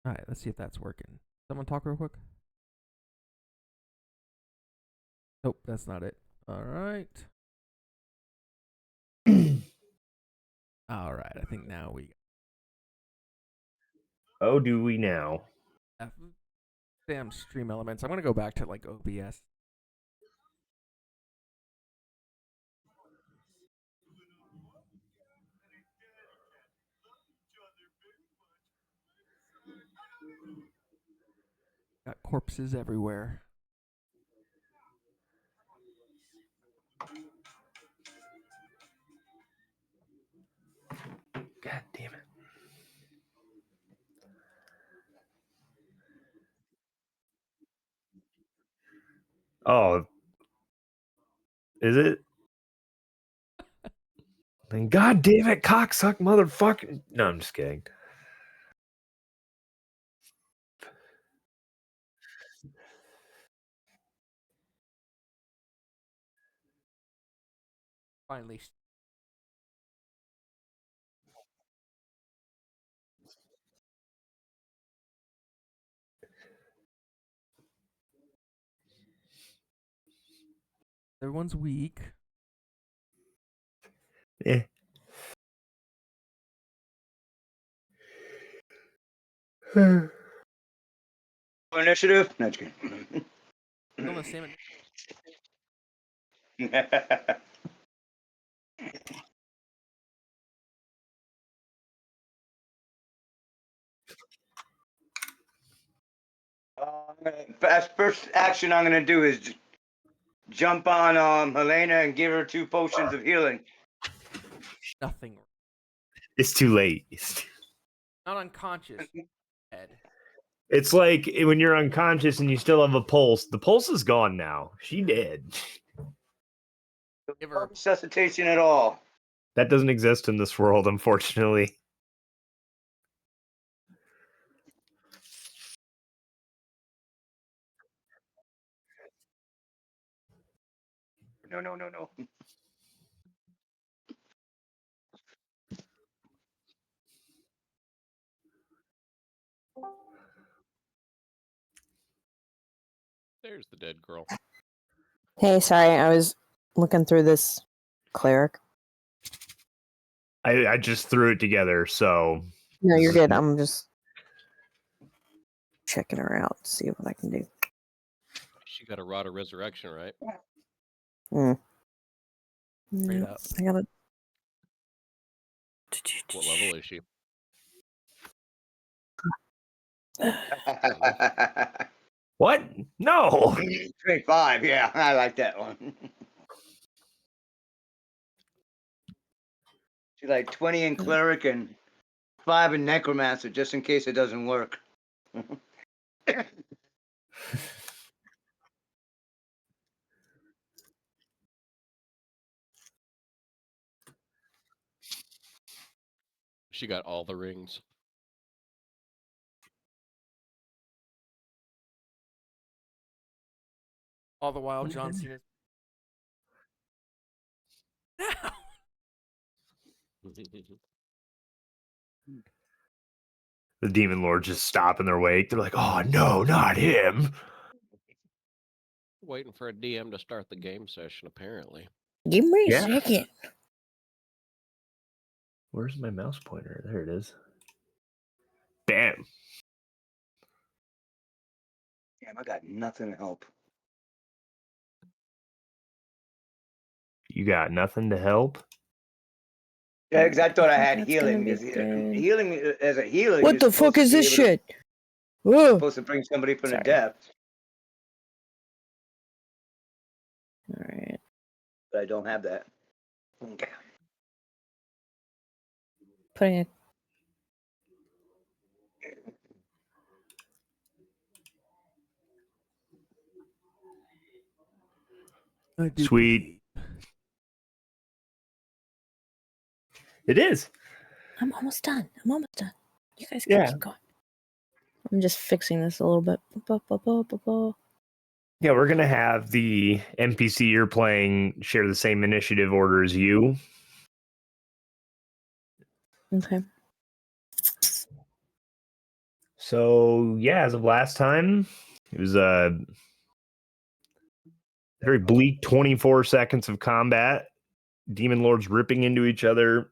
All right, let's see if that's working. Someone talk real quick. Nope, that's not it. All right. All right, I think now we Oh, do we now? got damn stream elements. I'm gonna go back to like OBS. Got corpses everywhere. God damn it. Oh. Is it? Then God damn it, cocksuck motherfucker. No, I'm just kidding. Finally. Everyone's weak. Eh. Initiative? No, just kidding. Still in the same. First action I'm gonna do is jump on Helena and give her 2 potions of healing. Nothing. It's too late. Not unconscious. Head. It's like when you're unconscious and you still have a pulse. The pulse is gone now. She dead. Give No her. resuscitation at all. That doesn't exist in this world, unfortunately. No. There's the dead girl. Hey, sorry, I was looking through this cleric. I just threw it together, so No, you're good. I'm just checking her out to see what I can do. She got a rod of resurrection, right? Straight up. I gotta. What level is she? what? No. 25, yeah, I like that one. She's like 20 in cleric and 5 in necromancer, just in case it doesn't work. She got all the rings. All the while, John Cena. The demon lords just stop in their wake. They're like, "Oh no, not him!" Waiting for a DM to start the game session, apparently. Give me a Yeah. second. Where's my mouse pointer? There it is. Bam. Damn, I got nothing to help. You got nothing to help? Yeah, because I thought I had That's healing. gonna be Because good. healing as a healer. What you're the fuck supposed to is be this able to- shit? Whoa! Supposed to bring somebody from the Sorry. depths, All right. but I don't have that. Okay. Putting it. Sweet. It is. I'm almost done. You guys can Yeah. keep going. I'm just fixing this a little bit. Yeah, we're gonna have the NPC you're playing share the same initiative order as you. Okay. So yeah, as of last time, it was a very bleak 24 seconds of combat. Demon lords ripping into each other.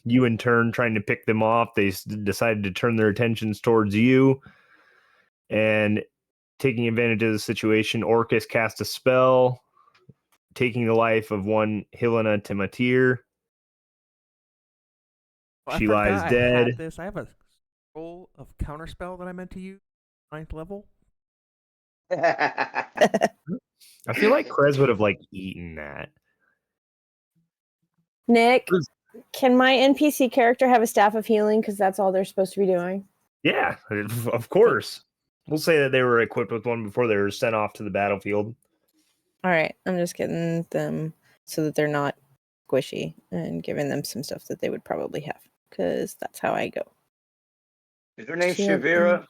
You in turn trying to pick them off. They decided to turn their attentions towards you, and taking advantage of the situation, Orcus cast a spell, taking the life of one Helena Timatir. I She forgot lies I dead. had this. I have a scroll of counterspell that I meant to use 9th level. I feel like Krez would have like eaten that. Nick, can my NPC character have a staff of healing? Because that's all they're supposed to be doing. Yeah, of course. We'll say that they were equipped with one before they were sent off to the battlefield. All right, I'm just getting them so that they're not squishy and giving them some stuff that they would probably have, because that's how I go. Is her name Shield. Shavira?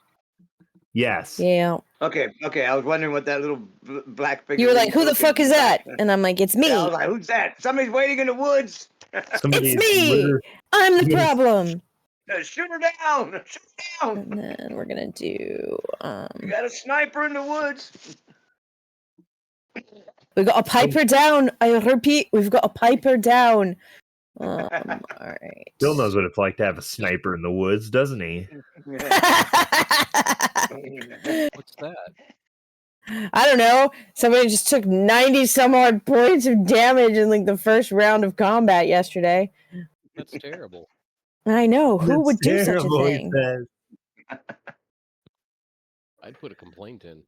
Yes. Yeah. Okay. I was wondering what that little black figure. You were like, who the fuck is that? And I'm like, it's me. Yeah, I was like, who's that? Somebody's waiting in the woods. Somebody It's me. I'm the Yes. problem. Shoot her down! Shoot her down! And then we're gonna do. You got a sniper in the woods. We got a piper down. I repeat, we've got a piper down. All right. Bill knows what it's like to have a sniper in the woods, doesn't he? What's that? I don't know. Somebody just took 90 some odd points of damage in like the first round of combat yesterday. That's terrible. I know. Who That's would do such a terrible, he thing? says. I'd put a complaint in.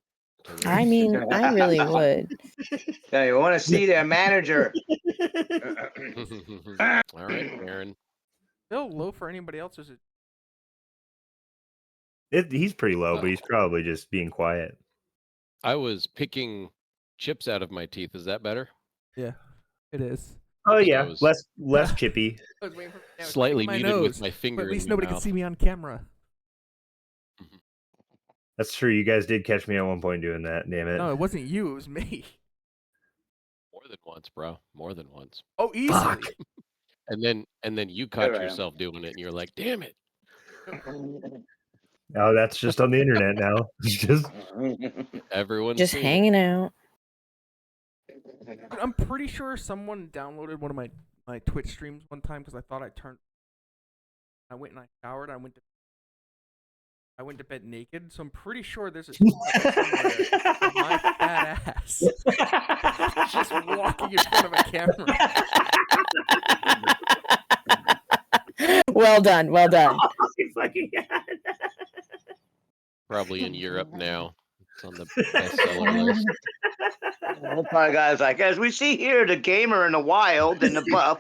I mean, I really would. Yeah, you want to see their manager. All right, Aaron. Still low for anybody else? Or is it? He's pretty low, but he's probably just being quiet. I was picking chips out of my teeth. Is that better? Yeah, it is. Oh yeah, Nose. less chippy. I was waiting for yeah, I was Slightly picking muted with nose, my finger but at least in my nobody can mouth. see me on camera. That's true. You guys did catch me at one point doing that. Damn it. No, it wasn't you. It was me. More than once, bro. More than once. Oh, easily. Fuck. And then you caught Alright. yourself doing it, and you're like, "Damn it!" Oh, that's just on the internet now. It's just Everyone's Just seen it. hanging out. I'm pretty sure someone downloaded one of my Twitch streams one time because I thought I turned. I went and I showered. I went to bed naked, so I'm pretty sure there's a somewhere of my fat ass just walking in front of a camera. Well done. Well done. Probably in Europe now. It's on the bestseller list. My guy's like, as we see here, the gamer in the wild and the buff,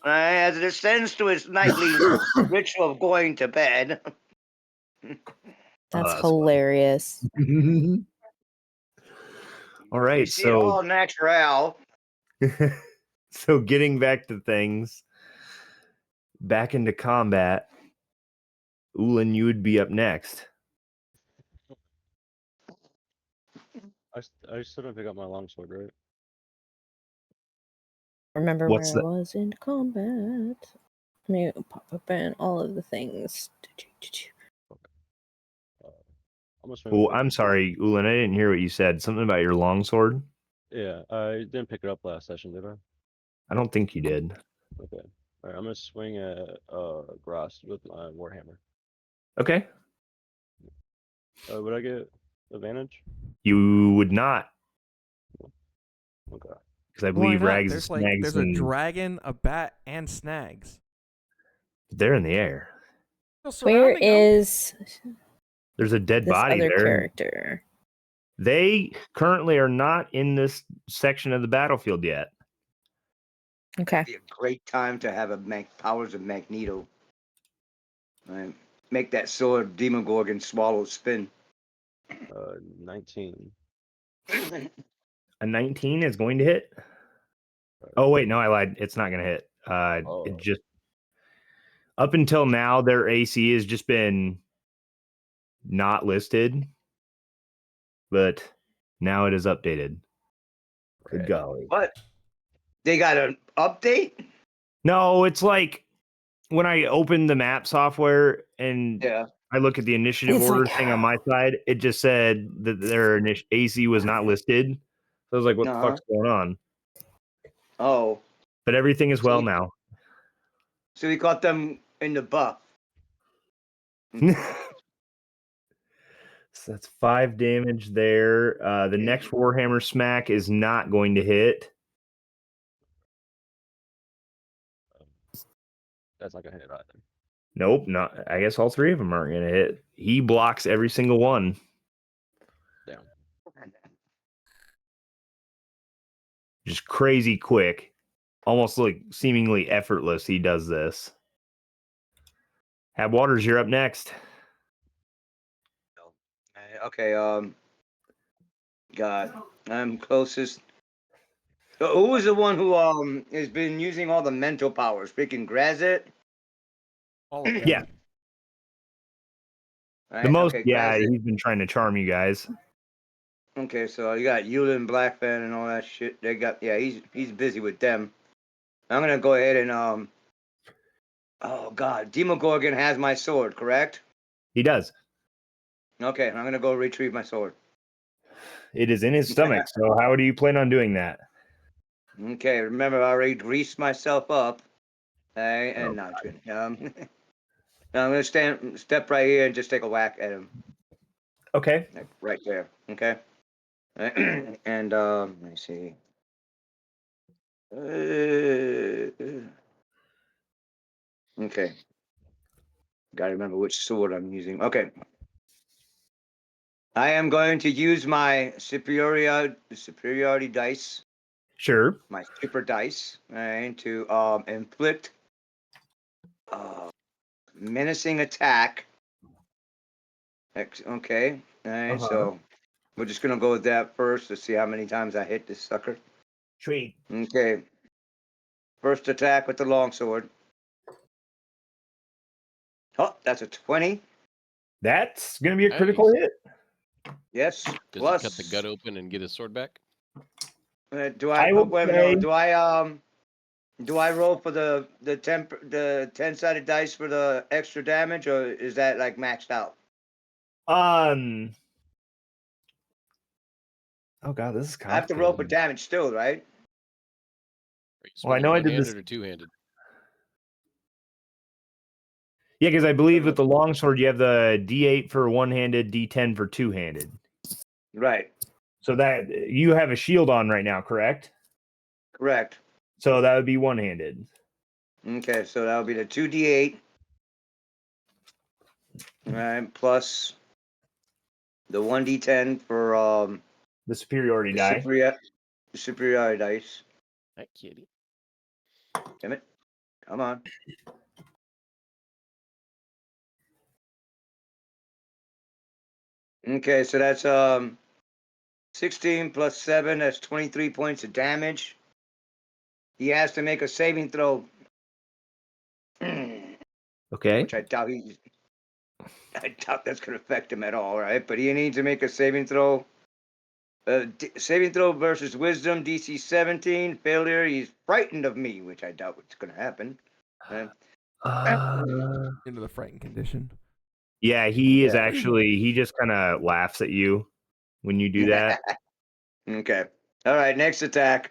as it ascends to his nightly ritual of going to bed. That's that's hilarious. All We right, see it all so natural. so getting back to things, back into combat. Ulan, you would be up next. I still don't pick up my longsword, right? Remember What's where that? I was in combat. Let me pop up in all of the things. I'm gonna swing Oh, with it. I'm sorry, Ulan. I didn't hear what you said. Something about your longsword. Yeah, I didn't pick it up last session, did I? I don't think you did. Okay. All right, I'm gonna swing at Gross with my warhammer. Okay. Would I get advantage? You would not, Okay. because I Why believe not? Rags There's and Snags there's a and dragon, a bat, and snags. they're in the air. Still Where surrounding 'em. is There's a dead this body other there. character? They currently are not in this section of the battlefield yet. Okay. Be a great time to have powers of Magneto. Right. Make that sword Demogorgon swallow spin. 19. A 19 is going to hit. Oh wait, no, I lied. It's not going to hit. Oh. It just up until now, their AC has just been not listed, but now it is updated. Good Right. golly. What? They got an update? No, it's like when I open the map software and Yeah. I look at the initiative It's order like- thing on my side. It just said that their AC was not listed. So I was like, what the Uh-huh. fuck's going on? Oh, But everything is well See? now. so we caught them in the buff. So that's 5 damage there. The next Warhammer smack is not going to hit. That's not gonna hit either. Nope, not. I guess all 3 of them aren't going to hit. He blocks every single one. Down. Just crazy quick. Almost like seemingly effortless. He does this. Hab Waters, you're up next. Okay, I'm closest. Who was the one who has been using all the mental powers? Freaking Grazit? All of them. Yeah. Right, The most, okay, yeah, Grazit. he's been trying to charm you guys. Okay, so you got Yulin, Blackfan, and all that shit. They got he's busy with them. I'm gonna go ahead and oh god, Demogorgon has my sword, correct? He does. Okay, I'm gonna go retrieve my sword. It is in his stomach. So how do you plan on doing that? Okay, remember I already greased myself up. And now I'm gonna step right here and just take a whack at him. Okay. Like right there. Okay. And let me see. Okay. Gotta remember which sword I'm using. Okay. I am going to use my superiority dice, Sure. my super dice, right, to inflict menacing attack. Okay. All right. So we're just gonna go with that first to see how many times I hit this sucker. Sweet. Okay. First attack with the longsword. Oh, that's a 20. That's going to be a critical hit. Yes. Does Plus, he cut the gut open and get his sword back? do I? I would wait, say- no, do I roll for the 10-sided dice for the extra damage, or is that like maxed out? Oh god, this is I have to roll for complicated. damage still, right? Are you Well, I swinging know I did one-handed this- or two-handed? Yeah, because I believe with the longsword you have the D8 for one-handed, D10 for two-handed. Right. So that you have a shield on right now, correct? Correct. So that would be one-handed. Okay, so that would be the 2d8. All right, plus the 1d10 for The superiority the die. superiority dice. That kitty. Damn it. Come on. Okay, so that's 16 plus 7, that's 23 points of damage. He has to make a saving throw. Okay. Which I doubt that's gonna affect him at all, right? But he needs to make a saving throw. Saving throw versus wisdom, DC 17. Failure, he's frightened of me, which I doubt what's gonna happen. Into the frightened condition. Yeah, he is Yeah. actually, he just kind of laughs at you when you do that. Okay. All right, next attack.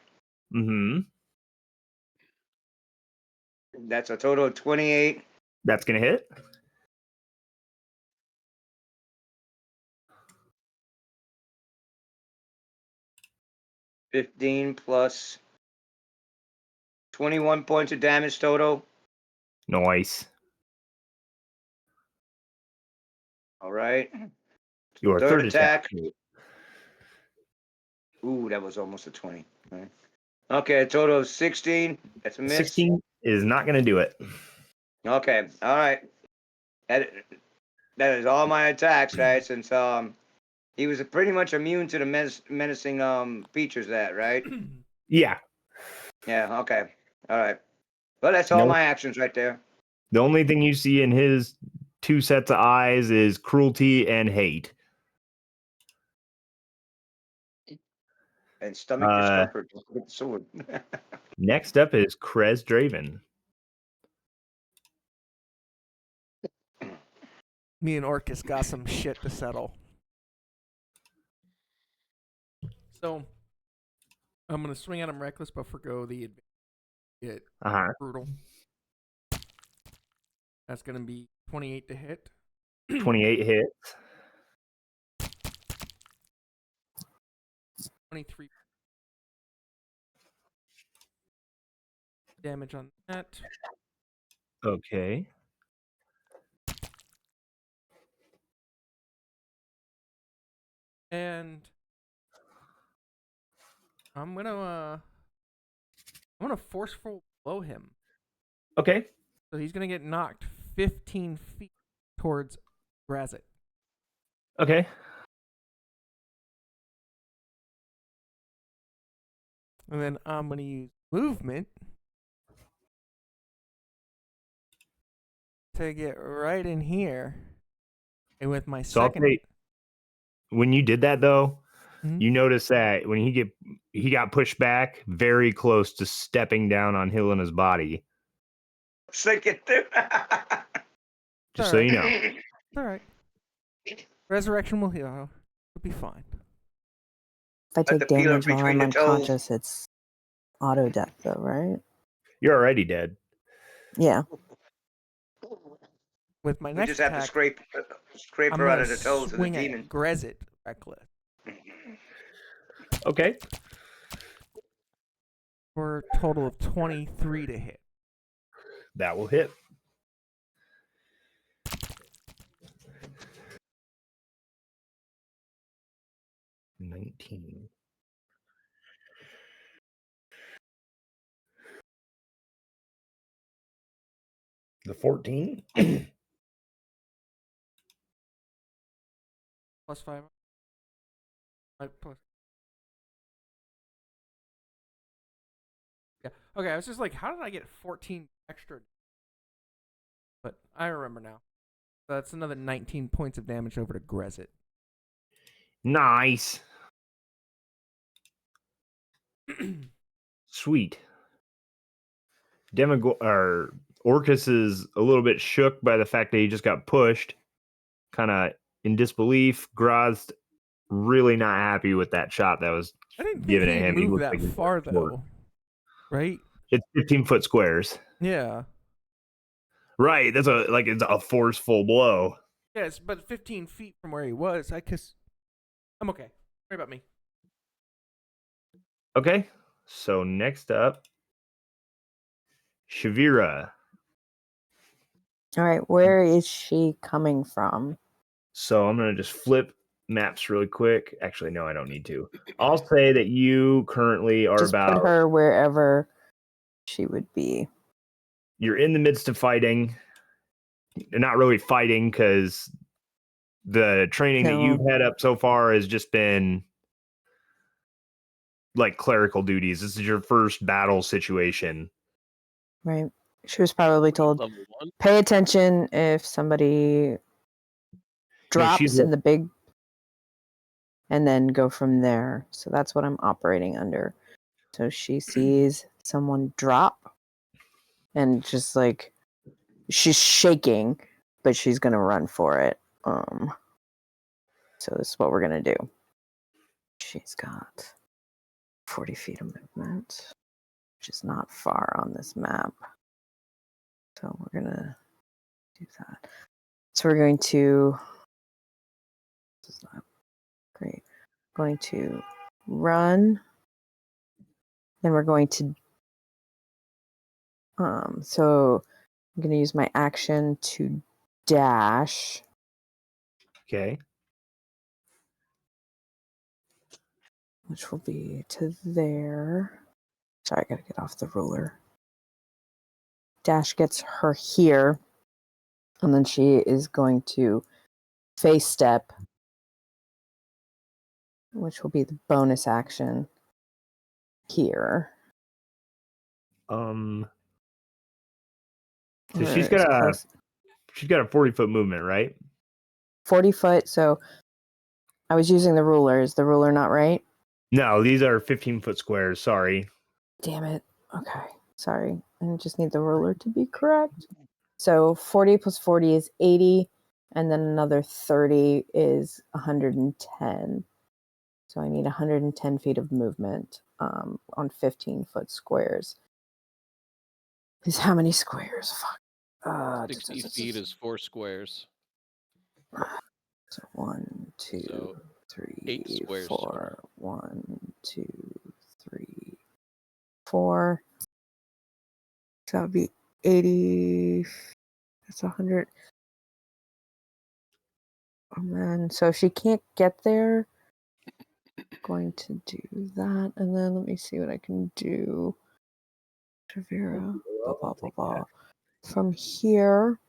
Mm-hmm. That's a total of 28. That's going to hit. $15 plus 21 points of damage total. Nice. All right. Your Third third attack. Ooh, that was almost a 20. Right. Okay, a total of 16. That's a miss. 16 is not going to do it. Okay, all right. That is all my attacks, right? Since he was pretty much immune to the menacing features of that, right? Yeah. Yeah, okay. All right. Well, that's all No. my actions right there. The only thing you see in his two sets of eyes is cruelty and hate. And stomach discomfort with the sword. Next up is Krez Draven. Me and Orcus got some shit to settle. So I'm gonna swing at him reckless, but forgo the get brutal. That's gonna be 28 to hit. 28 hits. 23 damage on that. Okay. And I'm gonna forceful blow him. Okay. So he's gonna get knocked 15 feet towards Grazit. Okay. And then I'm gonna use movement to get right in here. And with my So second, I'll say, when you did that though, Mhm. you notice that when he got pushed back very close to stepping down on Helena's body. Sink it through. Just so you know. it's all right. Resurrection will heal. It'll be fine. If I the take peeler damage while between I'm the toes. unconscious, it's auto death, though, right? You're already dead. Yeah. With my We next just have to attack, scrape I'm her out gonna of the toes of the swing demon. at Grezit reckless Okay. for a total of 23 to hit. That will hit. $19. The 14. Plus 5. Plus. Yeah. Okay, I was just like, how did I get 14 extra? But I remember now. So that's another 19 points of damage over to Grezit. Nice. Sweet. Orcus is a little bit shook by the fact that he just got pushed, kind of in disbelief. Graz really not happy with that shot that was I didn't think given he at him. He moved looked that like he was far, short. though. Right? It's 15-foot squares. Yeah. Right. It's a forceful blow. Yes, but 15 feet from where he was, I'm okay. Worry about me. Okay. So next up, Shavira. All right. Where is she coming from? So I'm going to just flip maps really quick. Actually, no, I don't need to. I'll say that you currently are Just put her wherever she would be. You're in the midst of fighting. You're not really fighting because the training that you've had up so far has just been like clerical duties. This is your first battle situation. Right. She was probably told, Level 1. pay attention if somebody drops in the big, and then go from there. So that's what I'm operating under. So she sees someone drop and just like she's shaking, but she's gonna run for it. So this is what we're gonna do. She's got 40 feet of movement, which is not far on this map. So we're gonna do that. So we're going to, this is not great. Going to run. Then we're going to, so I'm going to use my action to dash. Okay. Which will be to there. Sorry, I gotta get off the ruler. Dash gets her here. And then she is going to face step, which will be the bonus action here. So Or she's as got close- a 40-foot movement, right? 40 foot. So I was using the ruler. Is the ruler not right? No, these are 15-foot squares. Sorry. Damn it. Okay. Sorry. I just need the ruler to be correct. So 40 plus 40 is 80. and then another 30 is 110. So I need 110 feet of movement on 15-foot squares. Is how many squares? Fuck. 60 feet is 4 squares. So 1, 2, So 3, 8 squares 4. 1, 2, 3, 4. So that would be 80. That's 100. Oh man. So if she can't get there, I'm going to do that. And then let me see what I can do. Tavera. Blah, blah, blah, blah. From here.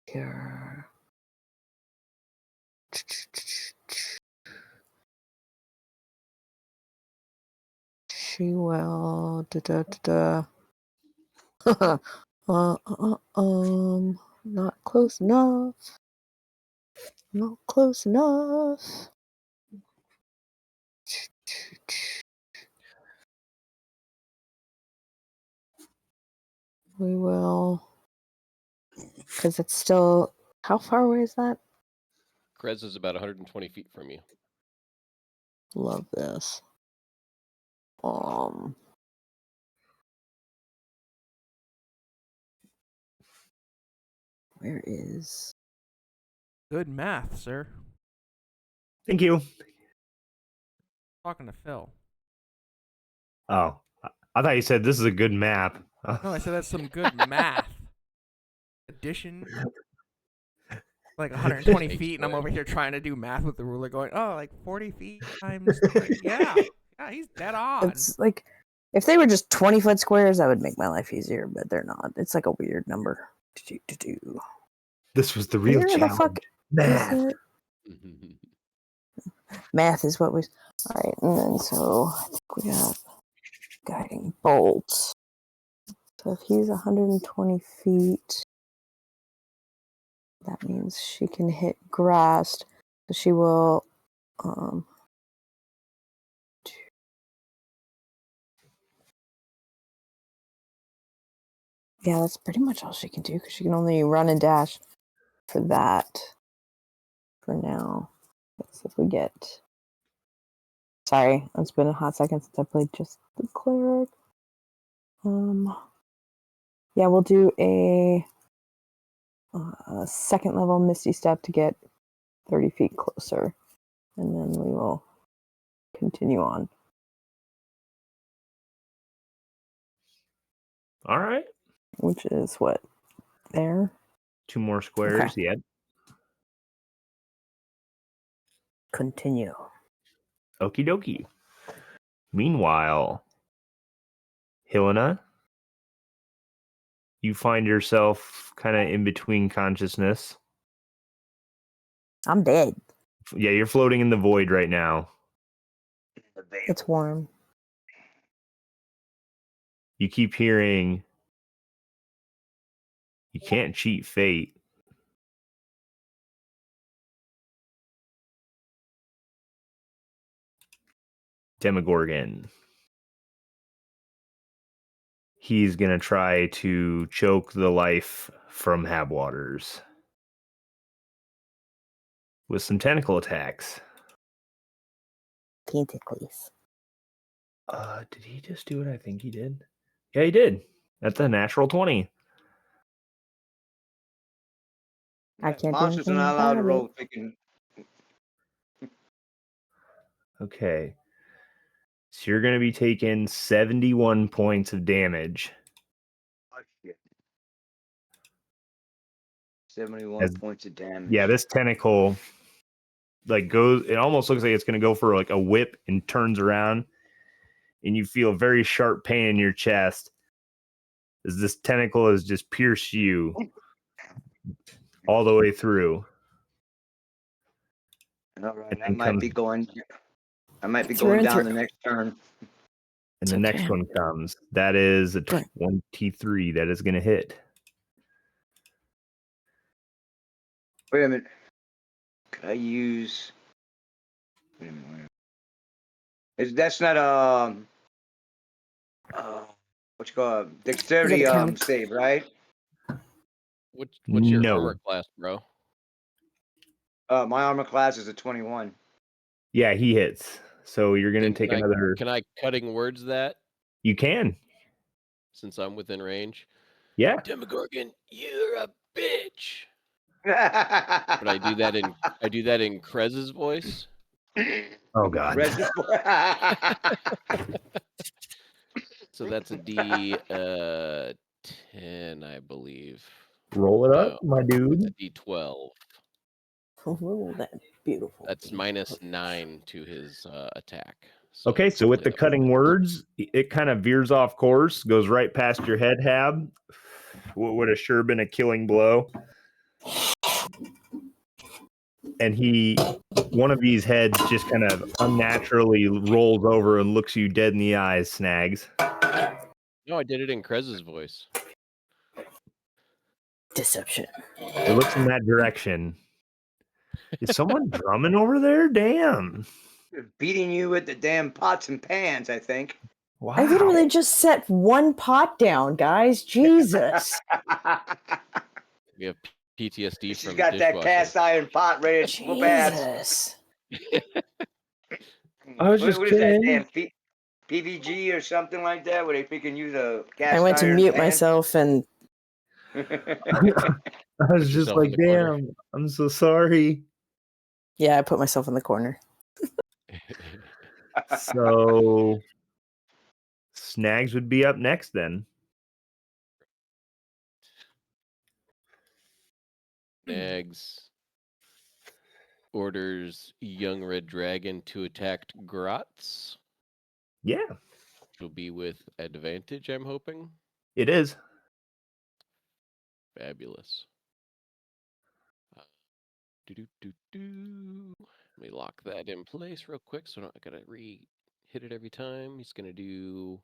Here. She will. Not close enough. Not close enough. We will. Because it's still. How far away is that? Krez is about 120 feet from you. Love this. Where is? Good math, sir. Thank you. Talking to Phil. Oh, I thought you said this is a good map. No, I said that's some good math. Addition. Like 120 Eight feet, and I'm squares. over here trying to do math with the ruler, going, oh, like 40 feet times 3. Yeah, he's dead on. It's like if they were just 20-foot squares, that would make my life easier, but they're not. It's like a weird number. This was the real Where the challenge. fuck Math. is it? Math is what we. All right, and then so I think we got guiding bolts. So if he's 120 feet, that means she can hit grass. So she will. Yeah, that's pretty much all she can do because she can only run and dash for that. For now, let's see if we get. Sorry, it's been a hot second since I played just the cleric. Yeah, we'll do a second level Misty Step to get 30 feet closer, and then we will continue on. All right. Which is what? There? 2 more squares. Okay. Yeah. Continue. Okie dokie. Meanwhile, Helena, you find yourself kind of in between consciousness. I'm dead. Yeah, you're floating in the void right now. It's warm. You keep hearing, you can't cheat fate. Demogorgon. He's going to try to choke the life from Habwaters with some tentacle attacks. Tentacles. Did he just do what I think he did? Yeah, he did. That's a natural 20. I can't do Monsters are anything not allowed to about roll it. freaking. Okay. So you're going to be taking 71 points of damage. Oh, shit. 71 As- points of damage. Yeah, this tentacle like goes, it almost looks like it's going to go for like a whip and turns around, and you feel very sharp pain in your chest as this tentacle has just pierced you all the way through. All right, And I might comes- be going. I might be Through going and down through. the next turn. And It's the next okay. one comes. That is a Good. 23 that is going to hit. Wait a minute. Could I use? Wait a minute. That's not what you call it, dexterity count? save, right? What's your No. armor class, bro? My armor class is a 21. Yeah, he hits. So you're gonna Then take can another. Can I cutting words that You can. since I'm within range? Yeah. Demogorgon, you're a bitch. But But I do that in Krez's voice. Oh God. So that's a D 10, I believe. Roll it No, up, my a dude. D12. Oh, that beautiful. That's thing. -9 to his attack. Okay, it's so with only the up cutting one. words, it kind of veers off course, goes right past your head, Hab. What would have sure been a killing blow. And one of these heads just kind of unnaturally rolls over and looks you dead in the eyes, Snags. No, I did it in Krez's voice. Deception. It looks in that direction. Is someone drumming over there? Damn. Beating you with the damn pots and pans, I think. Wow. I literally just set one pot down, guys. Jesus. We have PTSD She's from got that dishwasher. cast iron pot ready to whoop ass. Jesus. I was just what is that kidding. damn PVG or something like that, where they freaking use a cast I went to iron mute pan? myself and I was just yourself like, in the corner. damn, I'm so sorry. yeah, I put myself in the corner. So Snags would be up next then. Nags orders young red dragon to attack Grotz. Yeah, Which will be with advantage, I'm hoping. it is. Fabulous. Let me lock that in place real quick so I don't gotta hit it every time. He's gonna do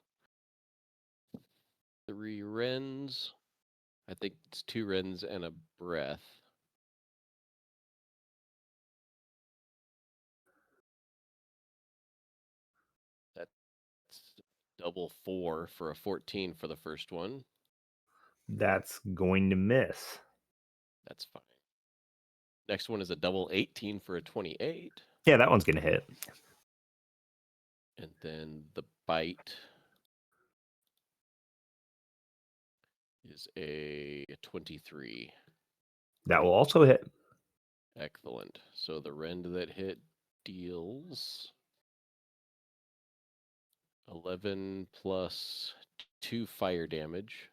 3 rends. I think it's 2 rends and a breath. That's double 4 for a 14 for the first one. That's going to miss. That's fine. Next one is a double 18 for a 28. Yeah, that one's going to hit. And then the bite is a 23. That will also hit. Excellent. So the rend that hit deals 11 plus 2 fire damage.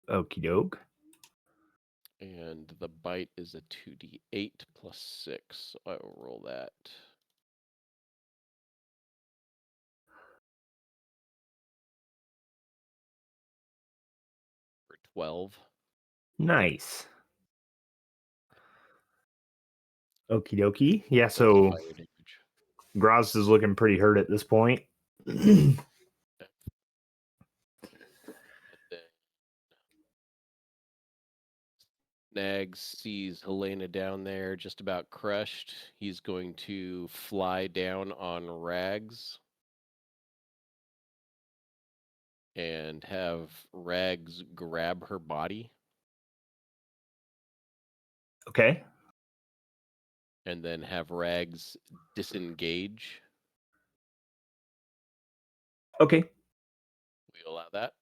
Okie doke. And the bite is a 2d8 plus 6. So I will roll that. For 12. Nice. Okie dokie. Yeah, That's so fire damage. Graz is looking pretty hurt at this point. Nags sees Helena down there just about crushed. He's going to fly down on Rags and have Rags grab her body Okay. and then have Rags disengage. Okay. We allow that?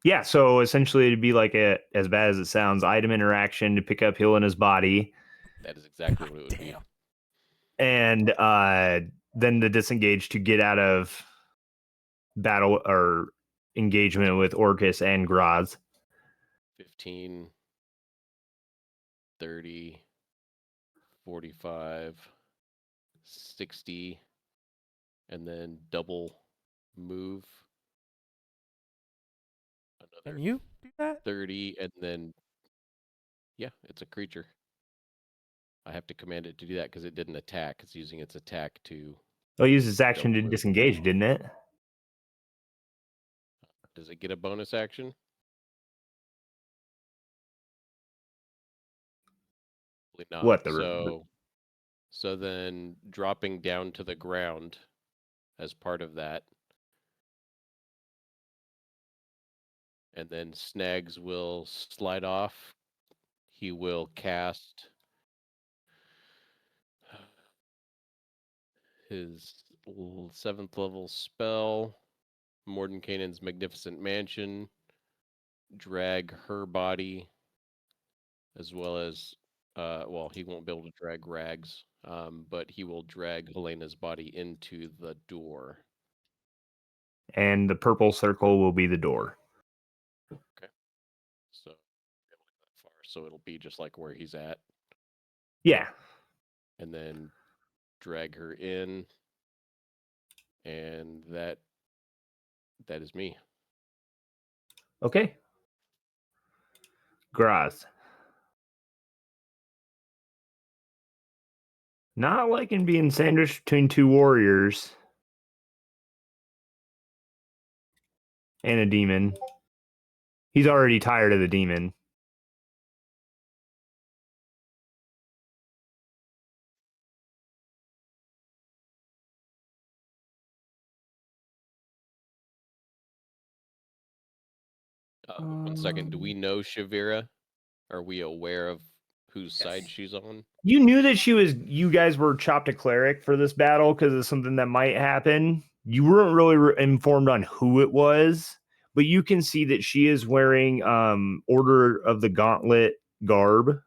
Yeah, so essentially it'd be like as bad as it sounds, item interaction to pick up Helena's body. That is exactly what it would be. And then the disengage to get out of battle or engagement with Orcus and Graz. 15, 30, 45, 60, and then double move. Can Another you do that? 30, and then, yeah, it's a creature. I have to command it to do that because it didn't attack. It's using its attack to. Oh, use its action to Double move. disengage, didn't it? Does it get a bonus action? Probably not. What, So then dropping down to the ground as part of that, And then Snags will slide off. He will cast his 7th level spell, Mordenkainen's Magnificent Mansion, drag her body, as well as, well, he won't be able to drag Rags, but he will drag Helena's body into the door. And the purple circle will be the door. So, that far, so it'll be just like where he's at. Yeah. And then drag her in, and that is me. Okay. Graz. Not liking being sandwiched between two warriors and a demon. He's already tired of the demon. One second. Do we know Shavira? Are we aware of whose side she's on? You knew that you guys were chopped a cleric for this battle because of something that might happen. You weren't really informed on who it was, but you can see that she is wearing Order of the Gauntlet garb.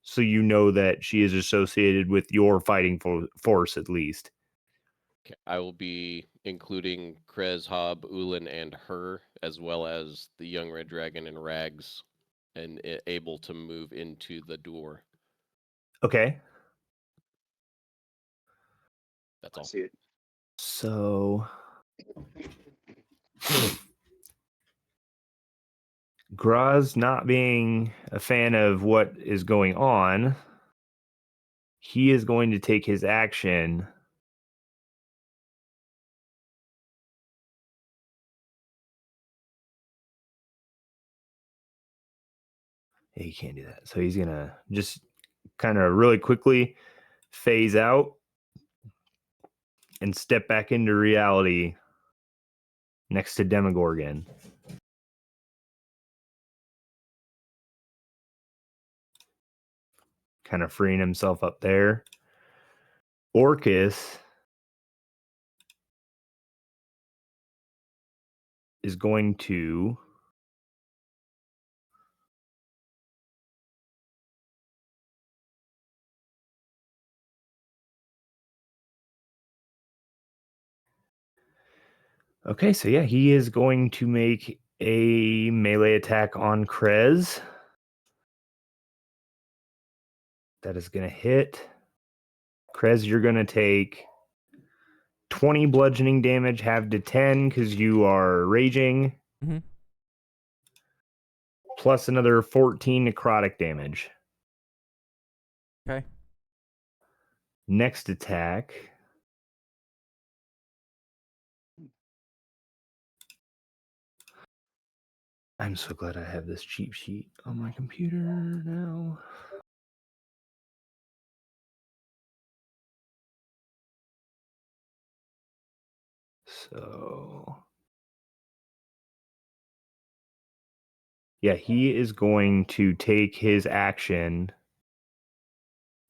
So you know that she is associated with your fighting force at least. Okay. I will be including Krez, Hob, Ulan, and her, as well as the young red dragon and Rags, and able to move into the door. Okay. That's I all. see it. So Graz not being a fan of what is going on, he is going to take his action he can't do that. So he's going to just kind of really quickly phase out and step back into reality next to Demogorgon. Kind of freeing himself up there. Orcus is going to okay, so yeah, he is going to make a melee attack on Krez. That is going to hit. Krez, you're going to take 20 bludgeoning damage, halved to 10 because you are raging. Mm-hmm. Plus another 14 necrotic damage. Okay. Next attack. I'm so glad I have this cheat sheet on my computer now. So, yeah, he is going to take his action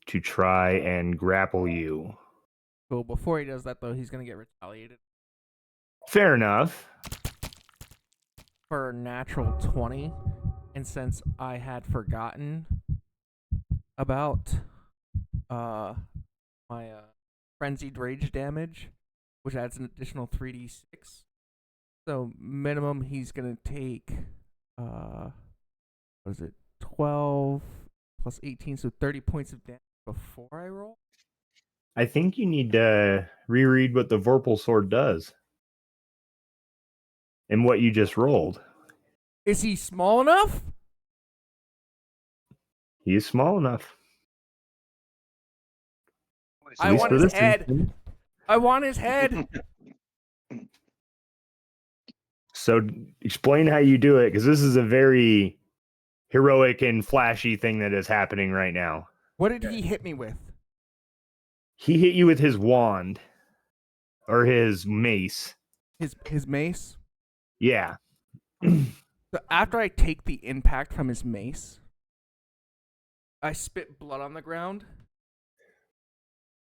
to try and grapple you. Cool. Before he does that, though, he's gonna get retaliated Fair enough. for a natural 20, and since I had forgotten about my frenzied rage damage, which adds an additional 3d6. So minimum he's gonna take what is it? 12 plus 18, so 30 points of damage before I roll. I think you need to reread what the Vorpal Sword does and what you just rolled. Is he small enough? He is small enough. At I least want for his this head. instance. I want his head. So explain how you do it, because this is a very heroic and flashy thing that is happening right now. What did he hit me with? He hit you with his wand or his mace. His mace? Yeah. So after I take the impact from his mace, I spit blood on the ground.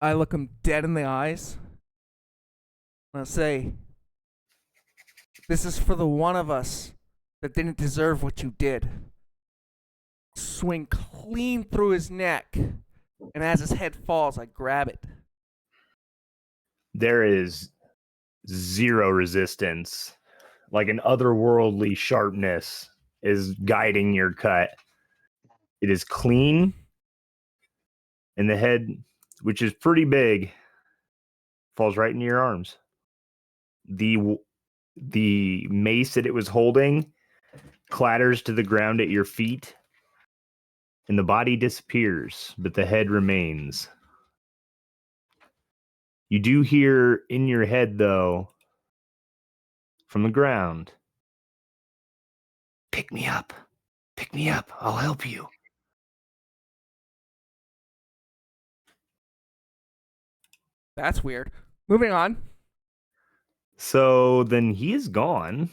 I look him dead in the eyes. And I say, "This is for the one of us that didn't deserve what you did." Swing clean through his neck. And as his head falls, I grab it. There is zero resistance. Like an otherworldly sharpness is guiding your cut. It is clean. And the head, which is pretty big, falls right into your arms. The mace that it was holding clatters to the ground at your feet, and the body disappears, but the head remains. You do hear in your head, though, from the ground, "Pick me up. Pick me up. I'll help you." That's weird. Moving on. So then he is gone.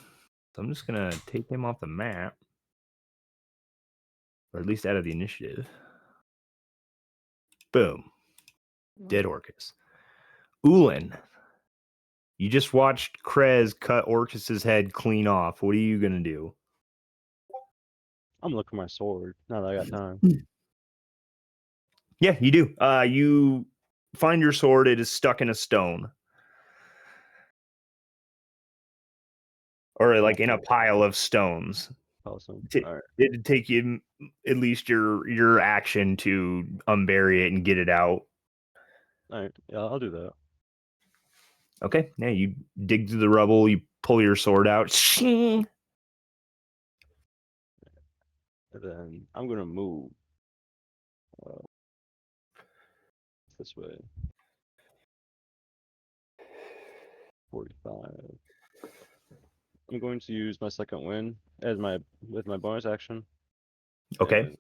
So I'm just going to take him off the map. Or at least out of the initiative. Boom. Dead Orcus. Ulan. You just watched Krez cut Orcus's head clean off. What are you going to do? I'm looking for my sword now that I got time. Yeah, you do. You find your sword. It is stuck in a stone. Or like in a pile of stones. Awesome. All All right. It'd take you at least your action to unbury it and get it out. All right. Yeah, I'll do that. Okay. Now you dig through the rubble. You pull your sword out. Shing! And then I'm gonna move this way. 45. I'm going to use my second wind as with my bonus action. Okay. And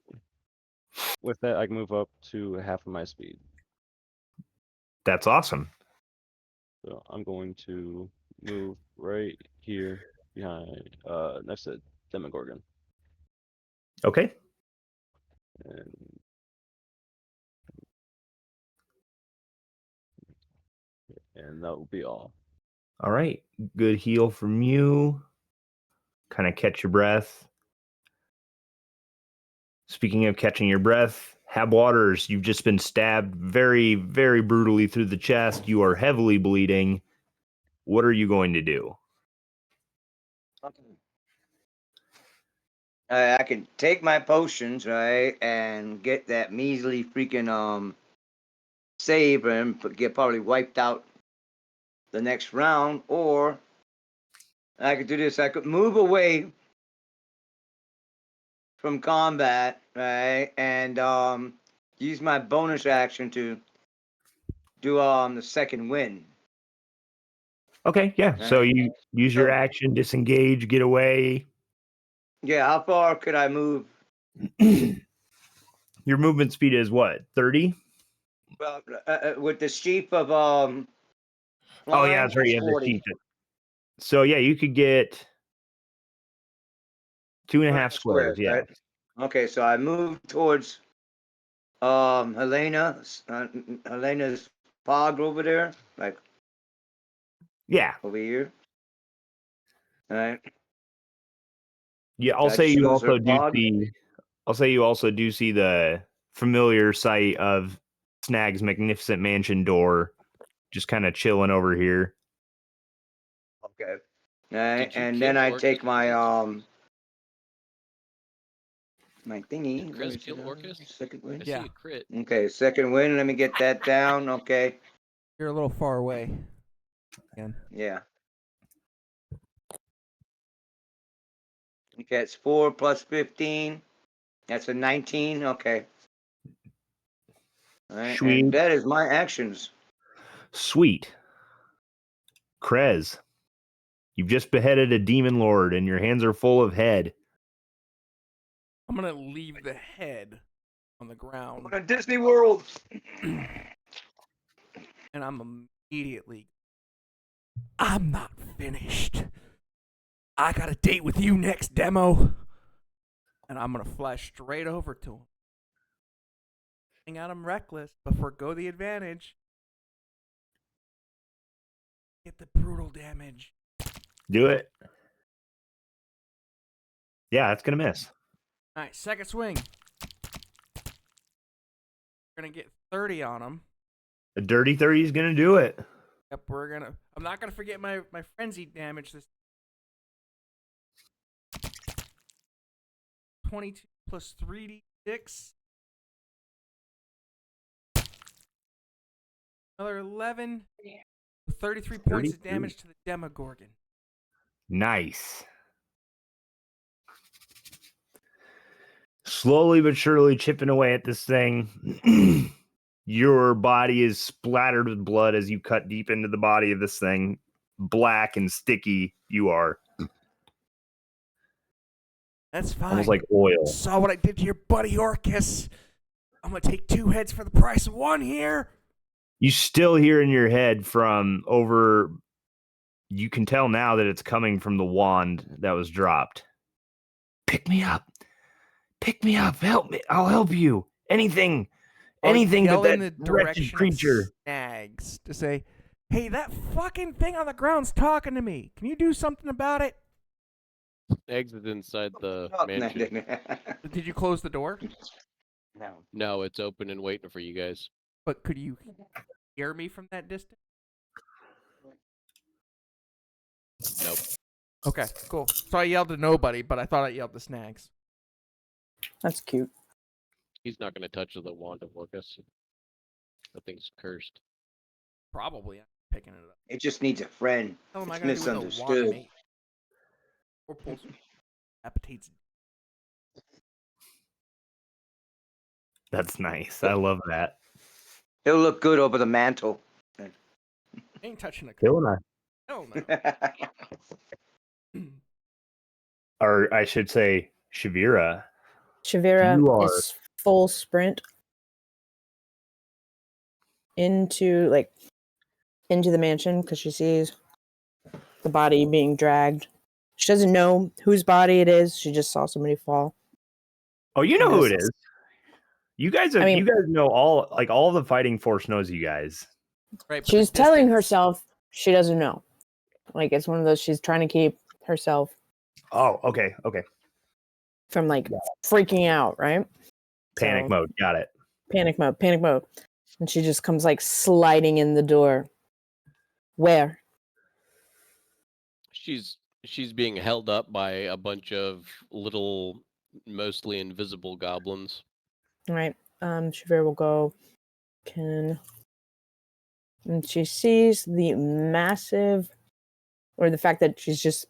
with that, I can move up to half of my speed. That's awesome. So I'm going to move right here behind, next to Demogorgon. Okay. And that will be all. All right. Good heal from you. Kind of catch your breath. Speaking of catching your breath, Hab Waters, you've just been stabbed very, very brutally through the chest. You are heavily bleeding. What are you going to do? I can take my potions, right, and get that measly freaking save and get probably wiped out the next round, or I could do this. I could move away from combat, right, and use my bonus action to do the second win. Okay, yeah. So you use your action, disengage, get away. Yeah, how far could I move? Your movement speed is what? 30? Well, with the sheep of Oh yeah, that's right. You have the 40. sheep. So yeah, you could get 2.5 squares. Yeah. Right? Okay, so I move towards Helena's pog over there, like Yeah. over here. All right. Yeah, I'll That say you shows her also do pog. see. I'll say you also do see the familiar sight of Snag's magnificent mansion door, just kind of chilling over here. Okay. All right, Did you and kill then I Orcus? take my my thingy. Did Where Krez is kill it? Orcus? Second I win. see Yeah. a crit. Okay, second win. Let me get that down. Okay. You're a little far away. Again. Yeah. Okay, it's 4 plus 15. That's a 19. Okay. All right, Sweet. and that is my actions. Sweet. Krez, you've just beheaded a demon lord and your hands are full of head. I'm gonna leave the head on the ground, We're in Disney World. and I'm immediately. I'm not finished. I got a date with you next demo. And I'm going to flash straight over to him. Hang out, I'm reckless, but forgo the advantage. Get the brutal damage. Do it. Yeah, it's gonna miss. All right, second swing. We're going to get 30 on him. A dirty 30 is gonna do it. Yep, I'm not going to forget my frenzy damage this 22 plus 3d6. Another 11. 33 points of 33. damage to the Demogorgon. Nice. Slowly but surely chipping away at this thing. Your body is splattered with blood as you cut deep into the body of this thing. Black and sticky you are. That's fine. Almost like oil. Saw what I did to your buddy Orcus. I'm going to take 2 heads for the price of 1 here. You still hear in your head from over. You can tell now that it's coming from the wand that was dropped. Pick me up. Pick me up. Help me. I'll help you. Anything. Anything Yell but in that the wretched direction creature. of Snags to say, hey, that fucking thing on the ground's talking to me. Can you do something about it? Eggs is inside the Oh, mansion. Did you close the door? No. No, it's open and waiting for you guys. But could you hear me from that distance? Nope. Okay, cool. So I yelled to nobody, but I thought I yelled to Snags. That's cute. He's not going to touch the wand of Orcus. The thing's cursed. Probably. I'm picking it up. It just needs a friend. How am I It's going to do with a misunderstood. wand, mate? Or pull some appetites. That's nice. I love that. It'll look good over the mantle. Ain't touching a Kill and Hell no. or I should say, Shavira. Shavira You are- is full sprint into the mansion because she sees the body being dragged. She doesn't know whose body it is. She just saw somebody fall. Oh, you know who it Yes. is. You guys are. I mean- you guys know all the fighting force knows you guys. Right, but the She's telling distance- herself she doesn't know. Like, it's one of those, she's trying to keep herself Oh, okay. from freaking out, right? Panic So, mode. Got it. Panic mode. And she just comes sliding in the door. Where? She's being held up by a bunch of little, mostly invisible goblins. All right. Shavira will go. And she sees the massive, or the fact that she's just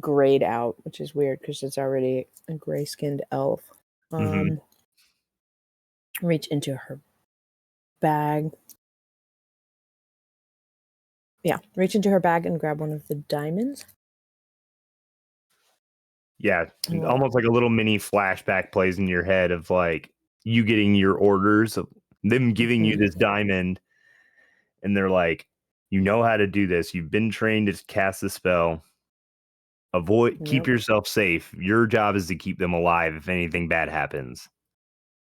grayed out, which is weird because it's already a gray-skinned elf. Mhm. Reach into her bag. Yeah, reach into her bag and grab one of the diamonds. Yeah, Oh. almost like a little mini flashback plays in your head of you getting your orders, of them giving you this diamond, and they're like, you know how to do this. You've been trained to cast the spell. Keep Yep. yourself safe. Your job is to keep them alive if anything bad happens.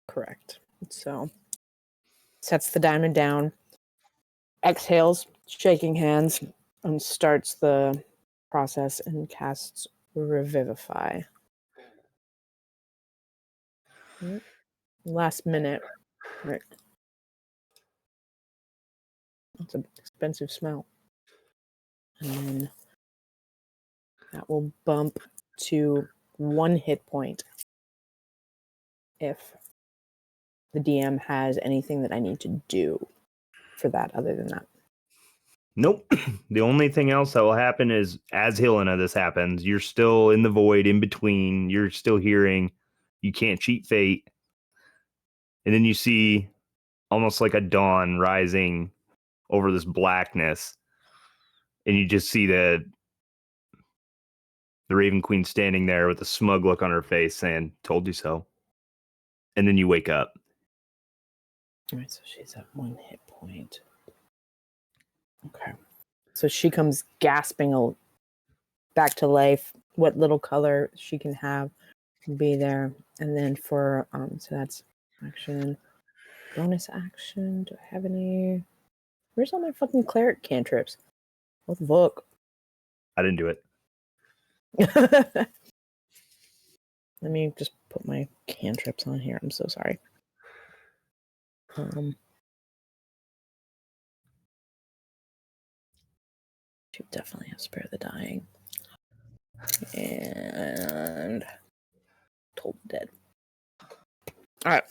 Correct. So, sets the diamond down, exhales, shaking hands, and starts the process and casts Revivify. Yep. Last minute. Right. That's an expensive smell. And then that will bump to 1 hit point if the DM has anything that I need to do for that other than that. Nope. The only thing else that will happen is as Helena this happens, you're still in the void in between. You're still hearing. You can't cheat fate. And then you see almost like a dawn rising over this blackness. And you just see the Raven Queen standing there with a smug look on her face saying, "Told you so." And then you wake up. All right, so she's at 1 hit point. Okay. So she comes gasping back to life. What little color she can have can be there. And then for so that's action. Bonus action. Do I have any? Where's all my fucking cleric cantrips? What the fuck? I didn't do it. Let me just put my cantrips on here. I'm so sorry. Should definitely have Spare the Dying. And Toll the Dead. Alright.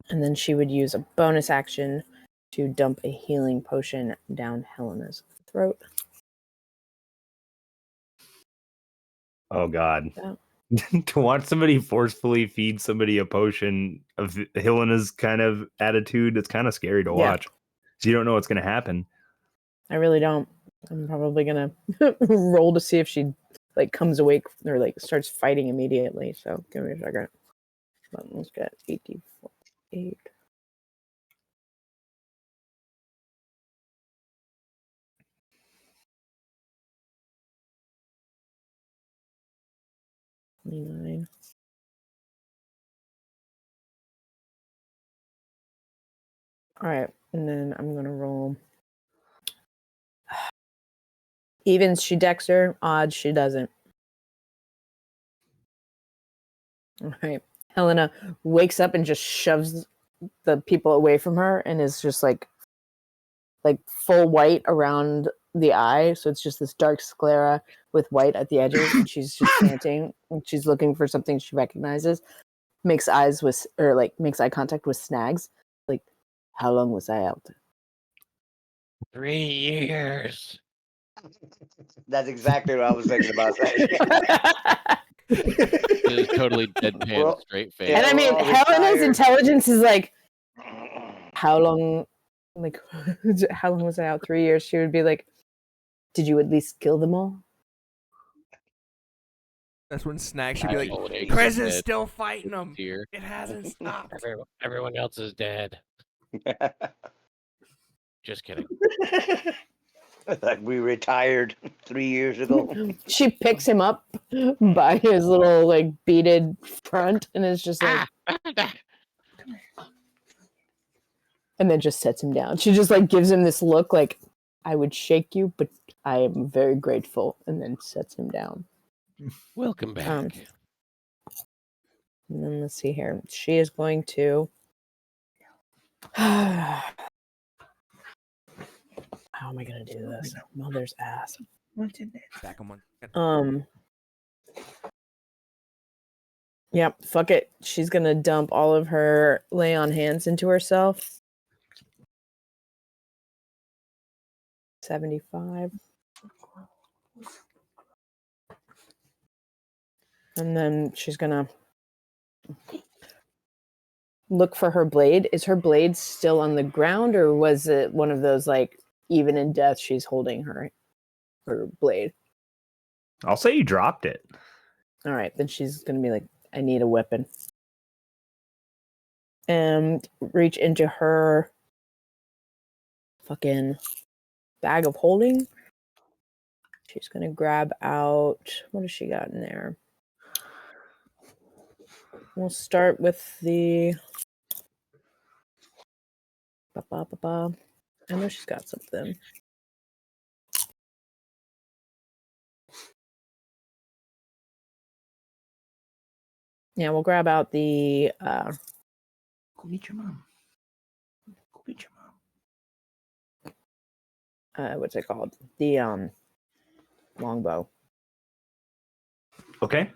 And then she would use a bonus action to dump a healing potion down Helena's throat. Oh God. Yeah. To watch somebody forcefully feed somebody a potion of Helena's kind of attitude, it's kind of scary to watch. So you don't know what's going to happen. I really don't. I'm probably gonna roll to see if she like comes awake or like starts fighting immediately. So give me a second. Let's get 84. 8. $29. All right, and then I'm gonna roll. Evens, she decks her. Odds, she doesn't. All right. Helena wakes up and just shoves the people away from her and is just like full white around the eye. So it's just this dark sclera with white at the edges, and she's just panting. And she's looking for something she recognizes. Makes eye contact with Snags. Like, how long was I out? 3 years. That's exactly what I was thinking about saying. Just totally deadpan, Well, straight face. yeah. And I mean, we're all Helena's retired. intelligence is like, how long? Like, how long was I out? 3 years. She would be like, did you at least kill them all? That's when Snag should be like, Old age Chris is is dead. still fighting them. Here. It hasn't stopped. Everyone else is dead. Just kidding. Like we retired 3 years ago. She picks him up by his little like beaded front and is just like, and then just sets him down. She just like gives him this look like, I would shake you, but I am very grateful, and then sets him down. Welcome back. And then let's see here. She is going to. How am I gonna do this? Mother's ass. Back on one. Yep, fuck it. She's gonna dump all of her lay on hands into herself. 75. And then she's gonna look for her blade. Is her blade still on the ground, or was it one of those like even in death she's holding her blade? I'll say you dropped it. All right, then she's gonna be like, I need a weapon. And reach into her fucking bag of holding. She's gonna grab out, what has she got in there? We'll start with the I know she's got something. Yeah, we'll grab out the Go meet your mom. Go meet your mom. what's it called? The longbow. Okay.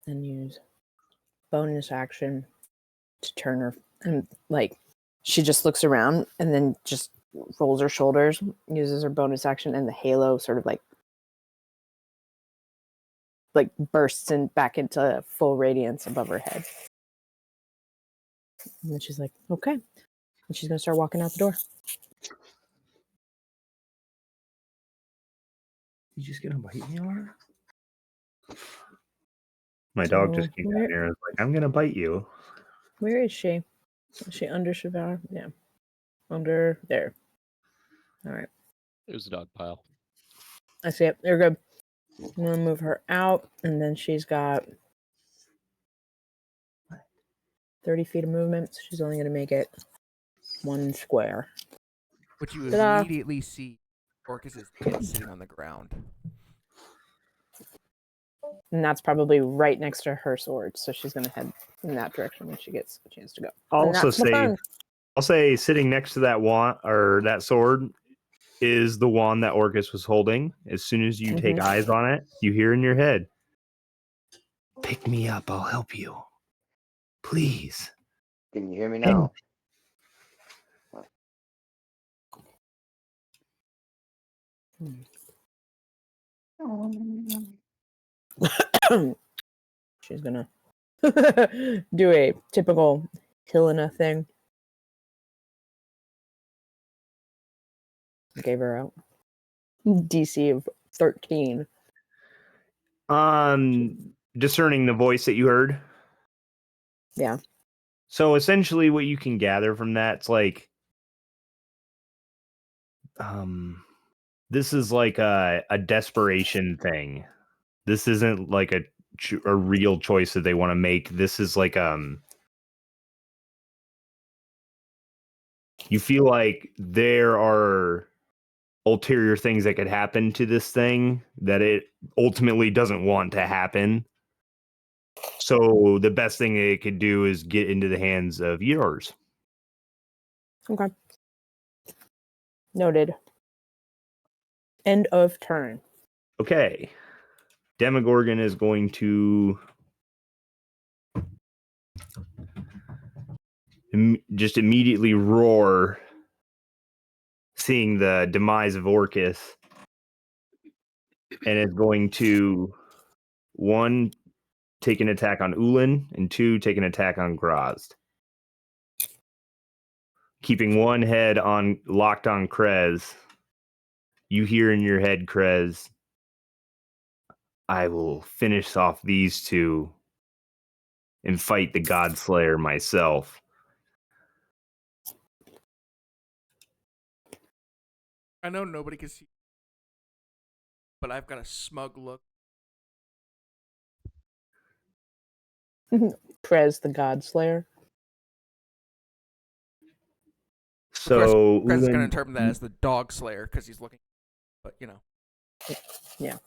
And use bonus action to turn her, and like she just looks around and then just rolls her shoulders, uses her bonus action, and the halo sort of like bursts in back into full radiance above her head. And then she's like, okay. And she's gonna start walking out the door. You just gonna bite me, Laura? My dog just So came down here and was like, I'm going to bite you. Where is she? Is she under Shivar? Yeah. Under there. All right. It was a dog pile. I see it. They're good. I'm gonna move her out, and then she's got 30 feet of movement. So she's only gonna make it one square. Which you Ta-da. immediately see Orcus's head sitting on the ground. And that's probably right next to her sword. So she's gonna head in that direction when she gets a chance to go. I'll And also that's my say, turn. I'll say, sitting next to that wand or that sword is the wand that Orcus was holding. As soon as you take eyes on it, you hear in your head, Pick me up. I'll help you. Please. Can you hear me now? She's gonna do a typical Helena thing. Gave her out. DC of 13. Discerning the voice that you heard. Yeah. So essentially what you can gather from that's like this is like a desperation thing. This isn't like a real choice that they want to make. This is like you feel like there are ulterior things that could happen to this thing that it ultimately doesn't want to happen. So the best thing it could do is get into the hands of yours. Okay. Noted. End of turn. Okay. Demogorgon is going to just immediately roar, seeing the demise of Orcus, and is going to, 1, take an attack on Ulan, and 2, take an attack on Grazd. Keeping one head locked on Krez, you hear in your head, Krez, I will finish off these two and fight the Godslayer myself. I know nobody can see, but I've got a smug look. Prez the Godslayer. So Krez is going to Ulan, interpret that as the dog slayer because he's looking, but you know. Yeah.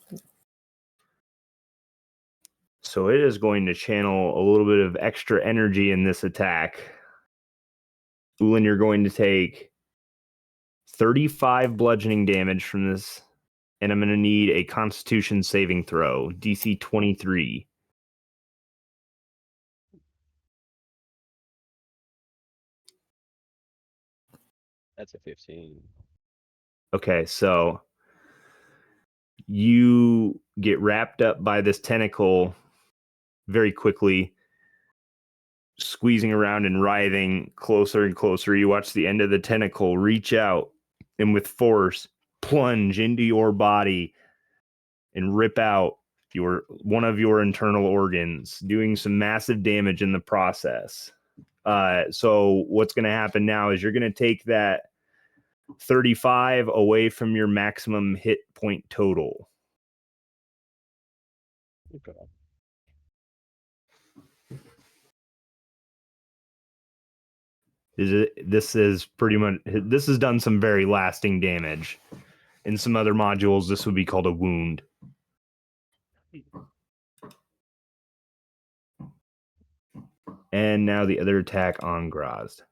so it is going to channel a little bit of extra energy in this attack. Ulan, you're going to take 35 bludgeoning damage from this, and I'm going to need a Constitution saving throw, DC 23. That's a 15. Okay, so you get wrapped up by this tentacle very quickly, squeezing around and writhing closer and closer. You watch the end of the tentacle reach out and with force plunge into your body and rip out one of your internal organs, doing some massive damage in the process. So what's going to happen now is you're going to take that 35 away from your maximum hit point total. Okay. This has done some very lasting damage. In some other modules, this would be called a wound. And now the other attack on Grazd.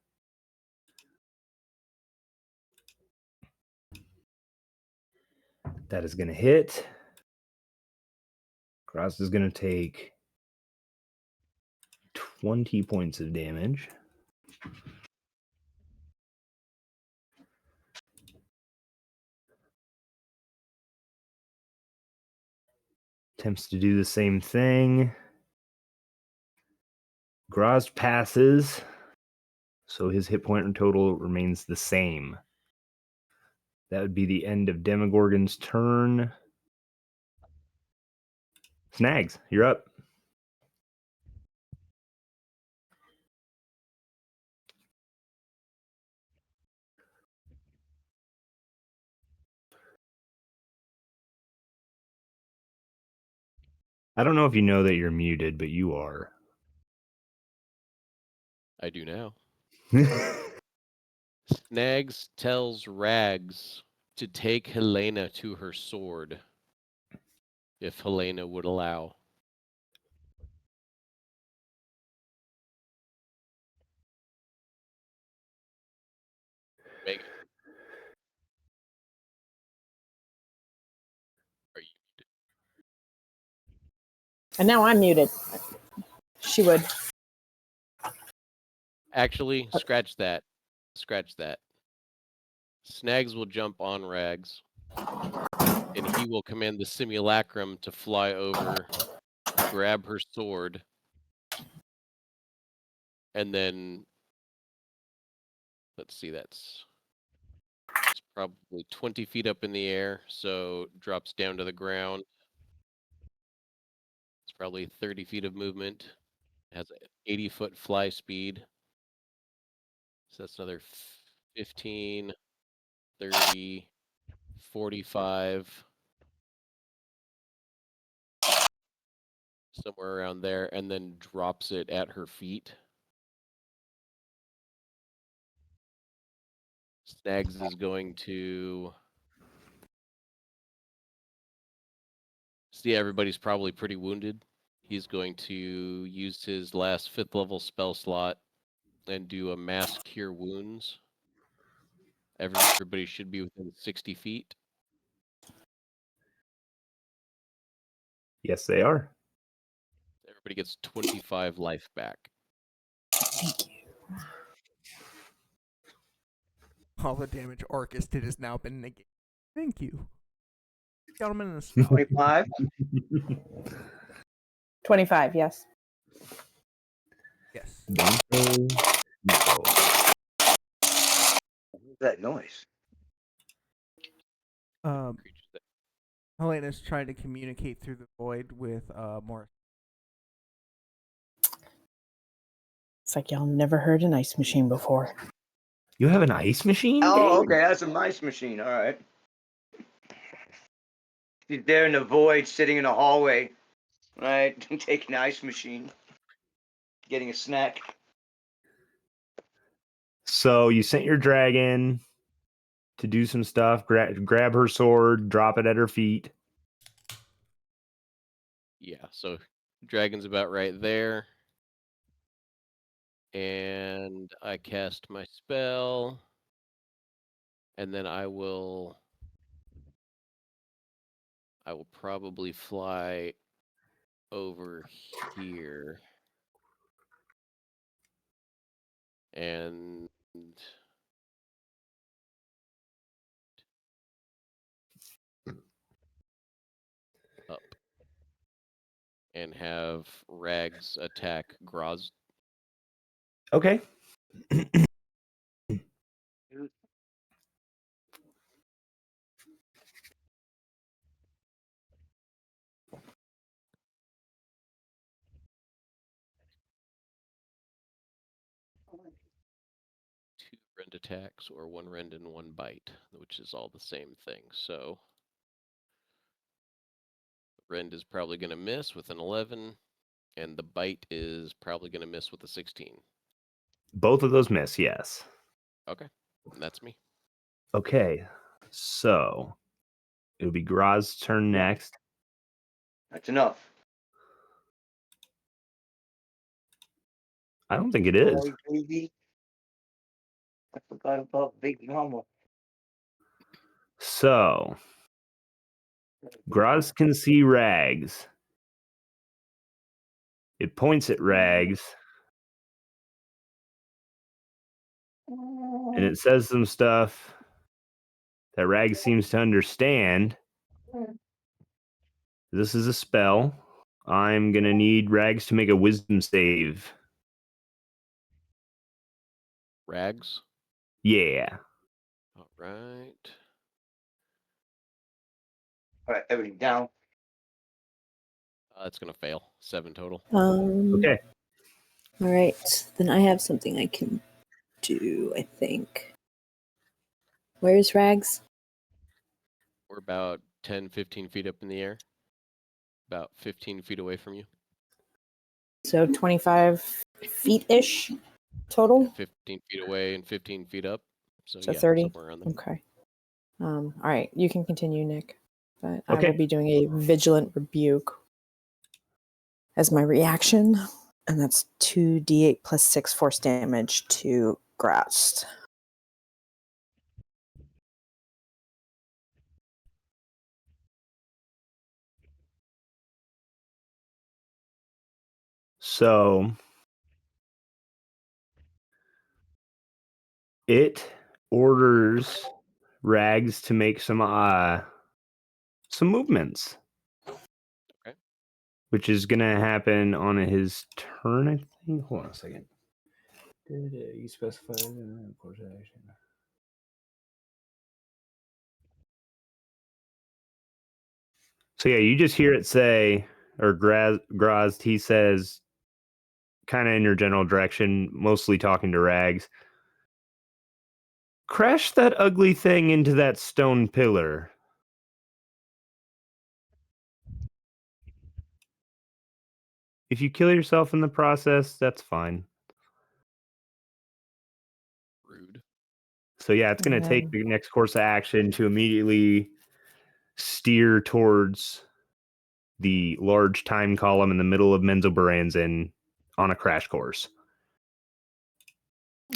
That is going to hit. Grazd is going to take 20 points of damage. Attempts to do the same thing. Grazd passes, so his hit point total remains the same. That would be the end of Demogorgon's turn. Snags, you're up. I don't know if you know that you're muted, but you are. I do now. Snags tells Rags to take Helena to her sword, if Helena would allow. Megan, are you? And now I'm muted. She would. Actually, scratch that. Scratch that. Snags will jump on Rags, and he will command the simulacrum to fly over, grab her sword, and then let's see, it's probably 20 feet up in the air, so drops down to the ground. It's probably 30 feet of movement. Has 80-foot fly speed. So that's another 15, 30, 45, somewhere around there, and then drops it at her feet. Snags is going to see everybody's probably pretty wounded. He's going to use his last 5th level spell slot and do a mass cure wounds. Everybody should be within 60 feet. Yes, they are. Everybody gets 25 life back. Thank you. All the damage Orcus did has now been negated. Thank you. Gentlemen in the spell. 25. 25, yes. Yes. What's that noise? Creatures that Helena's trying to communicate through the void with Morris. It's like y'all never heard an ice machine before. You have an ice machine? Oh, Dave? okay, that's a mice machine. All right. She's there in the void, sitting in the hallway, right? Taking the ice machine, getting a snack. So you sent your dragon to do some stuff, grab her sword, drop it at her feet. Yeah, so dragon's about right there. And I cast my spell. And then I will probably fly over here. And up. And have Rags attack Groz. Okay. Two rend attacks or 1 rend and 1 bite, which is all the same thing. So rend is probably going to miss with an 11, and the bite is probably going to miss with a 16. Both of those miss, yes. Okay, that's me. Okay. So it'll be Graz's turn next. That's enough. I don't think it is. Boy, baby. I forgot about Big Mama. So Graz can see Rags. It points at Rags. And it says some stuff that Rags seems to understand. This is a spell. I'm going to need Rags to make a wisdom save. Rags. Yeah. All right. All right, everything down. That's going to fail. 7 total. Okay. All right. Then I have something I can do, I think. Where's Rags? We're about 10, 15 feet up in the air. about 15 feet away from you. So 25 feet ish total. 15 feet away and 15 feet up. So, So yeah, 30. somewhere around there. Okay. All right. You can continue, Nick. But I Okay. will be doing a vigilant rebuke as my reaction. And that's 2d8 plus 6 force damage to Grast. So it orders Rags to make some movements. Okay. Which is gonna happen on his turn, I think. Hold on a second. You specified course action. So yeah, you just hear it say, or Grazd, he says, kind of in your general direction, mostly talking to Rags. Crash that ugly thing into that stone pillar. If you kill yourself in the process, that's fine. Rude. So yeah, it's going to take the next course of action to immediately steer towards the large time column in the middle of Menzoberranzan on a crash course.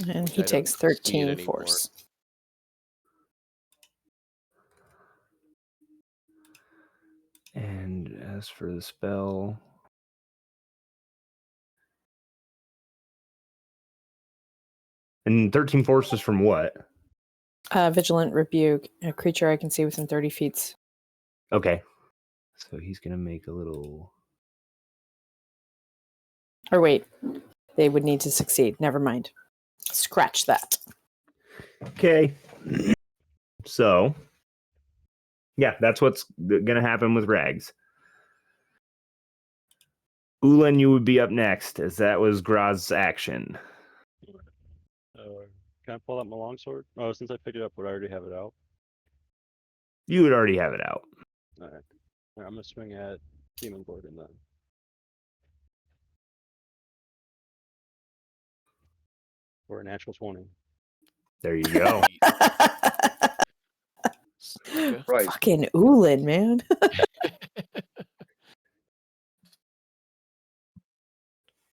And Which he I don't takes see it 13 anymore. force. And as for the spell, and 13 force is from what? Vigilant rebuke. A creature I can see within 30 feet. Okay. So he's going to make a little... Or wait, they would need to succeed. Never mind. Scratch that. Okay. So, yeah, that's what's going to happen with Rags. Ulan, you would be up next, as that was Grazd's action. Can I pull out my longsword? Oh, since I picked it up, would I already have it out? You would already have it out. All right. I'm gonna swing at Demon Gorgon then. For a natural 20. There you go. Sucker. Right. Fucking Ulan, man.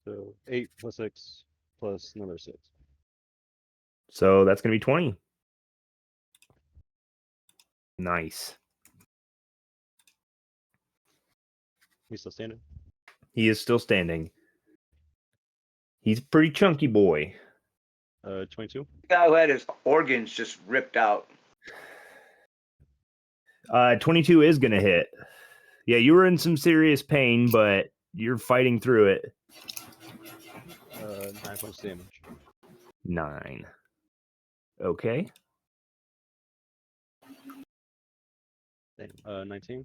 So 8 plus 6 plus another 6. So that's going to be 20. Nice. He's still standing. He is still standing. He's a pretty chunky boy. 22. The guy who had his organs just ripped out. 22 is going to hit. Yeah, you were in some serious pain, but you're fighting through it. 9 points damage. 9. Okay. 19.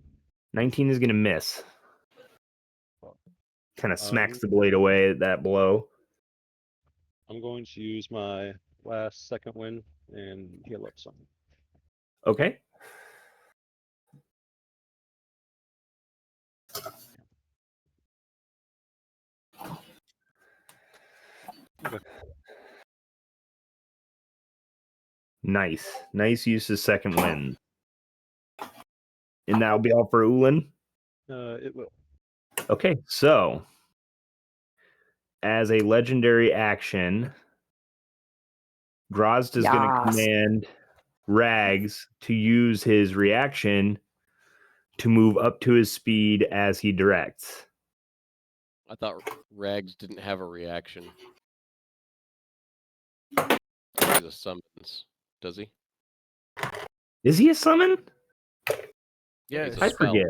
19 is going to miss. Kind of smacks the blade away at that blow. I'm going to use my last second win and heal up some. Okay. Okay. Nice. Nice use of second win. And that'll be all for Ulan? It will. Okay, so as a legendary action, Grazd is going to Yas. command Rags to use his reaction to move up to his speed as he directs. I thought Rags didn't have a reaction. He's a summons, does he? Is he a summon? Yeah, he's a I spell. forget.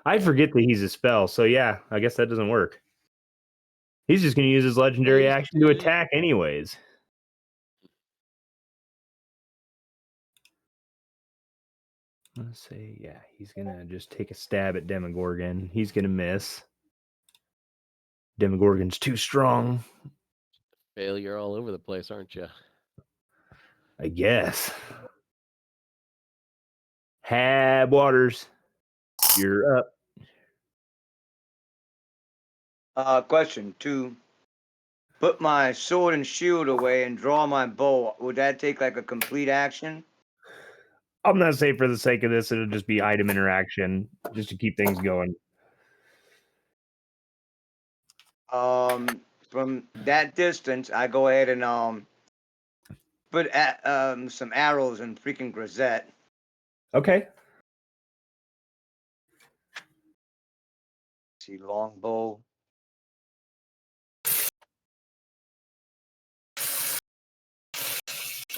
I forget that he's a spell, so yeah, I guess that doesn't work. He's just going to use his legendary action to attack anyways. Let's say, yeah, he's going to just take a stab at Demogorgon. He's going to miss. Demogorgon's too strong, Failure all over the place, aren't you? I guess. Hab Waters, you're up. Question to put my sword and shield away and draw my bow. Would that take like a complete action? I'm gonna say for the sake of this, it'll just be item interaction, just to keep things going. From that distance, I go ahead and put some arrows in freaking Grisette. Okay. See, longbow.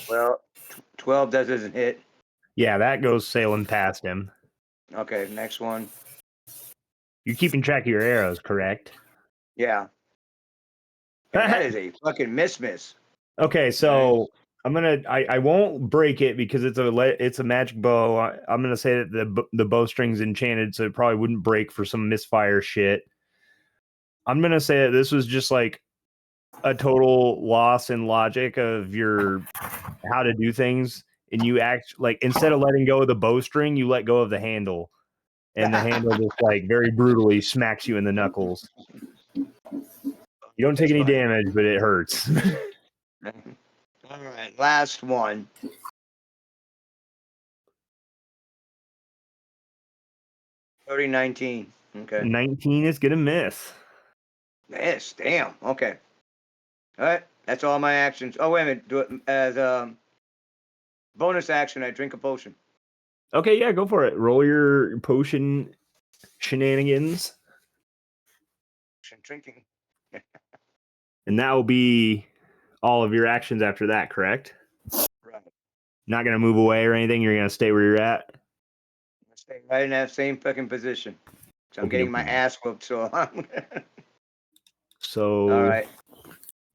Well, 12 doesn't hit. Yeah, that goes sailing past him. Okay, next one. You're keeping track of your arrows, correct? Yeah. And that is a fucking miss. Okay, so I won't break it because it's a magic bow. I'm gonna say that the bowstring's enchanted, so it probably wouldn't break for some misfire shit. I'm gonna say that this was just like a total loss in logic of your how to do things, and you act like instead of letting go of the bowstring, you let go of the handle, and the handle just like very brutally smacks you in the knuckles. You don't take any damage, but it hurts. All right, last one. 30-19. Okay. 19 is gonna miss. Miss. Damn. Okay. All right. That's all my actions. Oh, wait a minute. Do it as bonus action. I drink a potion. Okay, yeah, go for it. Roll your potion shenanigans, Drinking. and that will be all of your actions after that, correct? Right. Not gonna move away or anything. You're gonna stay where you're at. Stay right in that same fucking position. So I'm getting my ass whooped. So So, all right.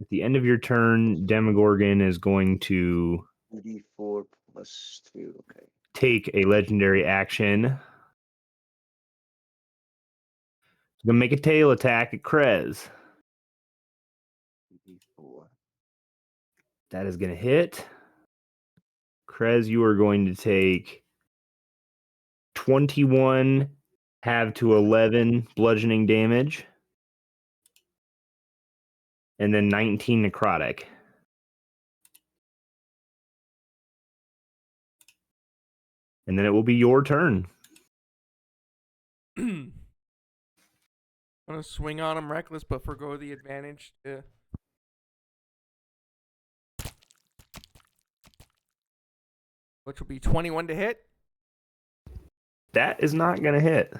at the end of your turn, Demogorgon is going to 2d4 plus 2. Okay. take a legendary action. He's gonna make a tail attack at Krez. 2d4. That is gonna hit. Krez, you are going to take 21 half to 11 bludgeoning damage, and then 19 necrotic. And then it will be your turn. I'm gonna swing on him reckless, but forgo the advantage to. Which will be 21 to hit. That is not gonna hit.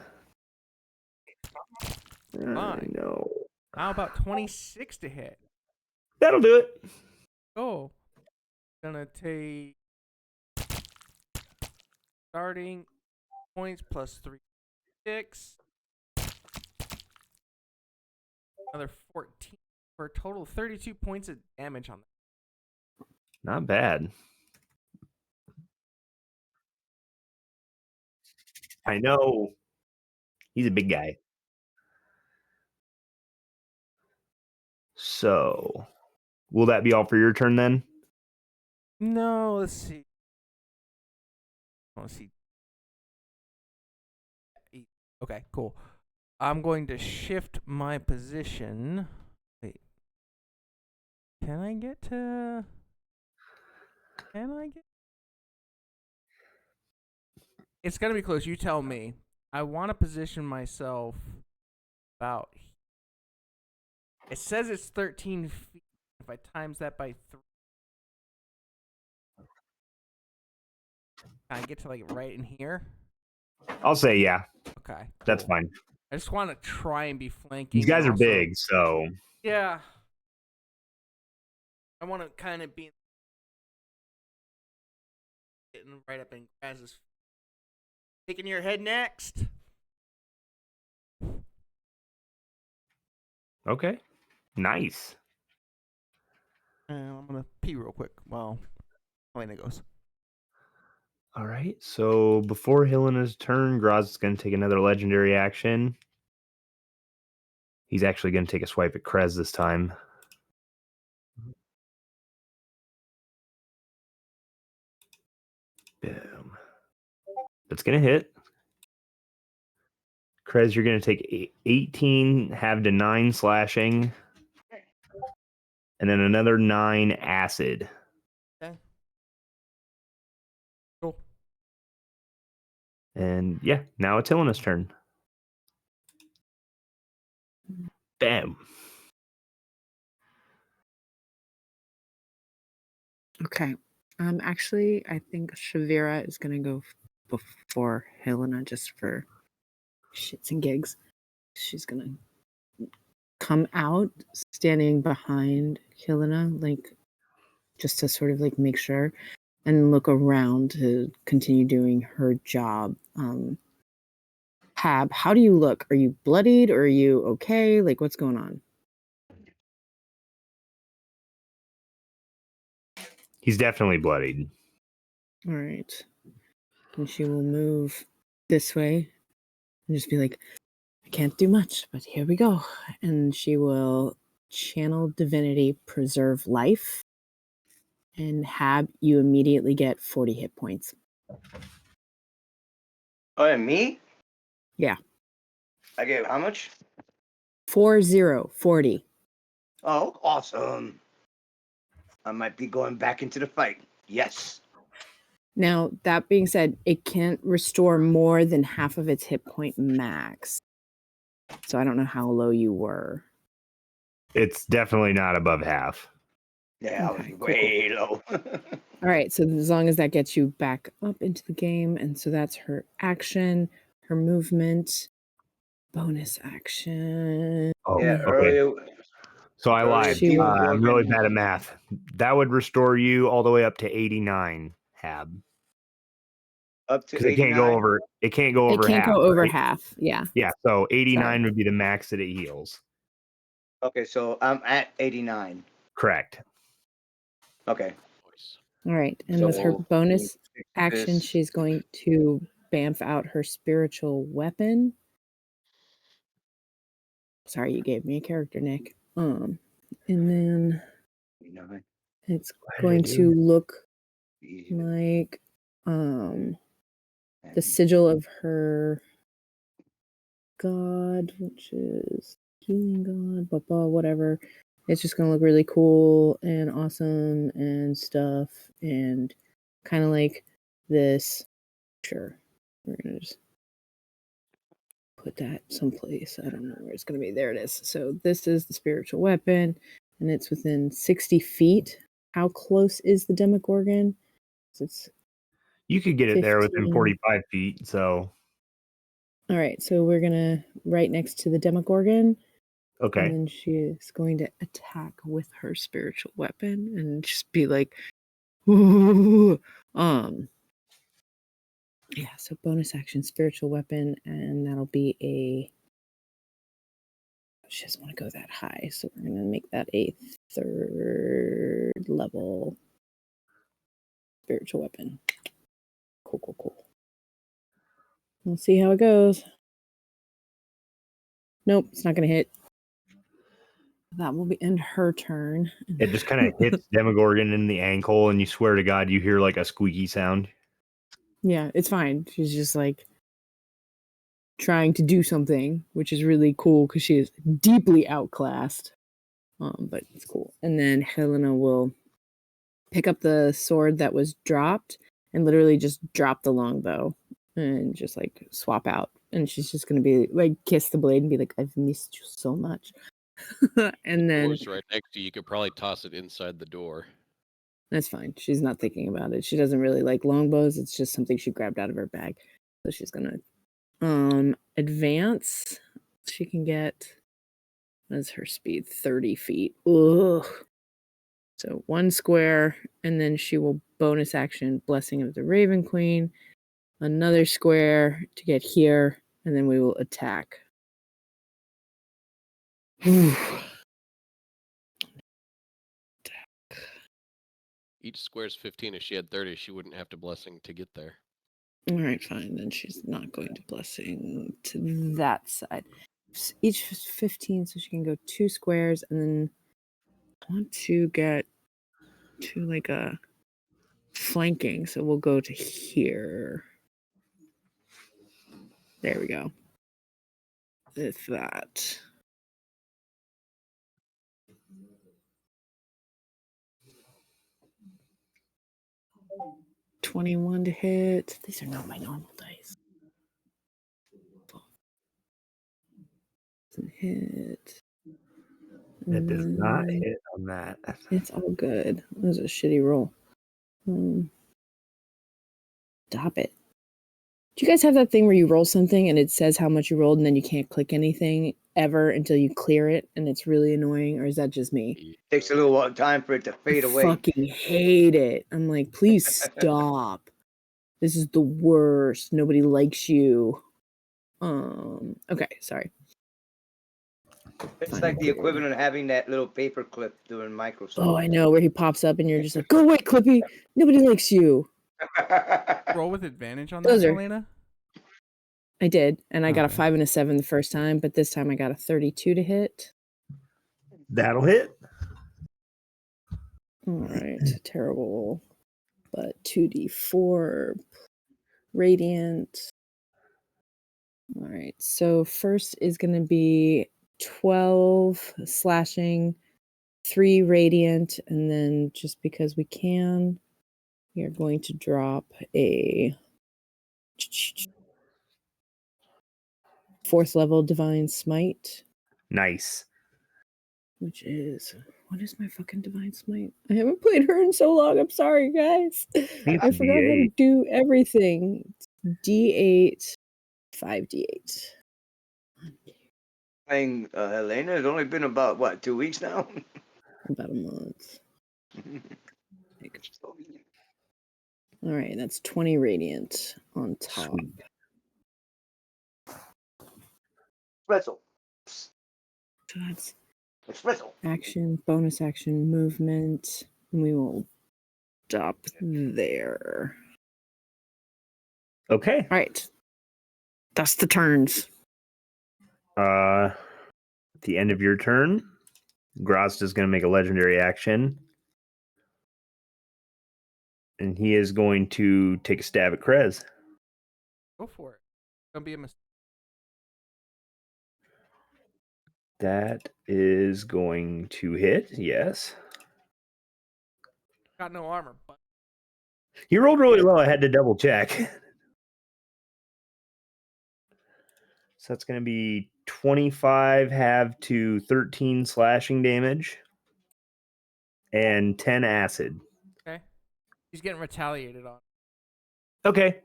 Fine. No. How about 26 to hit? That'll do it. Oh. Gonna take starting points plus 3, 6. Another 14 for a total of 32 points of damage on that. Not bad. I know. He's a big guy. So, will that be all for your turn then? No, let's see. Let's see. Okay, cool. I'm going to shift my position. Wait. Can I get? It's gonna be close. You tell me. I want to position myself about. It says it's 13 feet. If I times that by 3, can I get to like right in here? I'll say yeah. Okay, That's cool. fine. I just want to try and be flanking. These guys and are also- big, so Yeah. I want to kind of be getting right up in Graz's. Taking your head next. okay. Nice. I'm gonna pee real quick while Helena goes. All right. So before Helena's turn, Graz is going to take another legendary action. He's actually going to take a swipe at Krez this time. Boom. That's going to hit. Krez, you're going to take 18, have to 9 slashing, and then another 9 acid. Okay. Cool. And yeah, now it's Helena's turn. Bam. Okay. Actually, I think Shavira is gonna go before Helena just for shits and gigs. She's gonna come out standing behind Helena, like just to sort of like make sure and look around to continue doing her job. Hab, how do you look? Are you bloodied or are you okay? Like what's going on? He's definitely bloodied. All right. And she will move this way and just be like, I can't do much, but here we go. And she will channel divinity, preserve life. And Hab, you immediately get 40 hit points. Oh, and me? Yeah. I get how much? 40. Oh, awesome. I might be going back into the fight. Yes. Now, that being said, it can't restore more than half of its hit point max. So I don't know how low you were. It's definitely not above half. Yeah, Okay, I was cool, way low. All right, so as long as that gets you back up into the game, and so that's her action, her movement, bonus action. Oh, Yeah, okay. earlier. So I lied. She will- I'm really bad at math. That would restore you all the way up to 89, Hab. Up to Because it can't go 89. over. It can't go It over can't half. go over right? half. Yeah. Yeah. So 89 Sorry. would be the max that it heals. Okay, so I'm at 89. Correct. Okay. All right, and with her So, bonus fix action, this. she's going to bamf out her spiritual weapon. Sorry, you gave me a character, Nick. And then 89. it's What did I going do? to look Easy. like the sigil of her god, which is healing god, whatever. It's just gonna look really cool and awesome and stuff, and kind of like this. Sure, we're gonna just put that someplace. I don't know where it's gonna be. There it is. So this is the spiritual weapon, and it's within 60 feet. How close is the Demogorgon? So it's You could get it there within 15. 45 feet. So All right, so we're gonna right next to the Demogorgon. okay. And then she is going to attack with her spiritual weapon and just be like, "Ooh." Yeah, so bonus action, spiritual weapon, and that'll be a. She doesn't want to go that high, so we're gonna make that a 3rd level spiritual weapon. Cool. We'll see how it goes. Nope, it's not gonna hit. That will end her turn. It just kind of hits Demogorgon in the ankle, and you swear to God, you hear like a squeaky sound. Yeah, it's fine. She's just like trying to do something, which is really cool because she is deeply outclassed. But it's cool. And then Helena will pick up the sword that was dropped and literally just drop the longbow and just like swap out. And she's just gonna be like kiss the blade and be like, "I've missed you so much." And then Door's right next to you. You could probably toss it inside the door. that's fine. She's not thinking about it. She doesn't really like longbows. It's just something she grabbed out of her bag. So she's gonna advance. She can get, what is her speed? 30 feet. Ugh. So 1 square, and then she will bonus action Blessing of the Raven Queen. Another square to get here, and then we will attack. Each square's 15. If she had 30, she wouldn't have to blessing to get there. All right, fine. Then she's not going to blessing to that side. Each is 15, so she can go 2 squares, and then I want to get to like a flanking, so we'll go to here. There we go. if that. $21 to hit. These are not my normal dice. Doesn't hit. That does not Mm, hit on that. It's all good. That was a shitty roll. Stop it. Do you guys have that thing where you roll something and it says how much you rolled and then you can't click anything ever until you clear it and it's really annoying? Or is that just me? Takes a little time for it to fade I away. fucking hate it. I'm like, please stop. This is the worst. Nobody likes you. Okay, sorry. It's Fine, like the I'll go. equivalent of having that little paper clip during Microsoft. Oh, I know, where he pops up and you're just like, go away, Clippy. Nobody likes you. Roll with advantage on Those that, are- Elena. I did, and I got a Okay. 5 and a 7 the first time, but this time I got a 32 to hit. That'll hit. All right, terrible, but 2d4 radiant. All right, so first is going to be 12 slashing, 3 radiant, and then just because we can, we are going to drop a 4th level divine smite. Nice. Which is, what is my fucking divine smite? I haven't played her in so long. I'm sorry, guys. It's I forgot how to D8. do everything. D8, 5d8. Playing Helena, it's only been about, what, 2 weeks now? About a month. All right, that's 20 radiant on top. Sweet. Espresso. So that's Espresso. action, bonus action, movement, and we will stop there. Okay. All right. That's the turns. At the end of your turn, Grost is going to make a legendary action. And he is going to take a stab at Krez. Go for it. Gonna be a mistake. That is going to hit, yes. Got no armor, but He rolled really low. I had to double check. So that's going to be 25 half to 13 slashing damage and 10 acid. okay. He's getting retaliated on. Okay.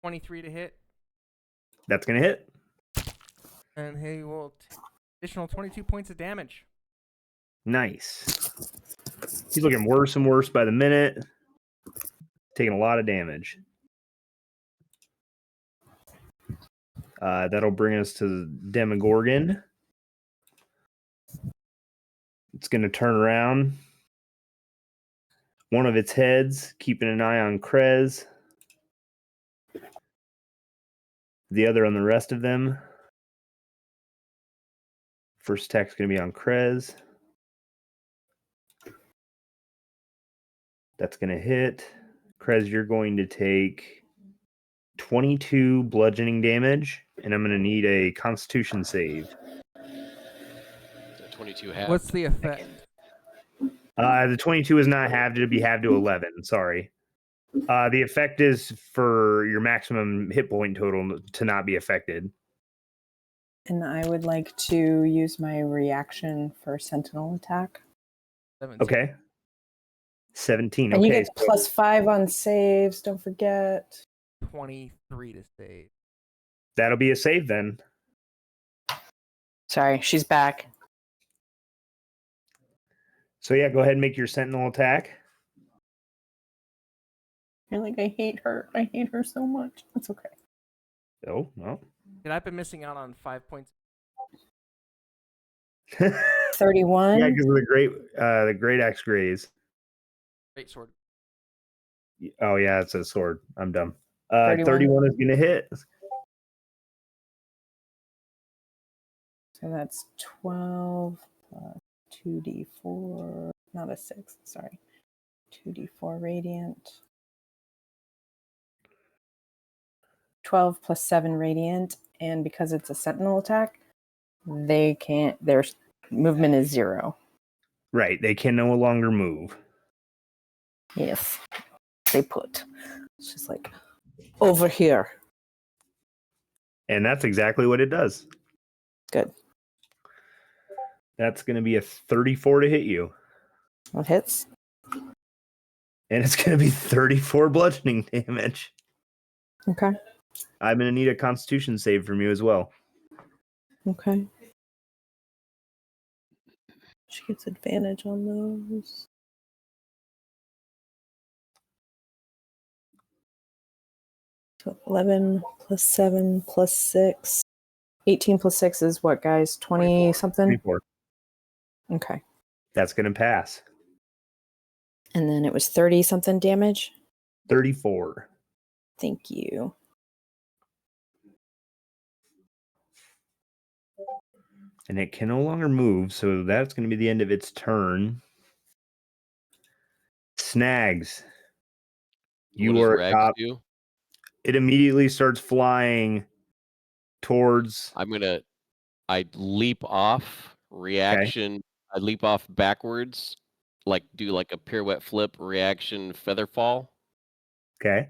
23 to hit, That's going to hit. and he will additional 22 points of damage. Nice. He's looking worse and worse by the minute. Taking a lot of damage. That'll bring us to Demogorgon. It's going to turn around. One of its heads, keeping an eye on Krez. The other on the rest of them. First attack's going to be on Krez. That's going to hit. Krez, you're going to take 22 bludgeoning damage, and I'm going to need a Constitution save. 22 half. What's the effect? The 22 is not halved; it'll be halved to 11. Sorry. The effect is for your maximum hit point total to not be affected. And I would like to use my reaction for sentinel attack. 17. Okay. 17. And you Okay. get +5 on saves, don't forget. 23 to save. That'll be a save then. Sorry, she's back. So yeah, go ahead and make your sentinel attack. You're like, I hate her. I hate her so much. It's okay. Oh, well. Dude, I've been missing out on 5 points. 31. Yeah, because of the great axe graze. Great sword. Oh yeah, it's a sword. I'm dumb. 31. 31 is gonna hit. So that's 12 plus 2d4. Not a 6, sorry. 2d4 radiant. 12 plus 7 radiant, and because it's a sentinel attack, they can't. Their movement is 0. Right. They can no longer move. Yes, they put. It's just like over here. And that's exactly what it does. Good. That's going to be a 34 to hit you. It hits. And it's going to be 34 bludgeoning damage. Okay. I'm going to need a constitution save from you as well. Okay. She gets advantage on those. So 11 plus 7 plus 6. 18 plus 6 is what, guys? 20 something? 24. Okay. That's going to pass. And then it was 30 something damage? 34. Thank you. And it can no longer move, so that's going to be the end of its turn. Snags. What You does are Rags top. do? It immediately starts flying towards. I leap off, reaction. I leap off backwards, like do like a pirouette flip, reaction, feather fall. Okay.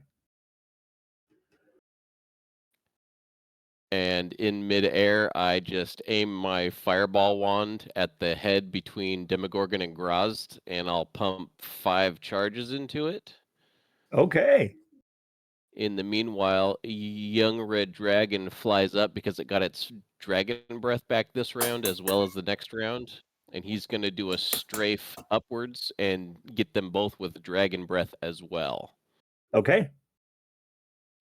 And in midair, I just aim my fireball wand at the head between Demogorgon and Grozd, and I'll pump 5 charges into it. Okay. In the meanwhile, young red dragon flies up because it got its dragon breath back this round as well as the next round. And he's going to do a strafe upwards and get them both with dragon breath as well. Okay.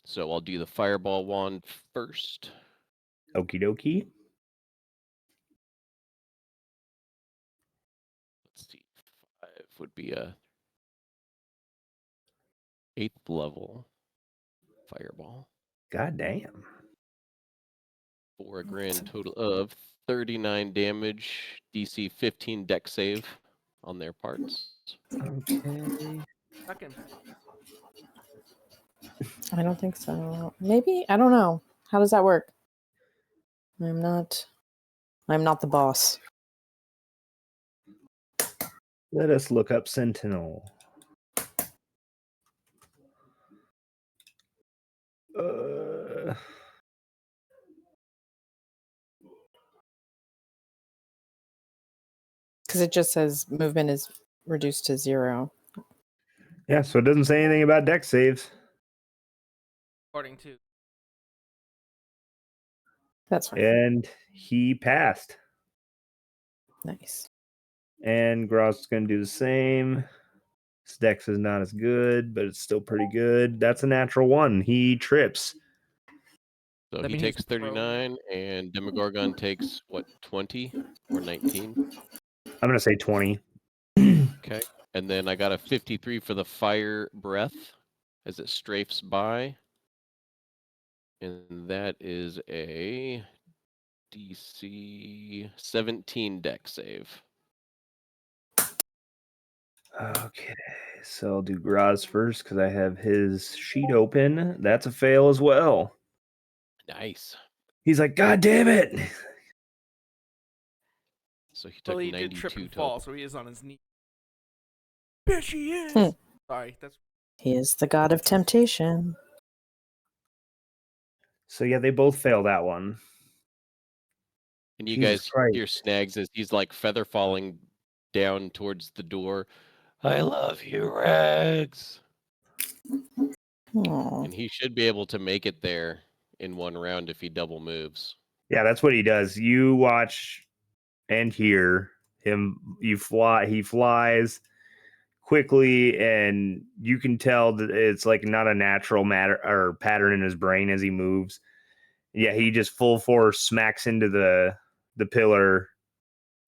So I'll do the fireball wand first. Okie dokie. Let's see. 5 would be a 8th level fireball. God damn. For a grand total of 39 damage, DC 15 deck save on their parts. Okay. Second. I don't think so. Maybe? I don't know. How does that work? I'm not the boss. Let us look up Sentinel. Because it just says movement is reduced to 0. Yeah, so it doesn't say anything about deck saves. According to That's fine. And he passed. Nice. And Gross is going to do the same. His dex is not as good, but it's still pretty good. That's a natural 1. He trips. So That he mean he's takes prone? 39, and Demogorgon takes, what, 20 or 19? I'm going to say 20. Okay. And then I got a 53 for the fire breath as it strafes by. And that is a DC 17 deck save. Okay, so I'll do Graz first because I have his sheet open. That's a fail as well. Nice. He's like, God damn it. So he took well, he 92 did trip and total. fall, so he is on his knee. There she is. Hmm. Sorry, that's He is the god of temptation. So yeah, they both fail that one. And you Jesus guys Christ. hear Snags as he's like feather falling down towards the door. I love you, Rags. Aw. And he should be able to make it there in one round if he double moves. Yeah, that's what he does. You watch and hear him. He flies quickly, and you can tell that it's like not a natural matter or pattern in his brain as he moves. Yeah, he just full force smacks into the pillar,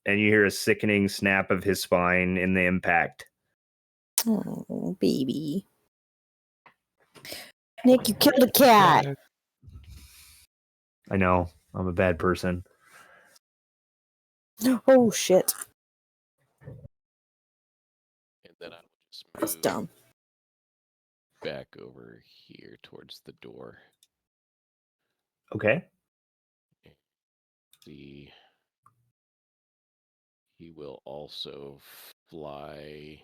and you hear a sickening snap of his spine in the impact. Oh, baby. Nick, you killed a cat. I know, I'm a bad person. Oh, shit. And then I will just That's move dumb. back over here towards the door. Okay. See. He will also fly.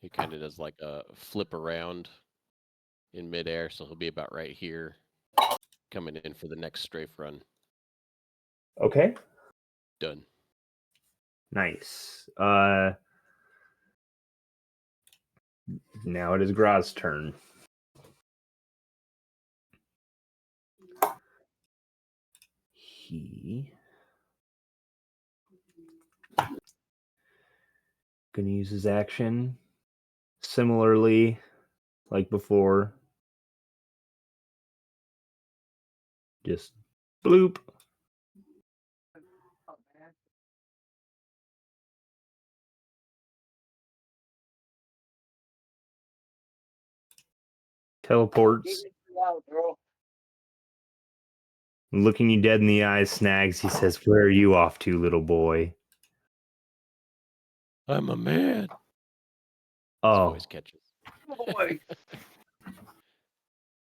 He kind of does like a flip around in midair, so he'll be about right here, coming in for the next strafe run. Okay. Done. Nice. Now it is Graz's turn. He gonna use his action similarly like before. Just bloop. Teleports. Looking you dead in the eyes, Snags, he says, "Where are you off to, little boy?" I'm a man. His Oh, voice catches. Boy.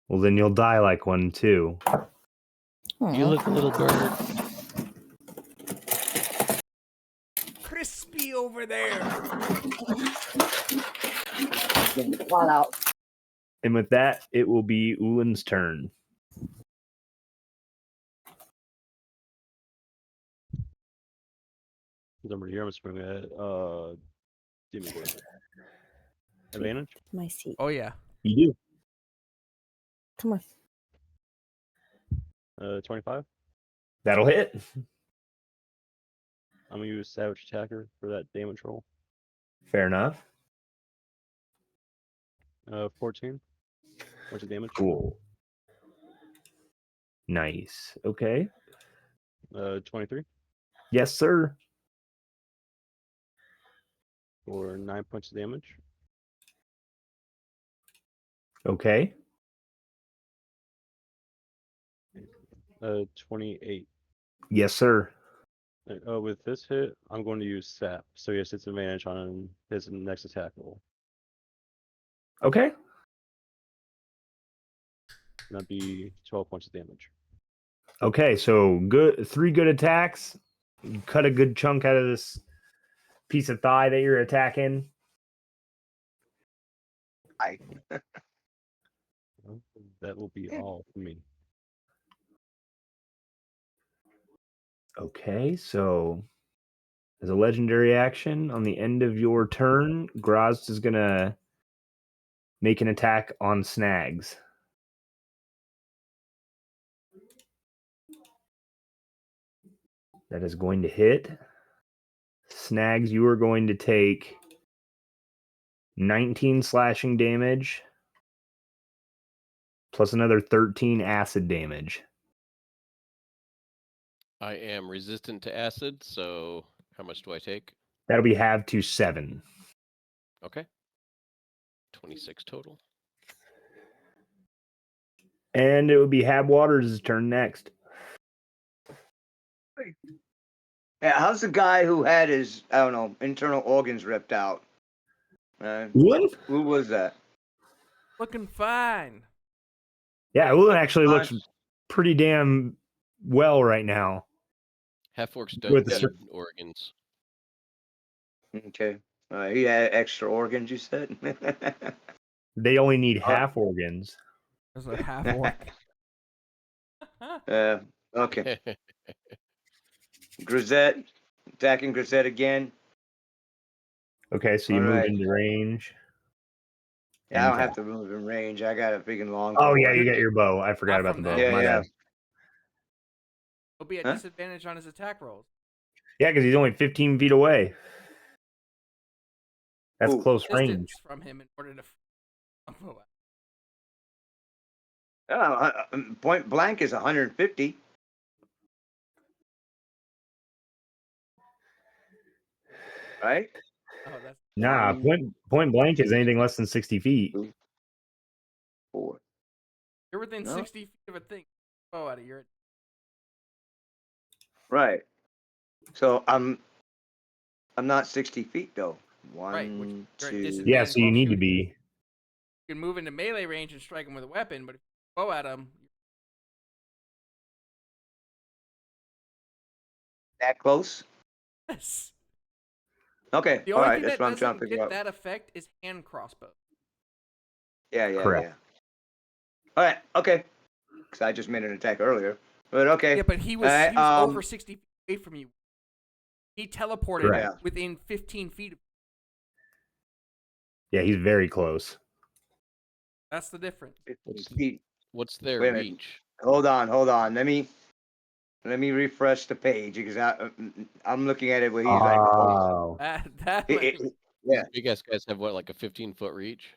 well, then you'll die like one too. You look a little bird. Crispy over there. Flat out. And with that, it will be Ulin's turn. Number here, I'm just bring it. Demon Gorgon. Advantage? My seat. Oh yeah. You do. Come on. 25. That'll hit. I'm gonna use Savage Attacker for that damage roll. Fair enough. 14. What's the damage? Cool. Nice. Okay. 23 Yes, sir. for 9 points of damage. Okay. 28. Yes, sir. With this hit, I'm going to use Sap, so he has disadvantage on his next attack roll. Okay. That'd be 12 points of damage. Okay, so good 3 good attacks. You cut a good chunk out of this piece of thigh that you're attacking. That will be all for me. Okay, so as a legendary action on the end of your turn, Graz is gonna make an attack on Snags. That is going to hit. Snags, you are going to take 19 slashing damage plus another 13 acid damage. I am resistant to acid, so how much do I take? That'll be halved to 7. Okay. 26 total. And it would be Hab Waters' turn next. Yeah, how's the guy who had his, I don't know, internal organs ripped out? Ulin? Who was that? Looking fine. Yeah, Ulin actually looks Nice. pretty damn well right now. Half-orcs With don't the need organs. Okay. He had extra organs, you said? They only need half organs. There's a half orc. Okay. Grisette. Attacking Grisette again. Okay, so you All move right. into range. Yeah, I don't and have to move in range. I got a freaking long. Oh yeah, you got your bow. I forgot Not about from the bow. that. Yeah, My yeah. bad. He'll be at Huh? disadvantage on his attack rolls. Yeah, because he's only 15 feet away. That's Ooh. close range. Distance from him in order to. Point blank is 150. Right? Oh, that's Nah, point blank is anything less than 60 feet. 4. you're within No. 60 feet of a thing. Oh, out of your. Right. So I'm not 60 feet though. Right, which One, you're at 2. disadvantage. Yeah, so you while need to shooting. be. You can move into melee range and strike him with a weapon, but if you bow at him, that close? Yes. Okay. The All only right. thing That's that what I'm trying doesn't to figure get out. that effect is hand crossbow. Yeah, yeah, Correct. yeah. All right. Okay. Because I just made an attack earlier. But okay. Yeah, but he was Alright, over 60 feet away from you. He teleported Correct. within 15 feet of Yeah, he's very close. That's the difference. 15 feet. What's their Wait a minute. reach? Hold on. Let me refresh the page because I'm looking at it where he's like. Oh, That Yeah. These big ass guys have what, like a 15-foot reach?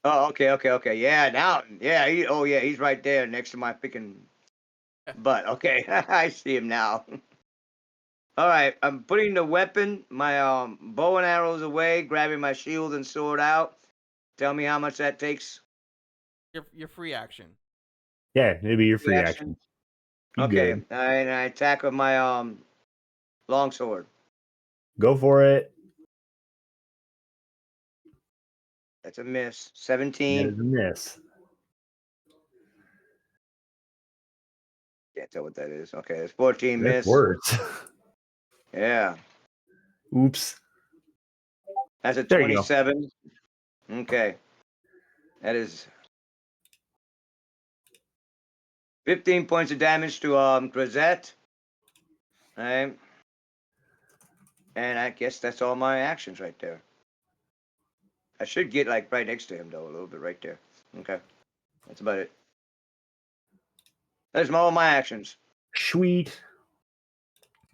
Oh, okay. Yeah, now, yeah. He's right there next to my freaking butt. Okay, I see him now. All right, I'm putting the weapon, my bow and arrows away, grabbing my shield and sword out. Tell me how much that takes. your free action. yeah, maybe your free Reaction. action. You Okay, good. and I attack with my longsword. Go for it. That's a miss. That 17. is a miss. Can't tell what that is. Okay, it's 14 That's miss. worse. Yeah, Oops. that's a There you go. 27. Okay, that is 15 points of damage to Grisette. All right. And I guess that's all my actions right there. I should get like right next to him though, a little bit right there. Okay. That's about it. That's all my actions. Sweet.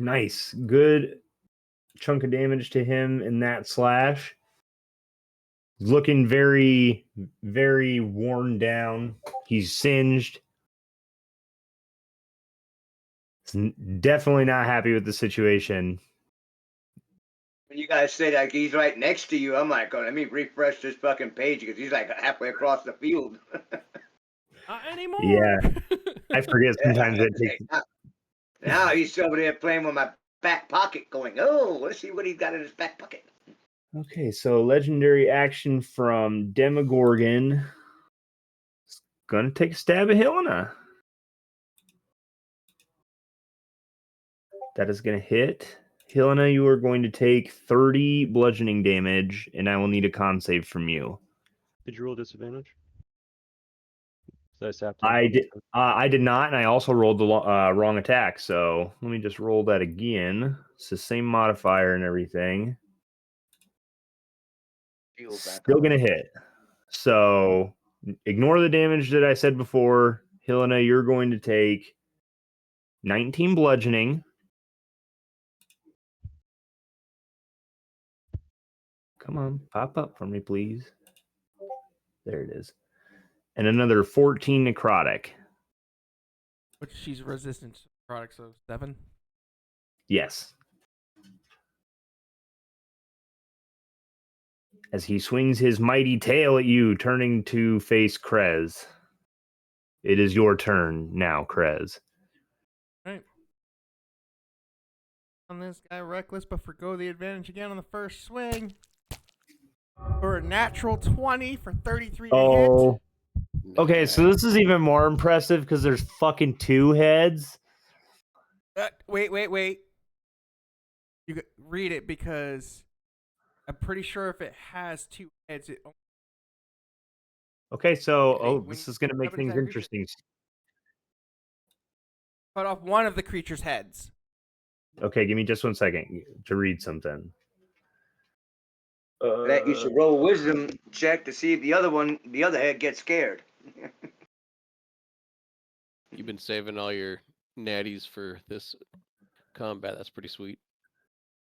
Nice. Good chunk of damage to him in that slash. Looking very, very worn down. He's singed. Definitely not happy with the situation. When you guys say like he's right next to you, I'm like, oh, let me refresh this fucking page because he's like halfway across the field. Not anymore. Yeah. I forget sometimes it takes. Now he's over there playing with my back pocket going, oh, let's see what he's got in his back pocket. Okay, so legendary action from Demogorgon. Gonna take a stab at Helena. That is gonna hit. Helena, you are going to take 30 bludgeoning damage, and I will need a con save from you. Did you roll disadvantage? Did I sap I did not, and I also rolled the wrong attack. So let me just roll that again. It's the same modifier and everything. Still gonna hit. So ignore the damage that I said before. Helena, you're going to take 19 bludgeoning. Come on, pop up for me, please. There it is. And another 14 necrotic. Which she's resistant to products of 7. Yes. As he swings his mighty tail at you, turning to face Krez. It is your turn now, Krez. Right. On this guy reckless, but forgo the advantage again on the first swing. For a natural 20 for 33 to hit. Oh. Okay, so this is even more impressive because there's fucking 2 heads. Wait. You could read it because I'm pretty sure if it has 2 heads, it. Okay, so Okay, this is going to make things interesting. Cut off one of the creature's heads. Okay, give me just 1 second to read something. That you should roll a wisdom check to see if the other head gets scared. You've been saving all your natties for this combat. That's pretty sweet.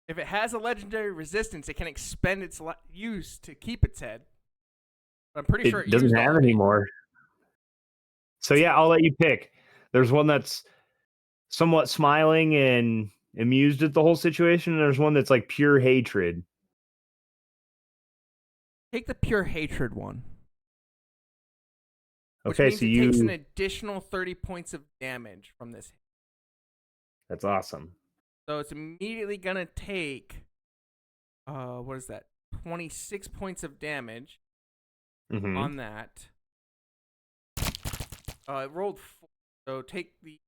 If it has a legendary resistance, it can expend its use to keep its head. But I'm pretty sure it doesn't used have already. anymore. So yeah, I'll let you pick. There's one that's somewhat smiling and amused at the whole situation, and there's one that's like pure hatred. Take the pure hatred one. Which Okay, means so it you. takes an additional 30 points of damage from this hit. That's awesome. So it's immediately gonna take what is that? 26 points of damage Mhm. on that. It rolled 4, so take the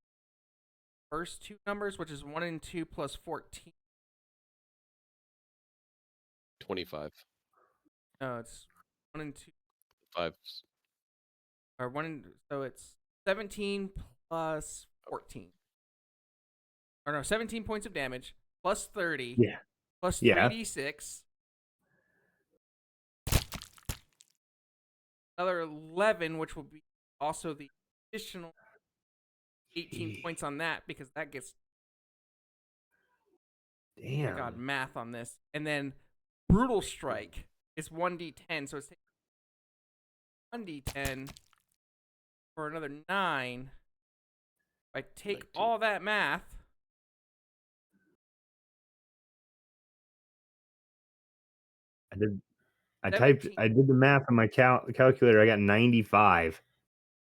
first two numbers, which is 1 and 2 plus 14. 25. No, it's 1 and 2. 5. Or 1 and, so it's 17 plus 14. Or no, 17 points of damage plus 30 Yeah. plus Yeah. 3d6. Another 11, which will be also the additional 18 points on that because that gets. Oh Damn. my god, math on this. And then Brutal Strike is 1d10, so it's 1d10 for another 9. If I take 19. all that math. I 17. did the math on my calculator. I got 95.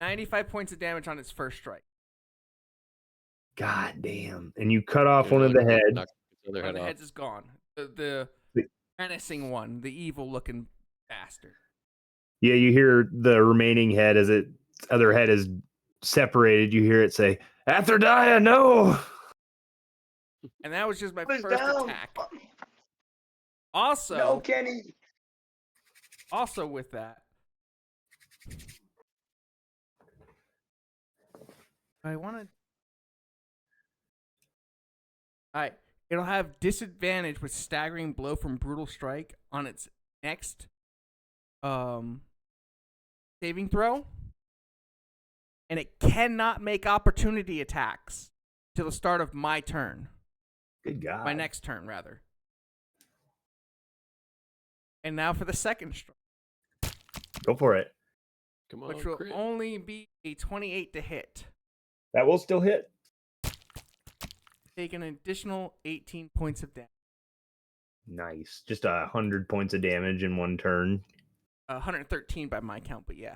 95 points of damage on its first strike. God damn. And you cut off one of the heads. Knock its other One of head the off. heads is gone. The The- menacing one, the evil looking bastard. Yeah, you hear the remaining head as its other head is separated. You hear it say, Athrodaya, no! And that was just my Put us first down. attack. Also, No, Kenny. also with that, I want to. Alright, it'll have disadvantage with staggering blow from Brutal Strike on its next saving throw. And it cannot make opportunity attacks till the start of my turn. Good God. My next turn, rather. And now for the second strike, Go for it. Come on, which will crit. only be a 28 to hit. That will still hit. Take an additional 18 points of damage. Nice. Just 100 points of damage in one turn. 113 by my count, but yeah.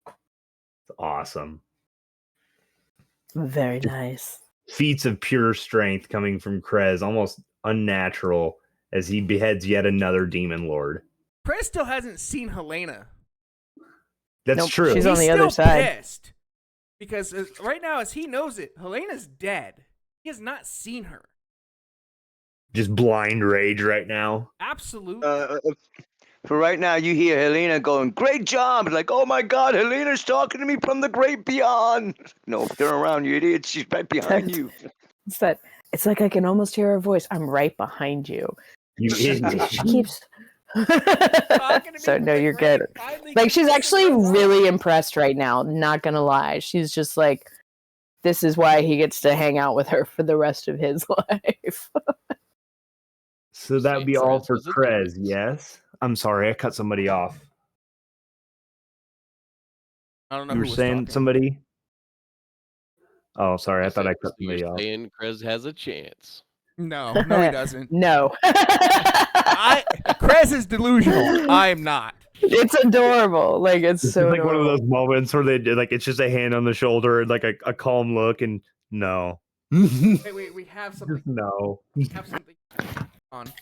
It's awesome. Very nice. Feats of pure strength coming from Krez, almost unnatural as he beheads yet another demon lord. Chris still hasn't seen Helena. That's Nope, true. she's on He's the other still side. pissed. Because right now, as he knows it, Helena's dead. He has not seen her. Just blind rage right now. Absolutely. For right now, you hear Helena going, "Great job!" Like, "Oh my God, Helena's talking to me from the great beyond." No, turn around, you idiot! She's right behind you. It's that. It's like I can almost hear her voice. I'm right behind you. You idiot. She keeps. Talking to me So from no, the you're grave, good. finally Like gets she's this actually in her really mouth. impressed right now. Not gonna lie, she's just like, this is why he gets to hang out with her for the rest of his life. So that'd be Saint all Krez for was a Krez, genius. yes? I'm sorry, I cut somebody off. I don't know You who were was saying talking. somebody? Oh, sorry, I thought I said, cut so you're somebody off. saying Krez has a chance. No, no, he doesn't. No. Krez is delusional. I am not. It's adorable. Like it's This so is like one of adorable. those moments where they do, like, it's just a hand on the shoulder and like a calm look, and no. Wait, we have something. Just no. We have something on.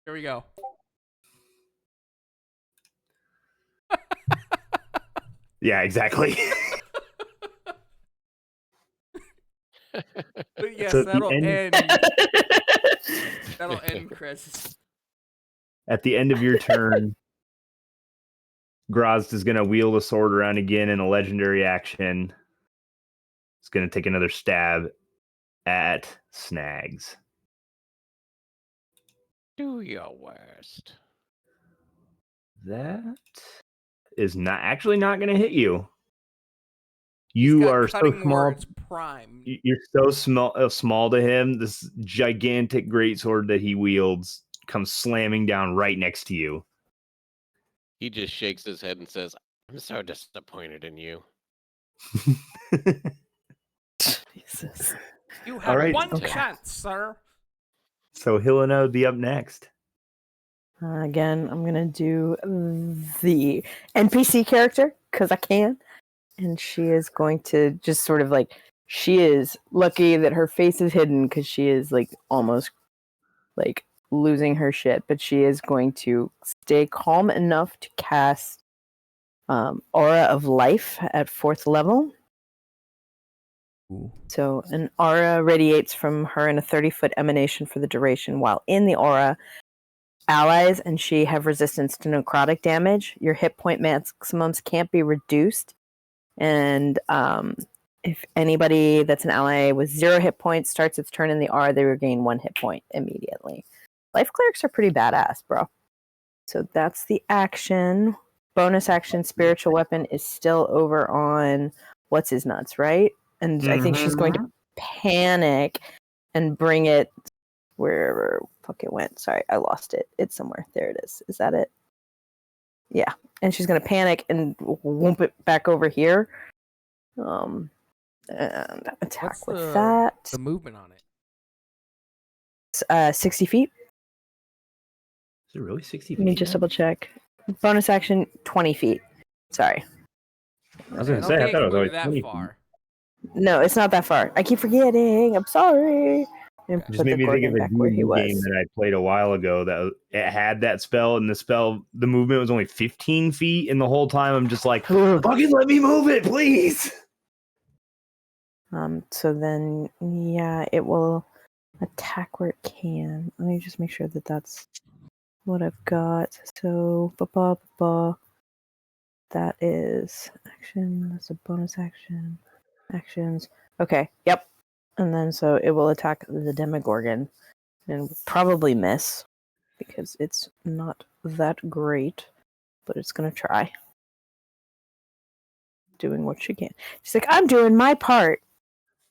Here we go. Yeah, exactly. But yes, So at the that'll end- end. That'll end Krez. At the end of your turn, Grazd is going to wheel the sword around again in a legendary action. It's going to take another stab at Snags. Do your worst. That is not going to hit you. He's You got are so cutting small. words prime. You're so small to him. This gigantic greatsword that he wields comes slamming down right next to you. He just shakes his head and says, "I'm so disappointed in you." Jesus. You had right, one okay. chance, sir. So Helena would be up next. Again, I'm gonna do the NPC character because I can, and she is going to just sort of like, she is lucky that her face is hidden because she is like almost like losing her shit, but she is going to stay calm enough to cast Aura of Life at 4th level. Ooh. So an aura radiates from her in a 30-foot emanation for the duration. While in the aura, allies and she have resistance to necrotic damage. Your hit point maximums can't be reduced. And if anybody that's an ally with 0 hit points starts its turn in the aura, they regain 1 hit point immediately. Life clerics are pretty badass, bro. So that's the action. Bonus action, spiritual weapon is still over on what's his nuts, right? And I think she's going to panic and bring it wherever fuck it went. Sorry, I lost it. It's somewhere. There it is. Is that it? Yeah. And she's going to panic and whoop it back over here. And attack What's with that. the movement on it? 60 feet. Is it really 60 feet? Let me just double check. Bonus action, 20 feet. Sorry. I was going I to don't say, I think thought it can was move like that 20 far. No, it's not that far. I keep forgetting. I'm sorry. And Just put made the me think of Gorgon a back where he D&D game was. that I played a while ago that it had that spell, and the movement was only 15 feet, and the whole time I'm just like, fucking let me move it, please. So then, yeah, it will attack where it can. Let me just make sure that that's what I've got. So, that is action. That's a bonus action. Actions. Okay, yep. And then so it will attack the Demogorgon and probably miss because it's not that great, but it's going to try. Doing what she can. She's like, I'm doing my part.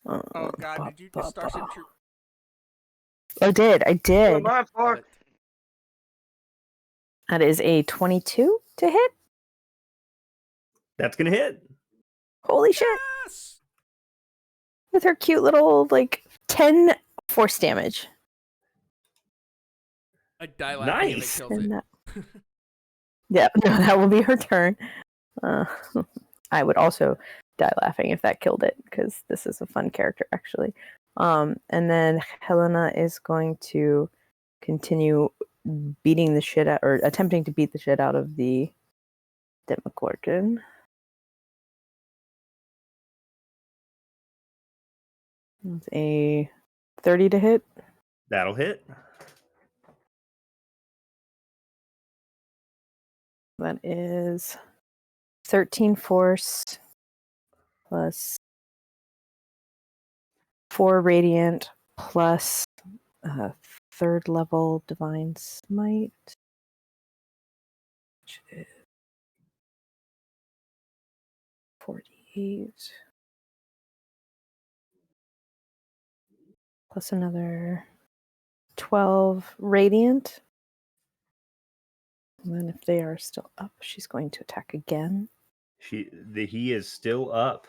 Oh god, did you just Starship Troop? I did. For my part. That is a 22 to hit. That's going to hit. Holy shit. Yes! With her cute little, 10 force damage. I die laughing and it Nice. kills And it. yeah, no, that will be her turn. I would also die laughing if that killed it, because this is a fun character, actually. And then Helena is going to continue beating the shit out, or attempting to beat the shit out of the Demogorgon. That's a 30 to hit. That'll hit. That is 13 force plus 4 radiant plus 3rd level divine smite, which is 48 plus another 12 radiant. And then if they are still up, she's going to attack again. He is still up.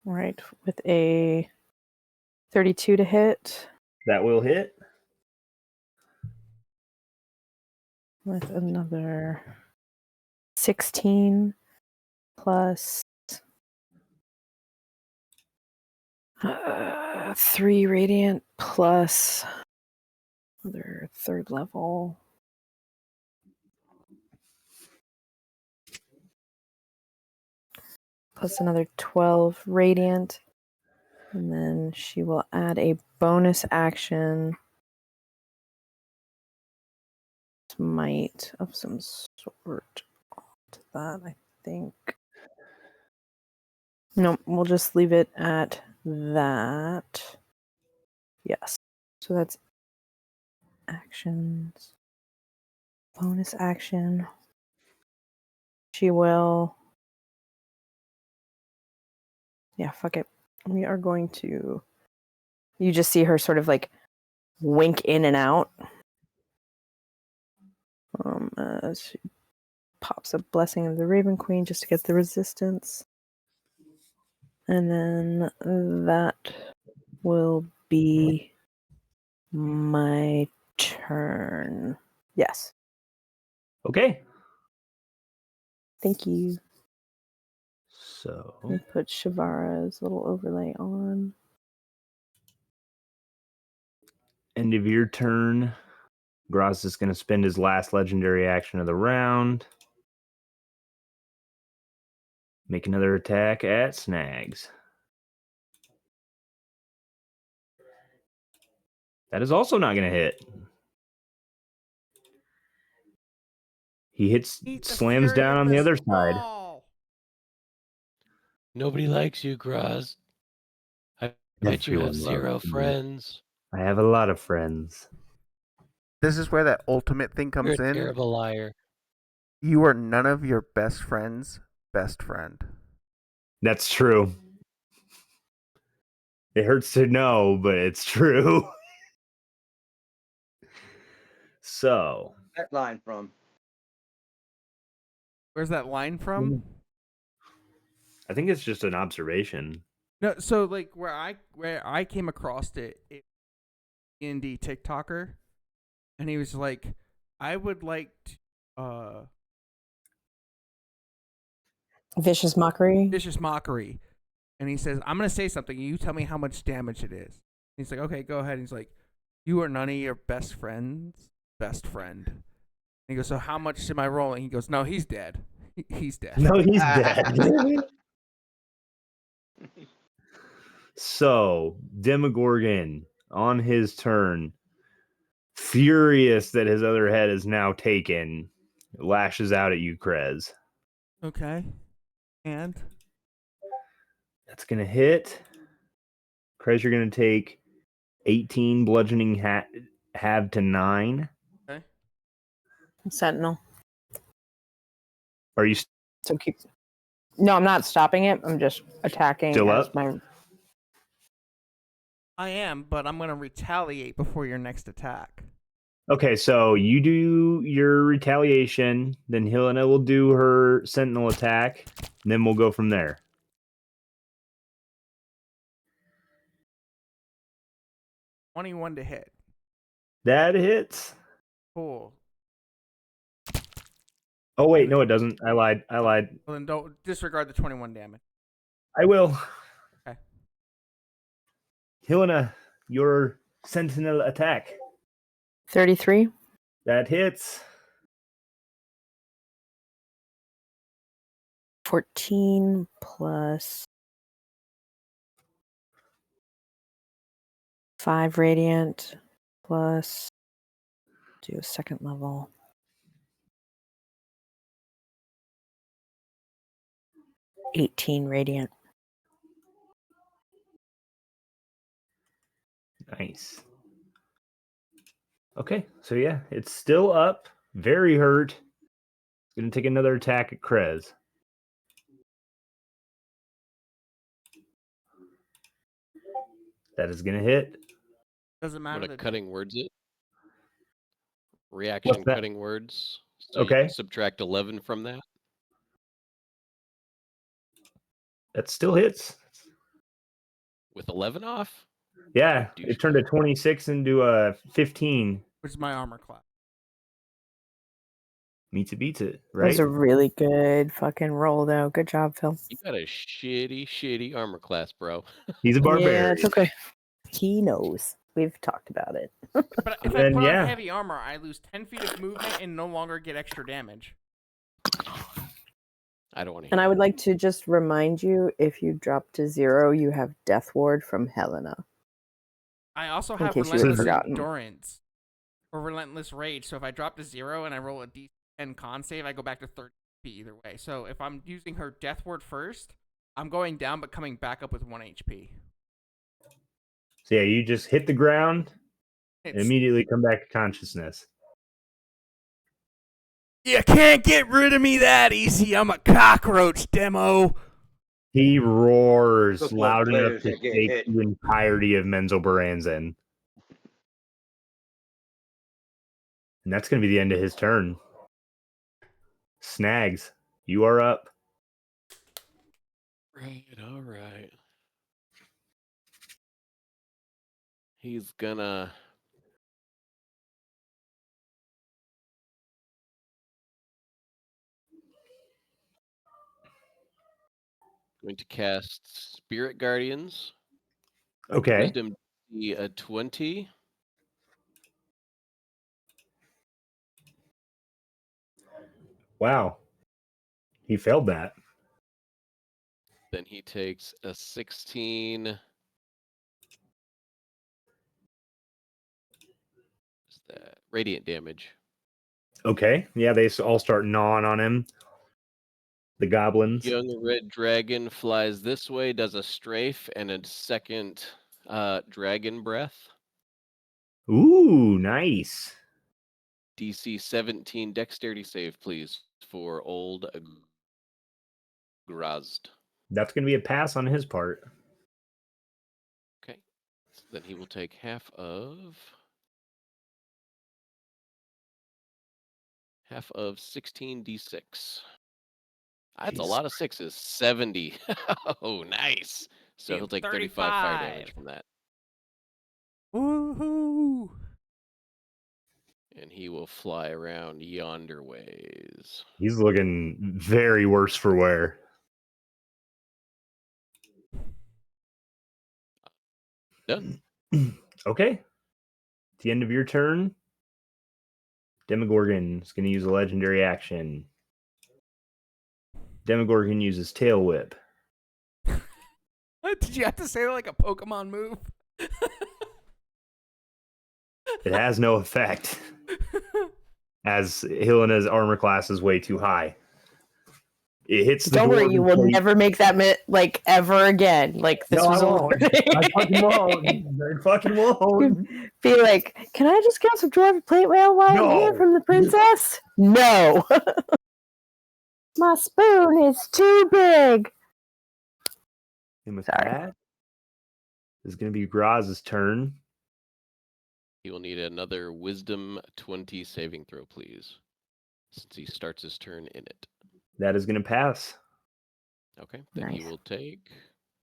Right, with a 32 to hit. That will hit. With another 16 plus 3 radiant plus another 3rd level. Plus another 12 radiant. And then she will add a bonus action smite of some sort to that, I think. No, we'll just leave it at that. Yes. So that's actions. Bonus action. She will. Yeah, fuck it. We are going to. You just see her sort of wink in and out. She pops a Blessing of the Raven Queen just to get the resistance. And then that will be my turn. Yes. Okay. Thank you. So Let me put Shavara's little overlay on. end of your turn. Groz is going to spend his last legendary action of the round. Make another attack at Snags. That is also not going to hit. He hits, Eat the slams fury down of on the this other side. ball. Nobody likes you, Graz. I bet you have Everyone zero loves me. friends. I have a lot of friends. This is where that ultimate thing You're comes a in. terrible liar. You are none of your best friends' best friend. That's true. It hurts to know, but it's true. So, That line from. Where's that line from? I think it's just an observation. No, so like where I came across it D&D TikToker, and he was like, I would like to, Vicious mockery. vicious mockery, and he says, I'm gonna say something. You tell me how much damage it is. He's like, okay, go ahead. He's like, you are none of your best friend's best friend. And he goes, so how much am I rolling? He goes, no, he's dead. He's dead. No, he's dead. So, Demogorgon, on his turn, furious that his other head is now taken, lashes out at you, Krez. Okay. And That's going to hit. Krez, you're going to take 18 bludgeoning halved to 9. okay. Sentinel. Are you So keep. No, I'm not stopping it. I'm just attacking Still as up? my. I am, but I'm gonna retaliate before your next attack. okay? So you do your retaliation, then Helena will do her sentinel attack, and then we'll go from there. $21 to hit. That hits. Cool. Oh wait, no, it doesn't. I lied. Well, then don't disregard the 21 damage. I will. Okay. Helena, your sentinel attack. 33. That hits. 14 plus 5 radiant plus do a second level. $18 radiant. Nice. Okay, so yeah, it's still up. Very hurt. Gonna take another attack at Krez. That is gonna hit. Doesn't I'm matter. gonna that cutting words it. Reaction that? cutting words. So Okay. you subtract 11 from that. That still hits. With 11 off? Yeah, You it turned a 26 into a 15. which is my armor class. Meets it, beats it, That right? was a really good fucking roll, though. Good job, Phil. You got a shitty armor class, bro. He's a barbarian. Yeah, it's okay. He knows. We've talked about it. But if I Then, put yeah. on heavy armor, I lose 10 feet of movement and no longer get extra damage. I don't want to hear And I it. would like to just remind you, if you drop to 0, you have Death Ward from Helena. I also In have case you had relentless forgotten. endurance or relentless rage. So if I drop to 0 and I roll a D10 con save, I go back to 30 HP either way. So if I'm using her death ward first, I'm going down but coming back up with 1 HP. So yeah, you just hit the ground and It's, immediately come back to consciousness. you can't get rid of me that easy. I'm a cockroach, Demo. He roars Look, loud enough players to that get shake hit. the entirety of Menzoberranzan. And that's going to be the end of his turn. Snags, you are up. Right, all right. He's gonna going to cast Spirit Guardians. Okay. Wisdom be a 20. Wow. He failed that. Then he takes a 16. What's that? Radiant damage. Okay. Yeah, they all start gnawing on him. The goblins. Young red dragon flies this way, does a strafe and a second dragon breath. Ooh, nice. DC 17 dexterity save, please, for old Grazd. That's going to be a pass on his part. Okay. So then he will take half of 16d6. That's a Jesus lot of sixes. 70. Oh, nice. So he'll take 35 fire damage 35. from that. Woohoo! And he will fly around yonder ways. He's looking very worse for wear. Done. Okay. At the end of your turn, Demogorgon is going to use a legendary action. Demogorgon uses Tail Whip. Did you have to say that like a Pokemon move? It has no effect, as Helena's armor class is way too high. It hits the Don't worry, you will dwarven never make that like ever again. Like this No, was I a won't. I fucking won't. I fucking won't. Be like, can I just grab some dwarven plate mail while I'm here No. from the princess? No. My spoon is too big. And with Sorry. that, it's going to be Graz's turn. He will need another Wisdom 20 saving throw, please, since he starts his turn in it. That is going to pass. Okay, then he Nice. will take.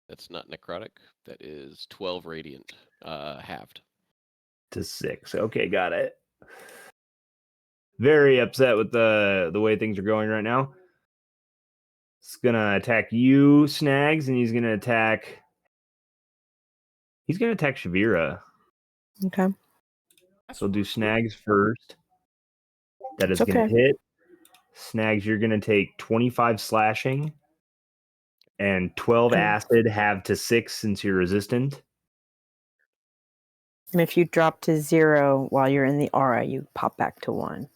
That's not necrotic. That is 12 radiant, halved. To 6. Okay, got it. Very upset with the way things are going right now. It's gonna attack you, Snags, and he's gonna attack Shavira. Okay. So we'll do Snags first. That is It's gonna okay. hit. Snags, you're gonna take 25 slashing and 12 Okay. acid, halved to 6 since you're resistant. And if you drop to 0 while you're in the aura, you pop back to 1.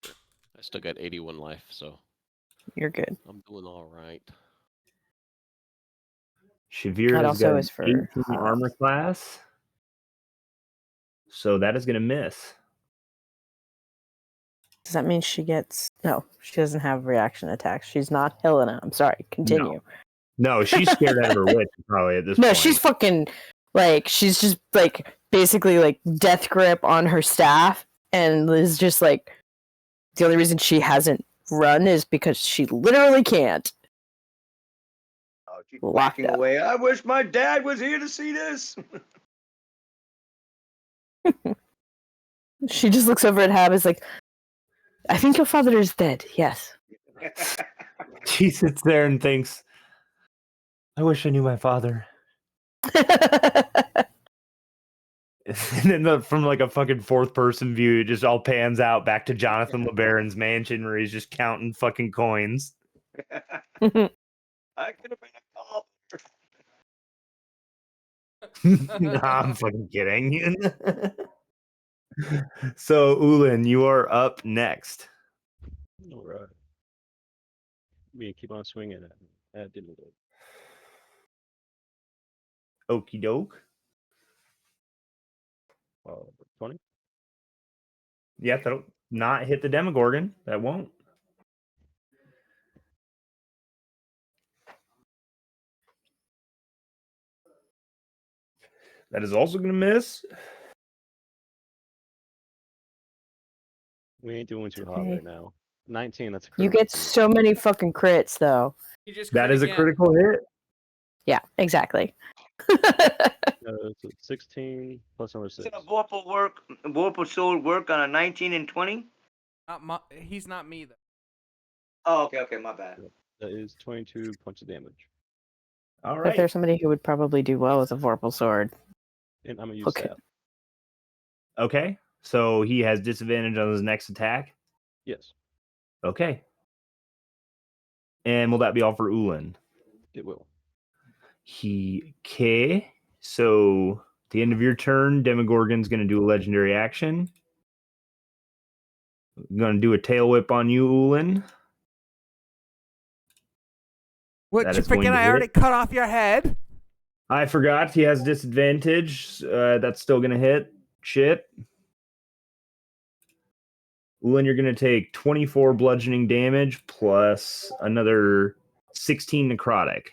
I still got 81 life, so You're good. I'm doing all right. Shavira That has also got is for 18 high armor rolls. class. So that is gonna miss. Does that mean she gets... No, she doesn't have reaction attacks. She's not Helena. I'm sorry. Continue. No, she's scared out of her wits probably at this No, point. she's fucking... Like, she's just, like, basically, like, death grip on her staff. And is just, like... The only reason she hasn't run is because she literally can't. Oh, she's Locked whacking up. away. I wish my dad was here to see this. She just looks over at Hab, is like, I think your father is dead. Yes. She sits there and thinks, I wish I knew my father. And then from like a fucking fourth person view, it just all pans out back to Jonathan LeBaron's mansion where he's just counting fucking coins. I could have been a cop. I'm fucking kidding. So, Ulin, you are up next. All right. We keep on swinging at me. That didn't work. Okie doke. 20. Yeah, that'll not hit the Demogorgon. That won't. That is also going to miss. We ain't doing too hot Okay. right now. 19. That's a You critical get for me. so many fucking crits, though. You just That crit is a again. critical hit. Yeah, exactly. It's a 16 plus another 6. Does a Vorpal sword work on a 19 and 20? He's not me though. Oh, okay, my bad. That is 22 points of damage. All But right. there's somebody who would probably do well with a Vorpal sword. And I'm going to use Okay. stab. Okay. So he has disadvantage on his next attack. Yes. Okay. And will that be all for Ulan? It will. Okay. So at the end of your turn, Demogorgon's going to do a legendary action. Going to do a tail whip on you, Ulan. What, That you is going freaking? to I already hit. cut off your head. I forgot he has disadvantage. That's still going to hit. Shit. Ulan, you're going to take 24 bludgeoning damage plus another 16 necrotic.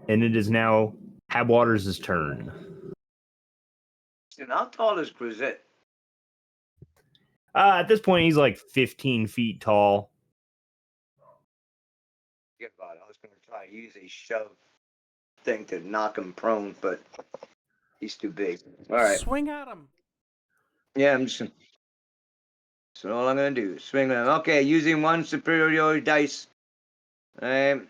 And it is now Habwaters' turn. And how tall is Grisette? At this point, he's like 15 feet tall. Forget about it. I was going to try to use a shove thing to knock him prone, but he's too big. All right. Swing at him. Yeah, I'm just. So all I'm going to do is swing at him. Okay, using one superiority dice. My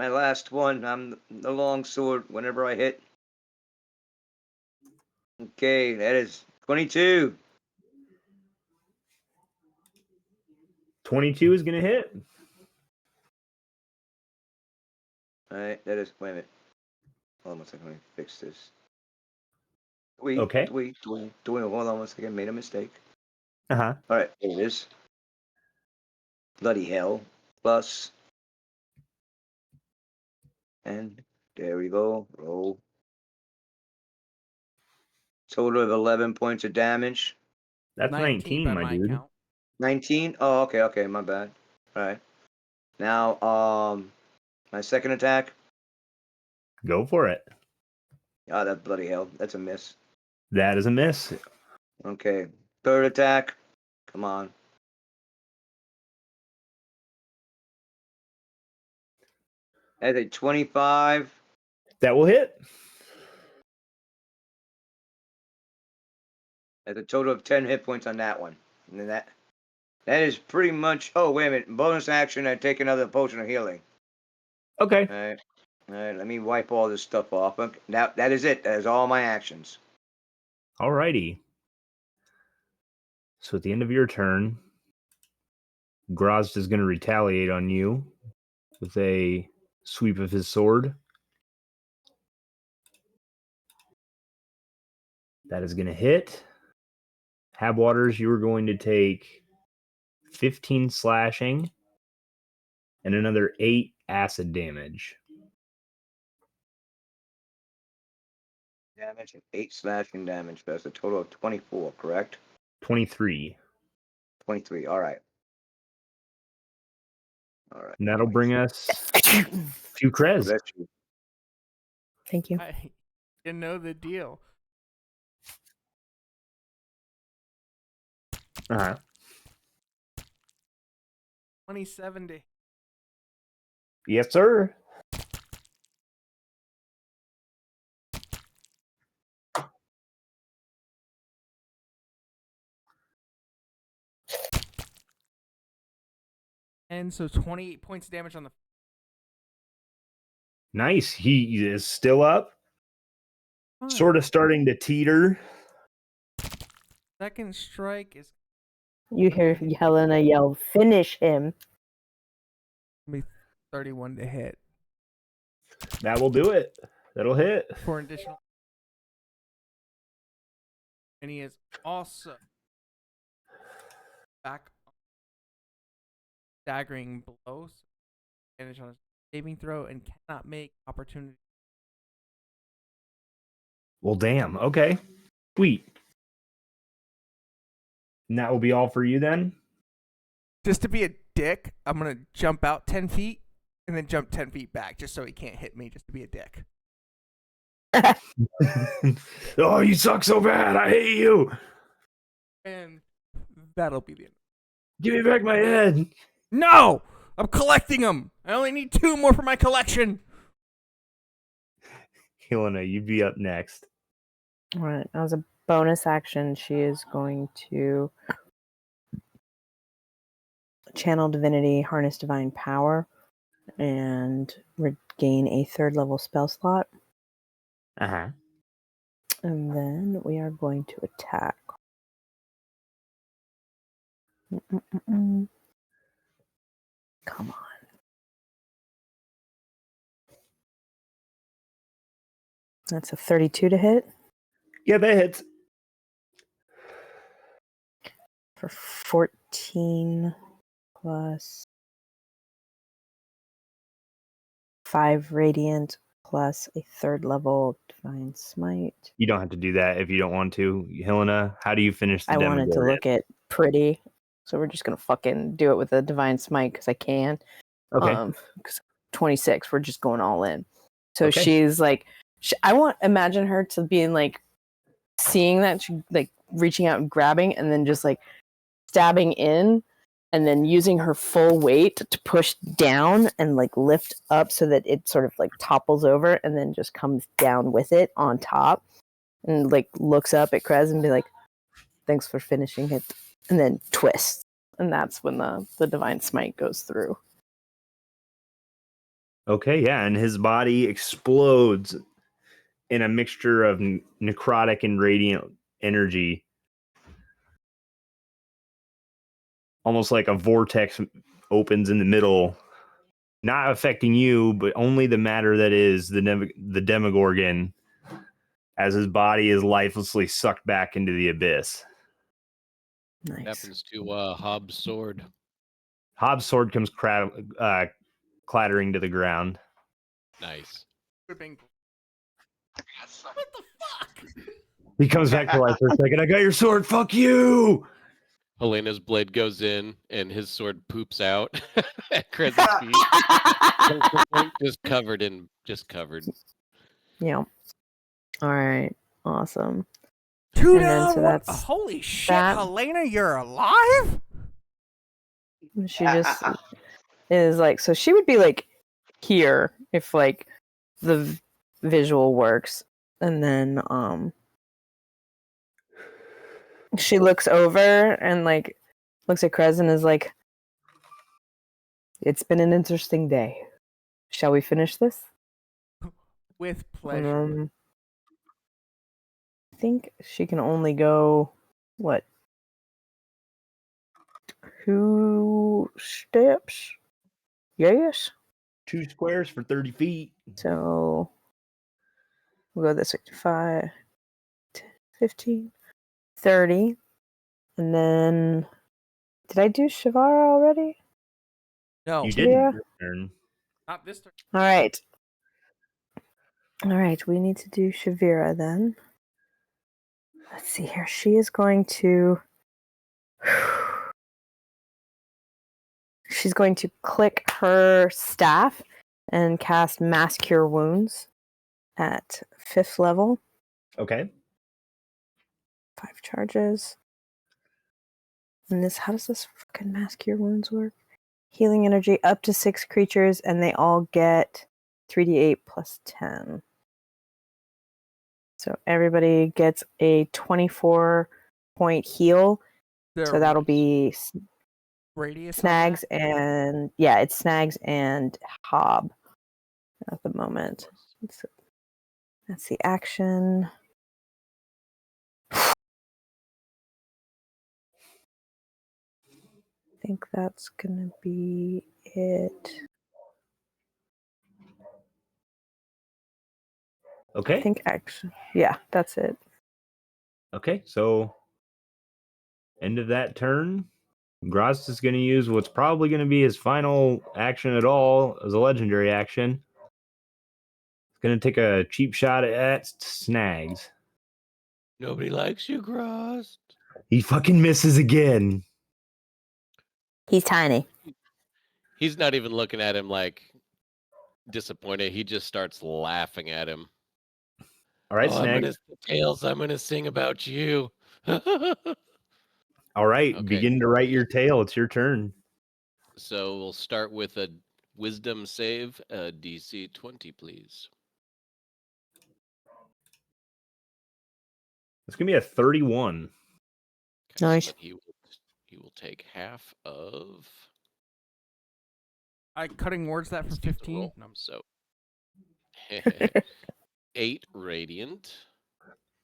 last one. I'm the long sword whenever I hit. Okay, that is 22. 22 is going to hit. All right, that is. Wait a minute. Hold on one second. Let me fix this. Okay. Hold on one second. Made a mistake. Uh-huh. All right, there it is. Bloody hell. Plus. And there we go. Roll. Total of 11 points of damage. That's 19, by my my dude. count. 19? Oh, okay, my bad. All right. Now, my second attack. Go for it. Oh, that bloody hell. That's a miss. That is a miss. Okay. Third attack. Come on. That's a 25. That will hit. That's a total of 10 hit points on that one. And then that is pretty much. Oh, wait a minute. Bonus action. I take another potion of healing. Okay. All right. Let me wipe all this stuff off. Okay. Now that is it. That is all my actions. Alrighty. So at the end of your turn, Grozd is going to retaliate on you with a sweep of his sword. That is going to hit. Habwaters, you are going to take 15 slashing and another 8 acid damage. Damage and 8 slashing damage. That's a total of 24, correct? 23. 23. All right. All right. And that'll bring 24. us to Krez. Bless you. Thank you. You know the deal. Uh-huh. 27 to. Yes, sir. And so 28 points of damage on the. Nice. He is still up. Fine. Sort of starting to teeter. Second strike is You hear Helena yell, "Finish him!" gonna be 31 to hit That will do it. That'll hit. for an additional. And he is also back staggering blows, advantage on his saving throw, and cannot make opportunity. Well, damn. Okay. Sweet. And that will be all for you then? Just to be a dick, I'm gonna jump out 10 feet and then jump 10 feet back, just so he can't hit me. Just to be a dick. Oh, you suck so bad. I hate you. And that'll be the end. Give me back my head. No! I'm collecting them! I only need 2 more for my collection! Helena, you'd be up next. All right. As a bonus action, she is going to channel divinity, harness divine power, and regain a 3rd level spell slot. Uh-huh. And then we are going to attack. Mm-mm-mm. Come on. That's a 32 to hit Yeah, that hits. for 14 plus 5 radiant plus a 3rd level divine smite. You don't have to do that if you don't want to. Helena, how do you finish the I wanted to Demogorgon? look at pretty, so we're just gonna fucking do it with a divine smite because I can. Okay. 'Cause 26, we're just going all in. So Okay. she's like, imagine her to being like, seeing that, she like reaching out and grabbing, and then just like stabbing in, and then using her full weight to push down and like lift up so that it sort of like topples over and then just comes down with it on top, and like looks up at Krez and be like, "Thanks for finishing it," and then twists, and that's when the divine smite goes through. Okay, yeah, and his body explodes in a mixture of necrotic and radiant energy. Almost like a vortex opens in the middle, not affecting you, but only the matter that is the Demogorgon, as his body is lifelessly sucked back into the abyss. Nice. Happens to Hobbs' sword. Hobbs' sword comes clattering to the ground. Nice. Whipping. What the fuck? He comes back to life for a second. I got your sword. Fuck you. Helena's blade goes in, and his sword poops out at Krez's feet. Just covered. Yeah. All right. Awesome. Two And then, down. so One. that's Holy shit, that. Helena, you're alive? She just is like, so she would be like here if like the visual works, and then she looks over and like looks at Krez and is like, "It's been an interesting day. Shall we finish this?" With pleasure. I think she can only go what, 2 steps? Yes. 2 squares for 30 feet. So we'll go this way. 5, 10, 15, 30. And then, did I do Shavara already? No, You Shavira? didn't turn. not this turn. All right. All right, we need to do Shavira then. Let's see here. She is going to. She's going to click her staff and cast Mass Cure Wounds at 5th level. Okay. 5 charges. And this, how does this fucking Mass Cure Wounds work? Healing energy up to 6 creatures, and they all get 3d8 plus 10. So everybody gets a 24-point heal. So that'll be radius. Snags and it's Snags and Hob at the moment. That's the action. I think that's gonna be it. Okay. I think actually, yeah, that's it. Okay, so end of that turn. Graz is going to use what's probably going to be his final action at all as a legendary action. He's going to take a cheap shot at Snags. Nobody likes you, Grost. He fucking misses again. He's tiny. He's not even looking at him like disappointed. He just starts laughing at him. All right, Oh, Snags. Tales, I'm gonna sing about you. All right, Okay. begin to write your tale. It's your turn. So we'll start with a wisdom save, DC 20, please. It's going to be a 31. Okay, Nice. so then he will take half of I cutting words that from the 15. roll. No, So 8 radiant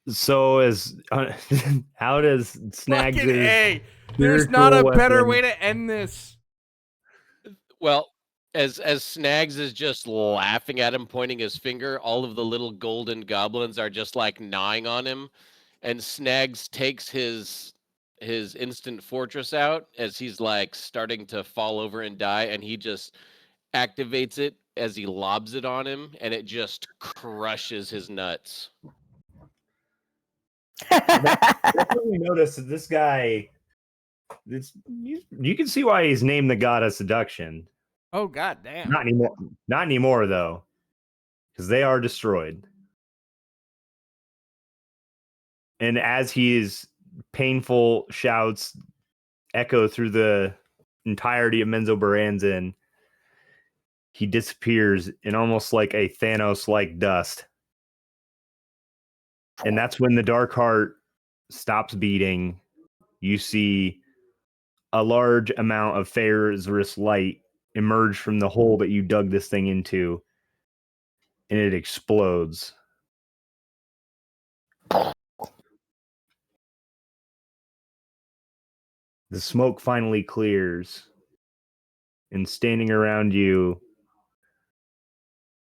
So as how does Snags' Fucking A. There's not a better way to end this. Well, as Snags is just laughing at him, pointing his finger, all of the little golden goblins are just like gnawing on him, and Snags takes his instant fortress out as he's like starting to fall over and die, and he just activates it as he lobs it on him, and it just crushes his nuts. Definitely notice that this guy. You can see why he's named the god of seduction. Oh, god damn. Not anymore. Not anymore though, because they are destroyed. And as his painful shouts echo through the entirety of Menzoberranzan, he disappears in almost like a Thanos-like dust. And that's when the dark heart stops beating. You see a large amount of Faer's light emerge from the hole that you dug this thing into, and it explodes. The smoke finally clears, and standing around you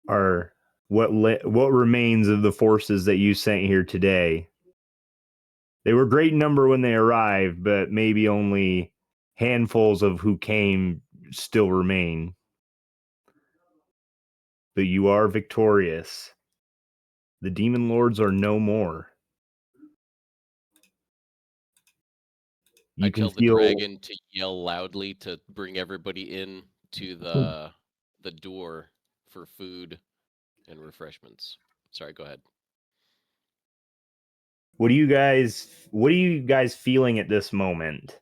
are what remains of the forces that you sent here today. They were great in number when they arrived, but maybe only handfuls of who came still remain. But you are victorious. The demon lords are no more. I tell the dragon to yell loudly to bring everybody in to the door for food and refreshments. Sorry, go ahead. What are you guys feeling at this moment?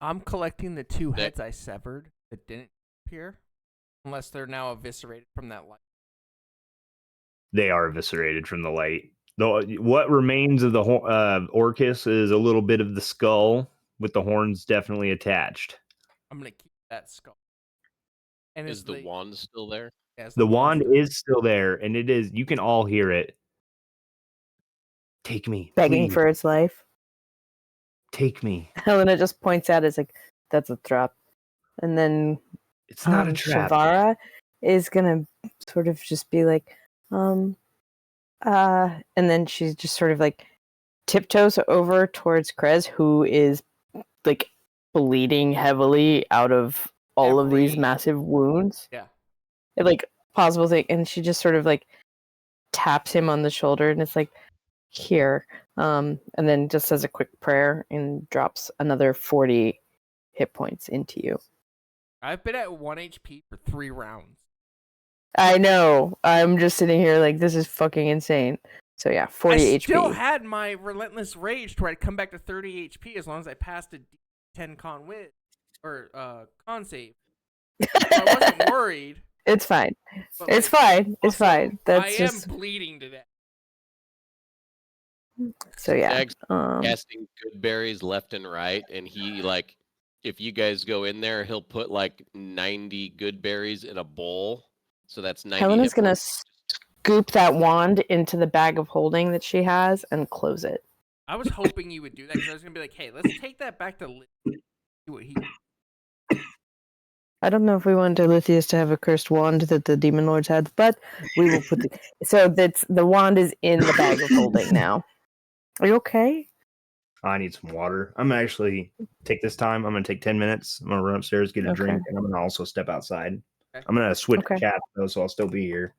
I'm collecting the 2 heads I severed that didn't appear, unless they're now eviscerated from that light. They are eviscerated from the light. What remains of the Orcus is a little bit of the skull with the horns definitely attached. I'm gonna keep that skull. And is the wand still there? Yeah, the wand is still there, and it is. You can all hear it. Take me, begging please. for its life. Take me. Helena just points out, "Is like that's a trap," and then it's not a trap. Shavara is gonna sort of just be like, and then she just sort of like tiptoes over towards Krez, who is like bleeding heavily out of all of these massive wounds. Yeah. Like possible thing, and she just sort of like taps him on the shoulder, and it's like, here, and then just says a quick prayer and drops another 40 hit points into you. I've been at 1 HP for 3 rounds. I know. I'm just sitting here like, this is fucking insane. So yeah, 40 HP. I still had my relentless rage to where I'd come back to 30 HP as long as I passed a D10 con wit or con save. So I wasn't worried. It's fine. But it's fine. It's fine. That's I just... am bleeding to death. So yeah, casting good berries left and right, and he like, if you guys go in there, he'll put like 90 good berries in a bowl. So that's 90. Helena's gonna scoop that wand into the bag of holding that she has and close it. I was hoping you would do that because I was gonna be like, hey, let's take that back to Lithius. See what he. I don't know if we wanted Lithius to have a cursed wand that the demon lords had, but we will put so that's the wand is in the bag of holding now. Are you okay? I need some water. I'm gonna actually take this time. I'm gonna take 10 minutes. I'm gonna run upstairs, get a drink, and I'm gonna also step outside. Okay. I'm gonna switch cats though, so I'll still be here.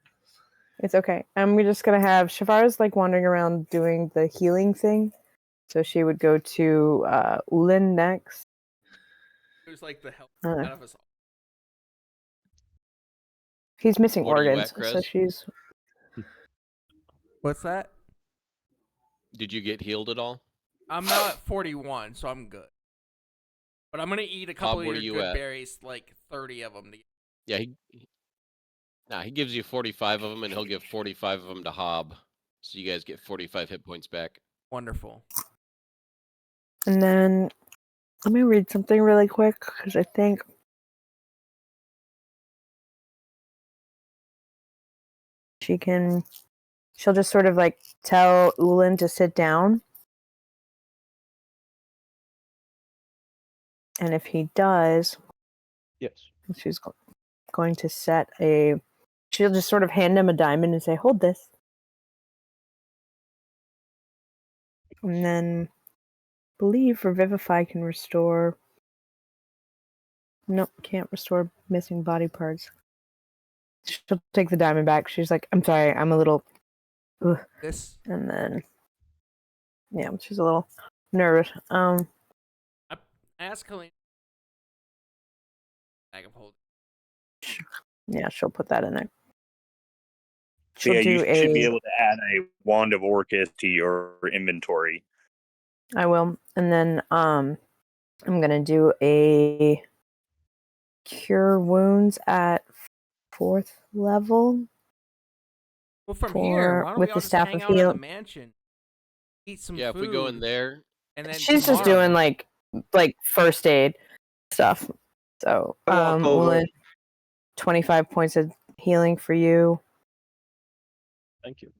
It's okay. We're just gonna have Shavara's like wandering around doing the healing thing, so she would go to Ulin next. Who's like the help out of us all. He's missing What organs, are you at, so Krez? she's. What's that? Did you get healed at all? I'm now at 41, so I'm good. But I'm gonna eat a couple Bob, what of are your you good at? berries, like 30 of them. Yeah, he gives you 45 of them, and he'll give 45 of them to Hob. So you guys get 45 hit points back. Wonderful. And then let me read something really quick because I think she can she'll just sort of like tell Ulan to sit down. And if he does, Yes. she's going to set a. She'll just sort of hand him a diamond and say, "Hold this." And then, I believe Revivify can restore. Nope, can't restore missing body parts. She'll take the diamond back. She's like, "I'm sorry, I'm a little." Ugh. This. And then, yeah, she's a little nervous. I ask Helene. Bag of holding. Yeah, she'll put that in there. So She'll yeah, do you should be a. able to add a Wand of Orcus to your inventory. I will, and then I'm gonna do a cure wounds at 4th level. Well, from here, why don't with we all the just staff hang of out at heal. the mansion, eat some Yeah, food, if we go in there, and then She's just tomorrow- doing like first aid stuff. So I'll walk over. Ulan, 25 points of healing for you. Thank you.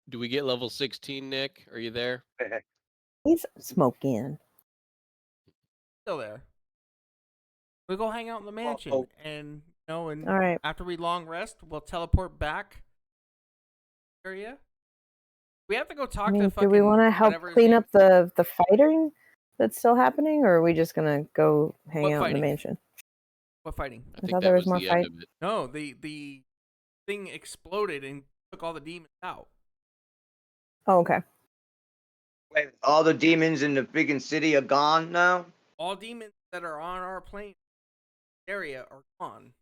do we get level 16, Nick? Are you there? He's smoking. still there. We go hang out in the mansion, oh. and and All right. after we long rest, we'll teleport back. Area. We have to go talk I mean, to do fucking. we want to help whatever his clean name- up the fighting that's still happening, or are we just gonna go hang What out in fighting? the mansion? What fighting? I I think thought that there was was more the fight. end of it. No, the thing exploded and took all the demons out. Oh, okay. Wait, all the demons in the freaking city are gone now? All demons that are on our plane area are gone.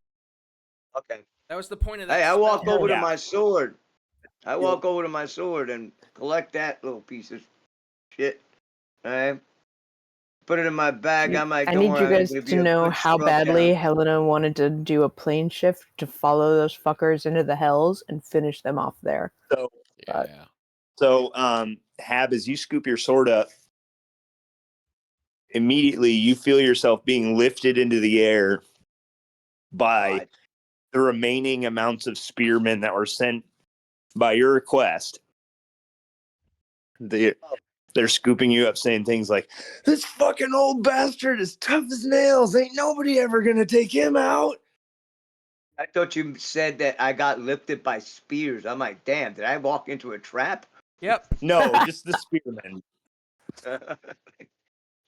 Okay. That was the point of that. Hey, I walk spell. over to Yeah. my sword. I walk over to my sword and collect that little piece of shit. Alright? Put it in my bag. I'm like, I don't need worry, you I'm guys gonna be to a know good how scrub badly down. Helena wanted to do a plane shift to follow those fuckers into the hells and finish them off there. So, Yeah. Hab, as you scoop your sword up, immediately you feel yourself being lifted into the air by God. the remaining amounts of spearmen that were sent by your request. They're scooping you up, saying things like, "This fucking old bastard is tough as nails. Ain't nobody ever gonna take him out." I thought you said that I got lifted by spears. I'm like, damn, did I walk into a trap? Yep. No, just the spearmen.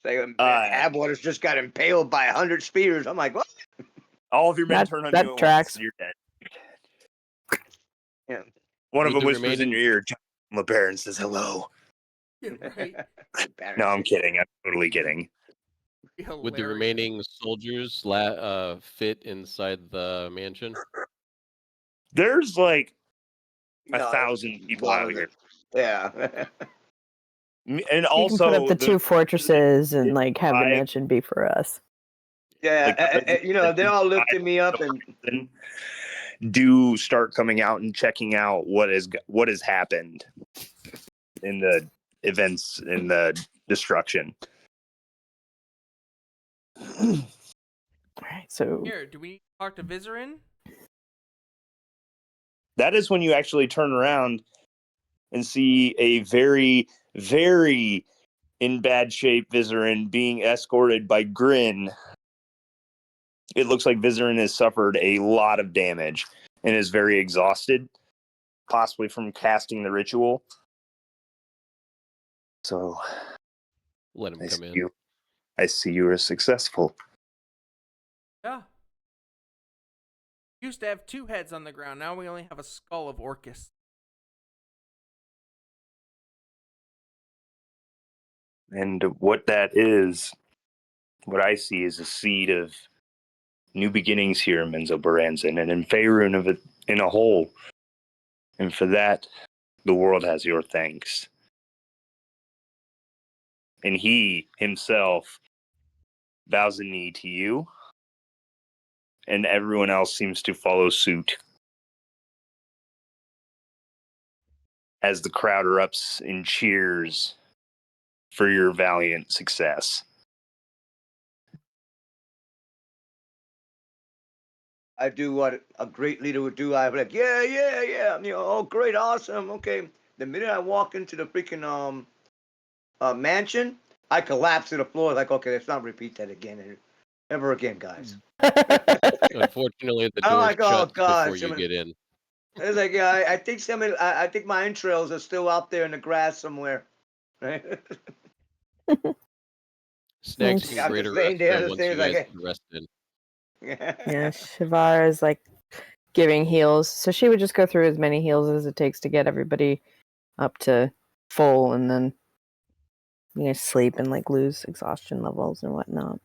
Like, Abwater's just got impaled by 100 spears. I'm like, what? All of your men That- turn on that you at tracks. once. You're dead. Yeah. One of With them the whispers in remaining- your ear, John LeBaron says hello. Right. No, I'm kidding. I'm totally kidding. Would the Hilarious. remaining soldiers fit inside the mansion? There's like No, 1,000 people lot out of here. Yeah. And You can also, put up the two fortresses and like have the I- mansion be for us. Yeah, they're all lifting me up and do start coming out and checking out what has happened in the events in the destruction. All right, so Here, do we talk to Vizerin? That is when you actually turn around and see a very, very in bad shape Vizerin being escorted by Grin. It looks like Vizerin has suffered a lot of damage and is very exhausted, possibly from casting the ritual. So Let him I come see in. I see you are successful. Yeah. Used to have 2 heads on the ground. Now we only have a skull of Orcus. And what that is, what I see is a seed of new beginnings here in Menzoberranzan and in Faerun of it in a whole. And for that, the world has your thanks. And he himself bows a knee to you, and everyone else seems to follow suit as the crowd erupts in cheers for your valiant success. I do what a great leader would do. I'm like, yeah, yeah, yeah. Oh, great, awesome, okay. The minute I walk into the freaking mansion, I collapse to the floor. Like, okay, let's not repeat that again, ever again, guys. Unfortunately, the I'm door like, oh shuts before god, you get in. it's like, yeah, I think I think my entrails are still out there in the grass somewhere. Right? Snacks Thanks. can I'm great just a laying there on restaurant the once you stairs, guys like, get rested. Yeah, Shavara is like giving heals. So she would just go through as many heals as it takes to get everybody up to full and then sleep and like lose exhaustion levels and whatnot.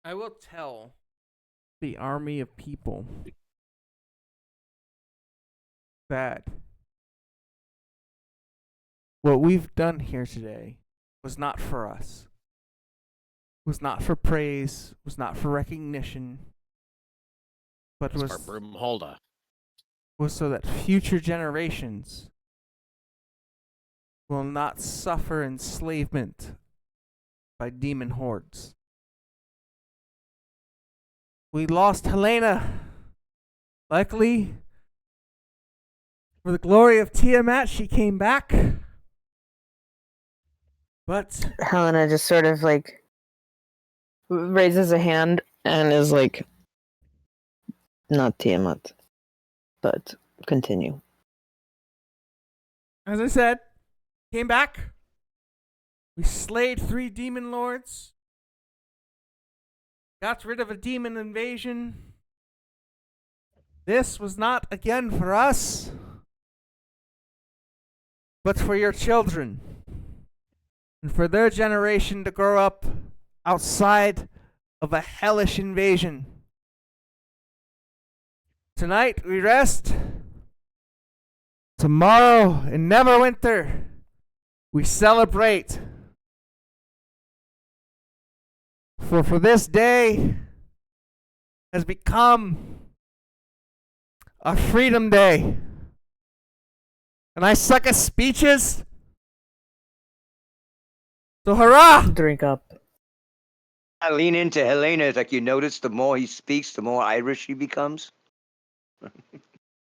I will tell the army of people that what we've done here today was not for us, was not for praise, was not for recognition, but It's for Broomholda. was so that future generations will not suffer enslavement by demon hordes. We lost Helena. Luckily, for the glory of Tiamat, she came back. But Helena just sort of like raises a hand and is like, not Tiamat, but continue. as I said, came back. We slayed 3 demon lords. Got rid of a demon invasion. This was not again for us, but for your children. And for their generation to grow up outside of a hellish invasion. Tonight we rest. Tomorrow in Neverwinter we celebrate. For this day has become a freedom day. And I suck at speeches. So hurrah! Drink up. I lean into Helena. It's like, you notice the more he speaks, the more Irish he becomes.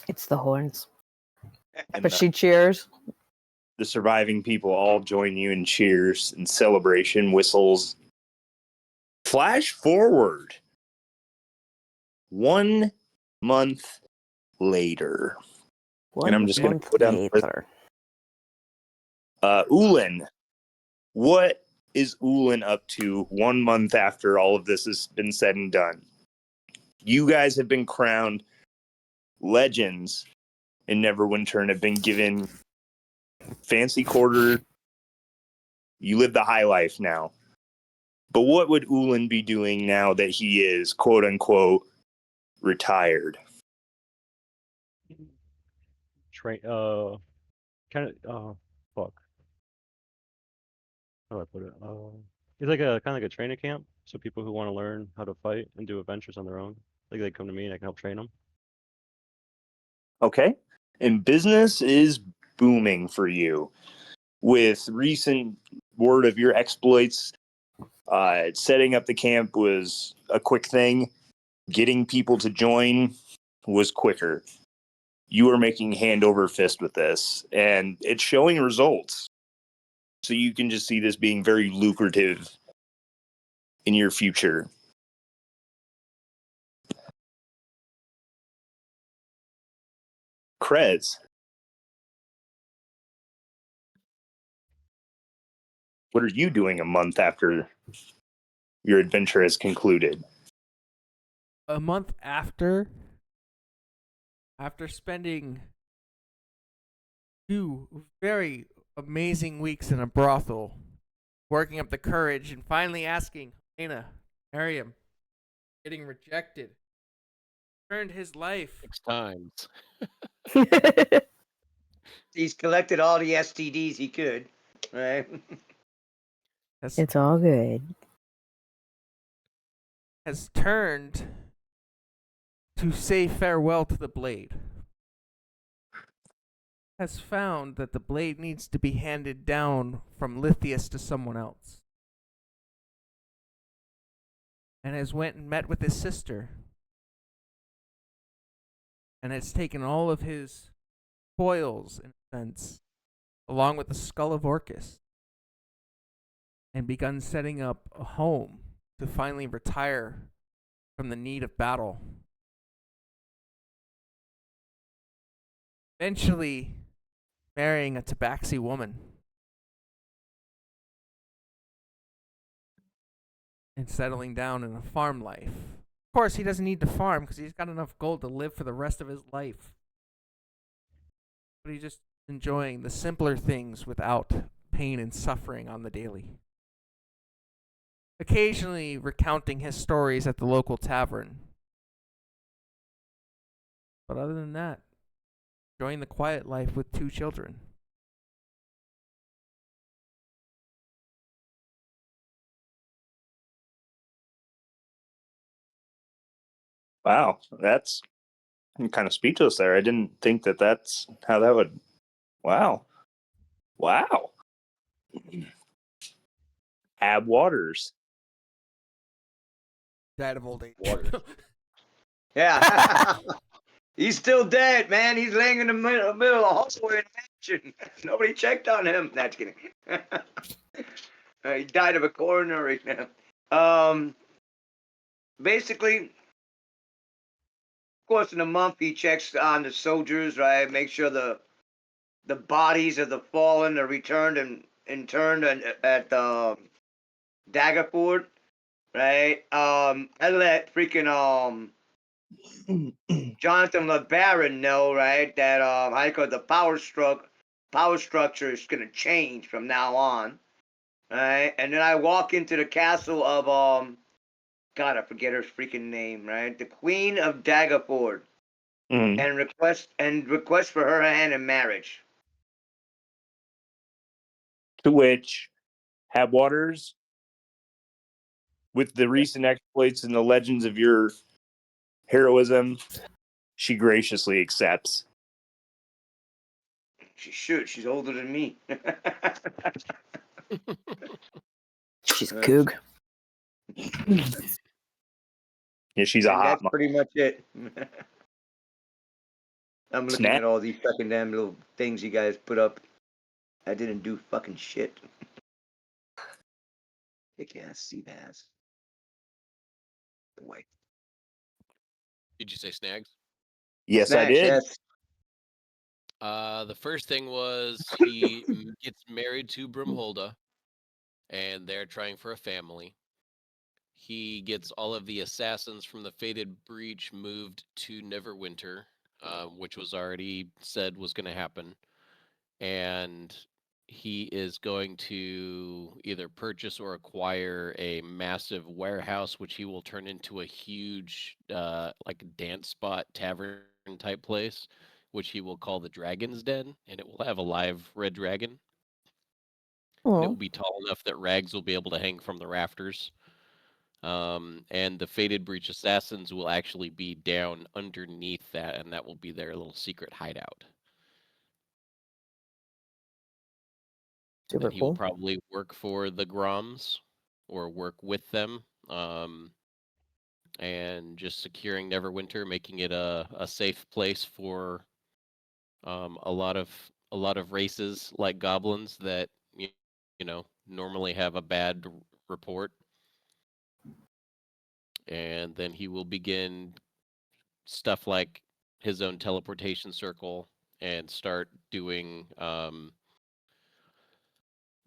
It's the horns. And But she cheers. the surviving people all join you in cheers and celebration, whistles. Flash forward 1 month later. And I'm just going to go down the list. Ulan, what is Ulan up to 1 month after all of this has been said and done? You guys have been crowned legends in Neverwinter and have been given fancy quarters. You live the high life now. But what would Ulan be doing now that he is, quote unquote, retired? Kind of, fuck. How do I put it? It's like a kind of like a training camp. So people who want to learn how to fight and do adventures on their own, like they come to me and I can help train them. Okay. And business is booming for you. With recent word of your exploits, setting up the camp was a quick thing. Getting people to join was quicker. You are making hand over fist with this, and it's showing results. So you can just see this being very lucrative in your future. Krez, what are you doing a month after your adventure has concluded? A month after spending 2 very amazing weeks in a brothel, working up the courage and finally asking Helena, marry him, getting rejected, turned his life. 6 times. He's collected all the STDs he could, right? It's all good. Has turned to say farewell to the blade. Has found that the blade needs to be handed down from Lithius to someone else. and has went and met with his sister, and has taken all of his spoils, in a sense, along with the skull of Orcus, and begun setting up a home to finally retire from the need of battle. Eventually marrying a Tabaxi woman. And settling down in a farm life. Of course, he doesn't need to farm because he's got enough gold to live for the rest of his life. But he's just enjoying the simpler things without pain and suffering on the daily. Occasionally recounting his stories at the local tavern. But other than that, enjoying the quiet life with 2 children. Wow, I'm kind of speechless there. I didn't think that's how that would. Wow. Ab Waters. Died of old age. Waters. Yeah. He's still dead, man. He's laying in the middle of the hallway in mansion. Nobody checked on him. That's kidding. He died of a coronary. Basically, of course, in a month he checks on the soldiers, right? Make sure the bodies of the fallen are returned and interned at Daggerford, right? I let freaking Jonathan LeBaron know, right, that the power structure is gonna change from now on, right? And then I walk into the castle of God, I forget her freaking name, right? The Queen of Daggerford, and request for her hand in marriage. To which Ab Waters, with the recent exploits and the legends of your heroism, she graciously accepts. She should. She's older than me. She's Coog. Yeah, she's a hot That's mom. pretty much it. I'm looking Snap. at all these fucking damn little things you guys put up. I didn't do fucking shit. Kick ass, sea bass. Boy. Did you say snags? Yes, I Snacks, did. yes. The first thing was he gets married to Brimholda, and they're trying for a family. He gets all of the assassins from the Fated Breach moved to Neverwinter, which was already said was going to happen. And he is going to either purchase or acquire a massive warehouse, which he will turn into a huge, like dance spot, tavern type place, which he will call the Dragon's Den, and it will have a live red dragon. And it will be tall enough that Rags will be able to hang from the rafters. And the Fated Breach assassins will actually be down underneath that, and that will be their little secret hideout. Super And he will cool. probably work for the Groms or work with them, and just securing Neverwinter, making it a safe place for a lot of races like goblins that you know normally have a bad report. And then he will begin stuff like his own teleportation circle and start doing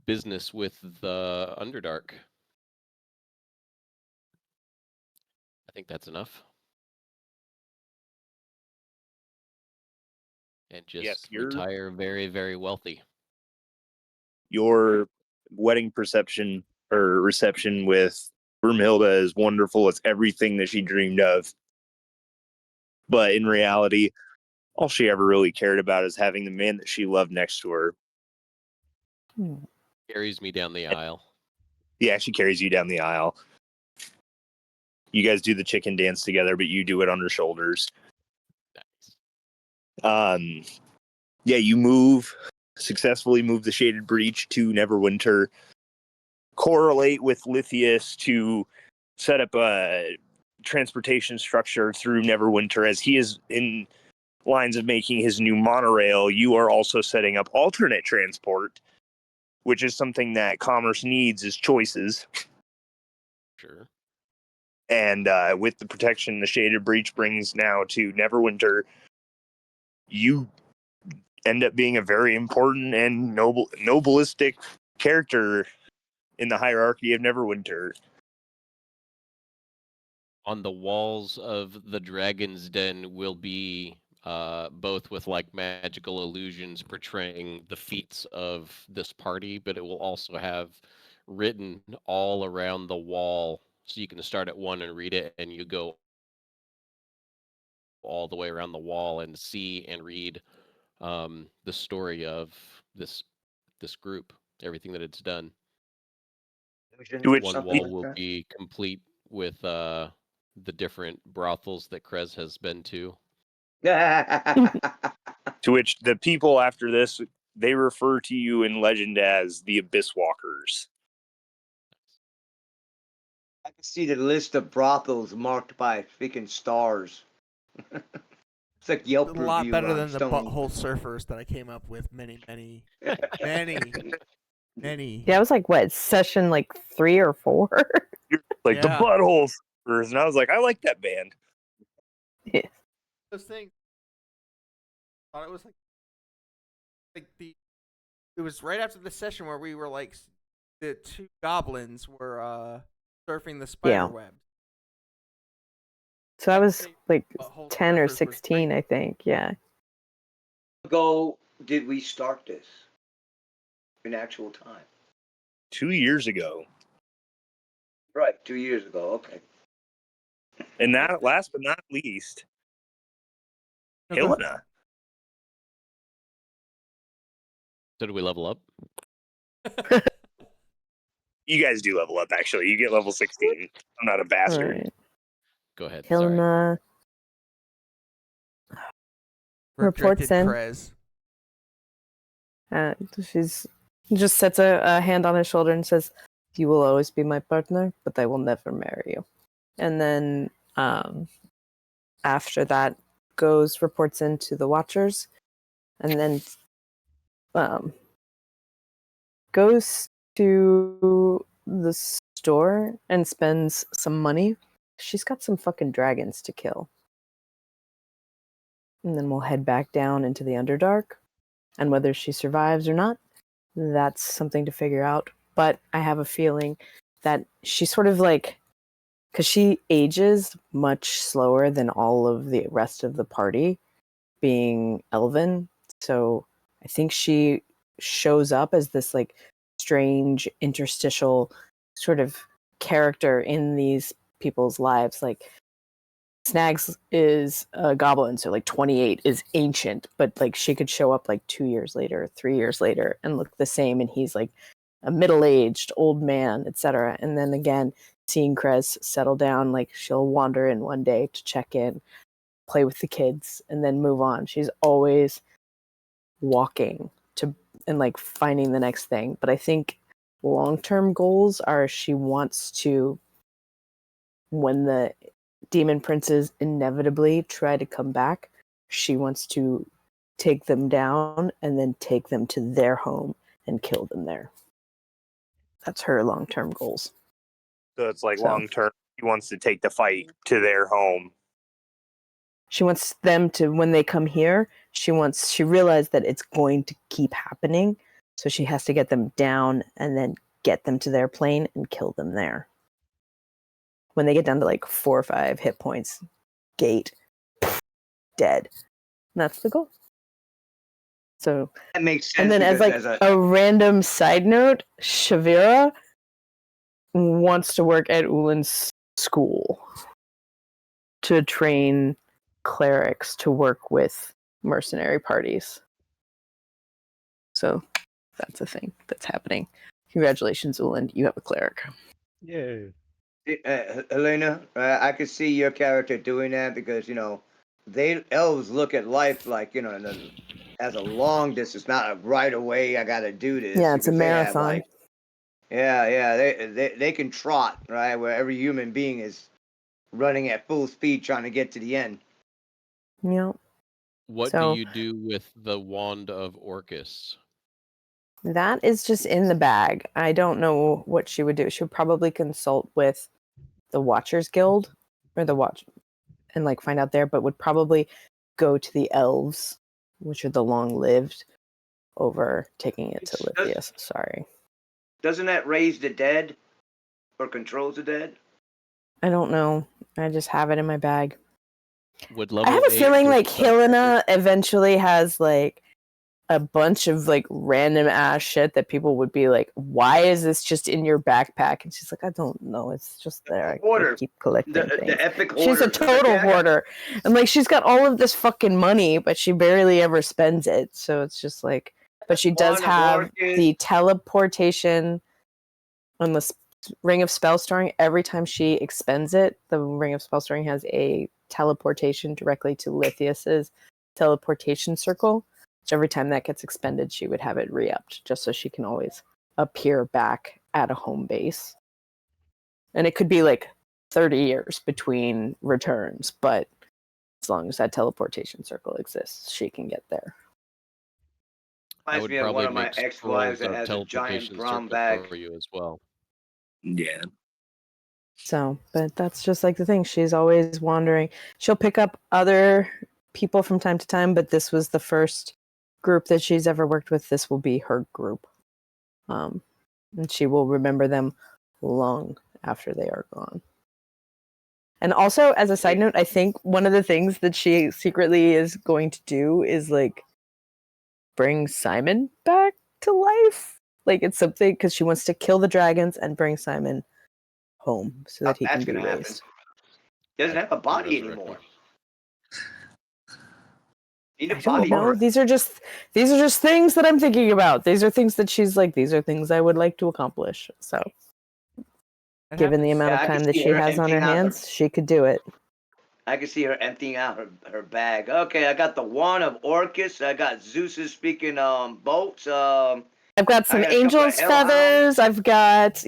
business with the Underdark. I think that's enough. And just Yes, retire very, very wealthy. Your wedding reception with Broomhilda is wonderful. It's everything that she dreamed of. But in reality, all she ever really cared about is having the man that she loved next to her. Carries me down the aisle. Yeah, she carries you down the aisle. You guys do the chicken dance together, but you do it on her shoulders. Nice. Yeah, you successfully move the Shaded Breach to Neverwinter, correlate with Lithius to set up a transportation structure through Neverwinter, as he is in lines of making his new monorail. You are also setting up alternate transport, which is something that commerce needs, is choices. Sure. And with the protection the Shaded Breach brings now to Neverwinter, you end up being a very important and nobilistic character in the hierarchy of Neverwinter. On the walls of the Dragon's Den will be both with like magical illusions portraying the feats of this party, but it will also have written all around the wall. So you can start at one and read it, and you go all the way around the wall and see and read the story of this group, everything that it's done. Which One something wall like will that. be complete with the different brothels that Krez has been to. To which the people after this, they refer to you in legend as the Abyss Walkers. I can see the list of brothels marked by freaking stars. It's like A Yelp lot review better on than the Stony. butthole surfers that I came up with many. Yeah, I was like, what, session like 3 or 4? You're like the Yeah. Butthole Surfers, and I was like, I like that band. Yeah. Those things. I thought it was like it was right after the session where we were like the two goblins were surfing the spider Yeah. web. So I was Say like Butthole 10 or Surfers was 16, great. I think. Yeah. Ago did we start this in actual time? 2 years ago. Right, 2 years ago. Okay. And that, last but not least, No, go ahead. Helena. So do we level up? You guys do level up, actually. You get level 16. I'm not a bastard. All right. Go ahead. Sorry. Helena Rejected reports in. Krez. She's just sets a hand on his shoulder and says, "You will always be my partner, but I will never marry you." And then after that, reports into the Watchers, and then goes to the store and spends some money. She's got some fucking dragons to kill. And then we'll head back down into the Underdark. And whether she survives or not, that's something to figure out. But I have a feeling that she's sort of like, because she ages much slower than all of the rest of the party, being elven. So I think she shows up as this like strange interstitial sort of character in these people's lives. Like Snags is a goblin, so like 28 is ancient, but like she could show up like 2 years later, 3 years later, and look the same, and he's like a middle-aged old man, etc. And then again, seeing Krez settle down, like she'll wander in one day to check in, play with the kids, and then move on. She's always walking to and like finding the next thing. But I think long-term goals are she wants to, when the demon princes inevitably try to come back, she wants to take them down and then take them to their home and kill them there. That's her long-term goals. So it's like So- long term, he wants to take the fight to their home. She wants them to, when they come here, she realized that it's going to keep happening, so she has to get them down and then get them to their plane and kill them there. When they get down to like 4 or 5 hit points, gate, dead. And that's the goal. So, That makes sense. and then as like because a random side note, Shavira wants to work at Ulin's school to train clerics to work with mercenary parties. So that's a thing that's happening. Congratulations, Ulin, you have a cleric. Yay. Helena, I could see your character doing that because elves look at life like as a long distance, not a right away. I got to do this. Yeah, it's a because they have, marathon. like, Yeah. They can trot, right? Where every human being is running at full speed trying to get to the end. Yep. What So- do you do with the Wand of Orcus? That is just in the bag. I don't know what she would do. She would probably consult with the Watchers Guild or the Watch and like find out there, but would probably go to the elves, which are the long-lived, over taking it to Does- Lithius. Sorry. Doesn't that raise the dead or controls the dead? I don't know. I just have it in my bag. Would I level have a 8 feeling with like the- Helena eventually has like a bunch of like random ass shit that people would be like, "Why is this just in your backpack?" And she's like, "I don't know. It's just there. I Hoarder. keep collecting things." The epic hoarder. She's a total Yeah, I got- hoarder, and like she's got all of this fucking money, but she barely ever spends it. So it's just like, but she does Wand of have Orchid. the teleportation on the Ring of Spell Storing. Every time she expends it, the Ring of Spell Storing has a teleportation directly to Lithius's teleportation circle. So every time that gets expended, she would have it re-upped, just so she can always appear back at a home base. And it could be like 30 years between returns, but as long as that teleportation circle exists, she can get there. I Reminds would me of one probably of my make ex-wives scrolls that or has a giant teleportation brown circle bag. for you as well. Yeah. So, but that's just like the thing. She's always wandering. She'll pick up other people from time to time, but this was the first group that she's ever worked with. This will be her group. And she will remember them long after they are gone. And also, as a side note, I think one of the things that she secretly is going to do is like bring Simon back to life. Like it's something because she wants to kill the dragons and bring Simon home so that he That's can be gonna happen. raised. He doesn't have a body Resurrected. anymore. Need a I don't body. know. These are just things that I'm thinking about. These are things that she's like. These are things I would like to accomplish. So, It given the happens. amount Yeah, of I can time that see she her has on her emptying out her- hands, she could do it. I can see her emptying out her bag. Okay, I got the Wand of Orcus. I got Zeus's speaking bolts. I've got some got a couple of angel's hellhounds. feathers. I've got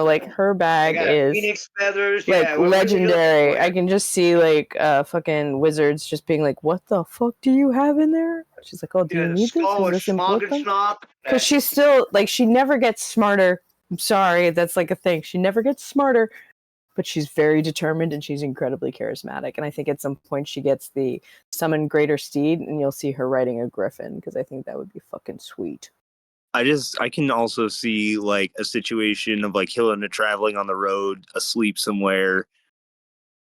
like her I bag got a is Phoenix feathers. like Yeah, what are you looking legendary. for? I can just see like fucking wizards just being like, "What the fuck do you have in there?" She's like, "Oh, do Yeah, you the need this? skull Is of this important?" Schmoggenschnock. Because she's still like she never gets smarter. I'm sorry, that's like a thing. She never gets smarter, but she's very determined and she's incredibly charismatic. And I think at some point she gets the summon greater steed, and you'll see her riding a griffin because I think that would be fucking sweet. I can also see like a situation of like Helena traveling on the road, asleep somewhere.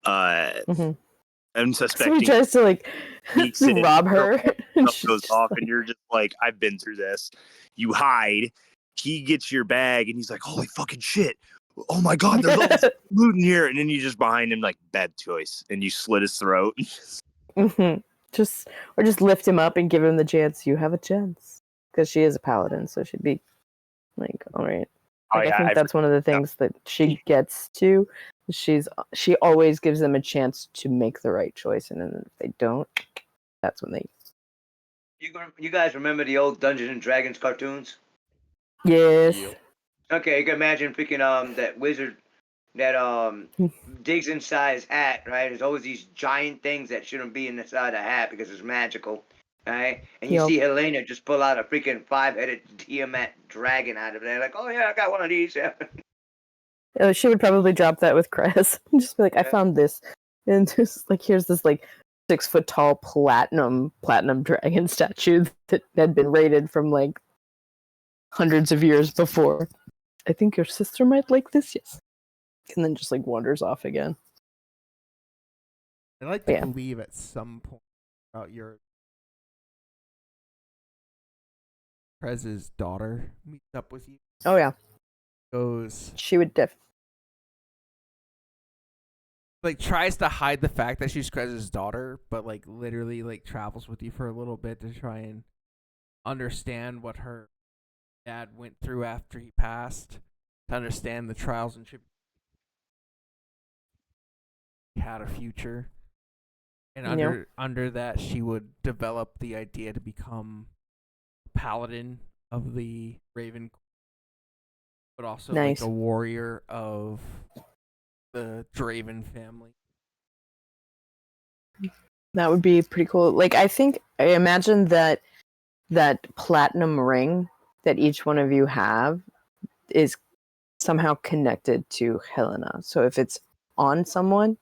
Mhm. I'm So suspecting he tries to like sneaks in, rob her. and stuff she's goes just off, like- and you're just like, I've been through this. You hide. He gets your bag, and he's like, "Holy fucking shit! Oh my god, there's all this loot in here!" And then you just behind him like, "Bad choice," and you slit his throat. Mhm. Just lift him up and give him the chance. You have a chance because she is a paladin, so she'd be like, all right. Like, I think that's one of the things that she gets to. She always gives them a chance to make the right choice, and then if they don't, that's when they. You guys remember the old Dungeons and Dragons cartoons? Yes. Yep. Okay, you can imagine picking that wizard that digs inside his hat, right? There's always these giant things that shouldn't be inside the hat because it's magical, right? And you Yep. see Helena just pull out a freaking 5-headed Tiamat dragon out of there, like, oh yeah, I got one of these. Yeah. She would probably drop that with Cress and just be like, "I Yeah. found this," and just like, here's this like 6-foot tall platinum dragon statue that had been raided from like hundreds of years before. I think your sister might like this, yes. And then just like wanders off again. I like to Yeah. believe at some point about your Prez's daughter meets up with you. Oh yeah, Goes she would like tries to hide the fact that she's Krez's daughter, but like literally like travels with you for a little bit to try and understand what her dad went through after he passed, to understand the trials and tribulations. He had a future, and Yep. under that she would develop the idea to become paladin of the Raven but also Nice. like a warrior of the Draven family. That would be pretty cool. Like I imagine that platinum ring that each one of you have is somehow connected to Helena. So if it's on someone,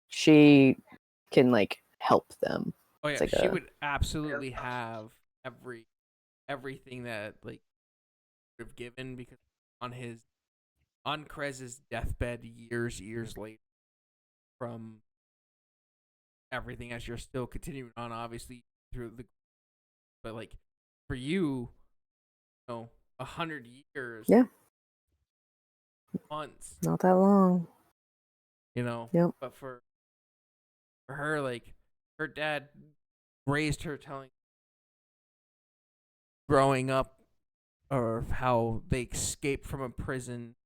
she can like help them. Oh It's yeah, like she a- would absolutely have everything that like would have given, because on Krez's deathbed years later, from everything, as you're still continuing on, obviously through the, but like for you, 100 years, Yeah. months, Not that long. Yep. But for her, like her dad raised her, telling growing up, or how they escaped from a prison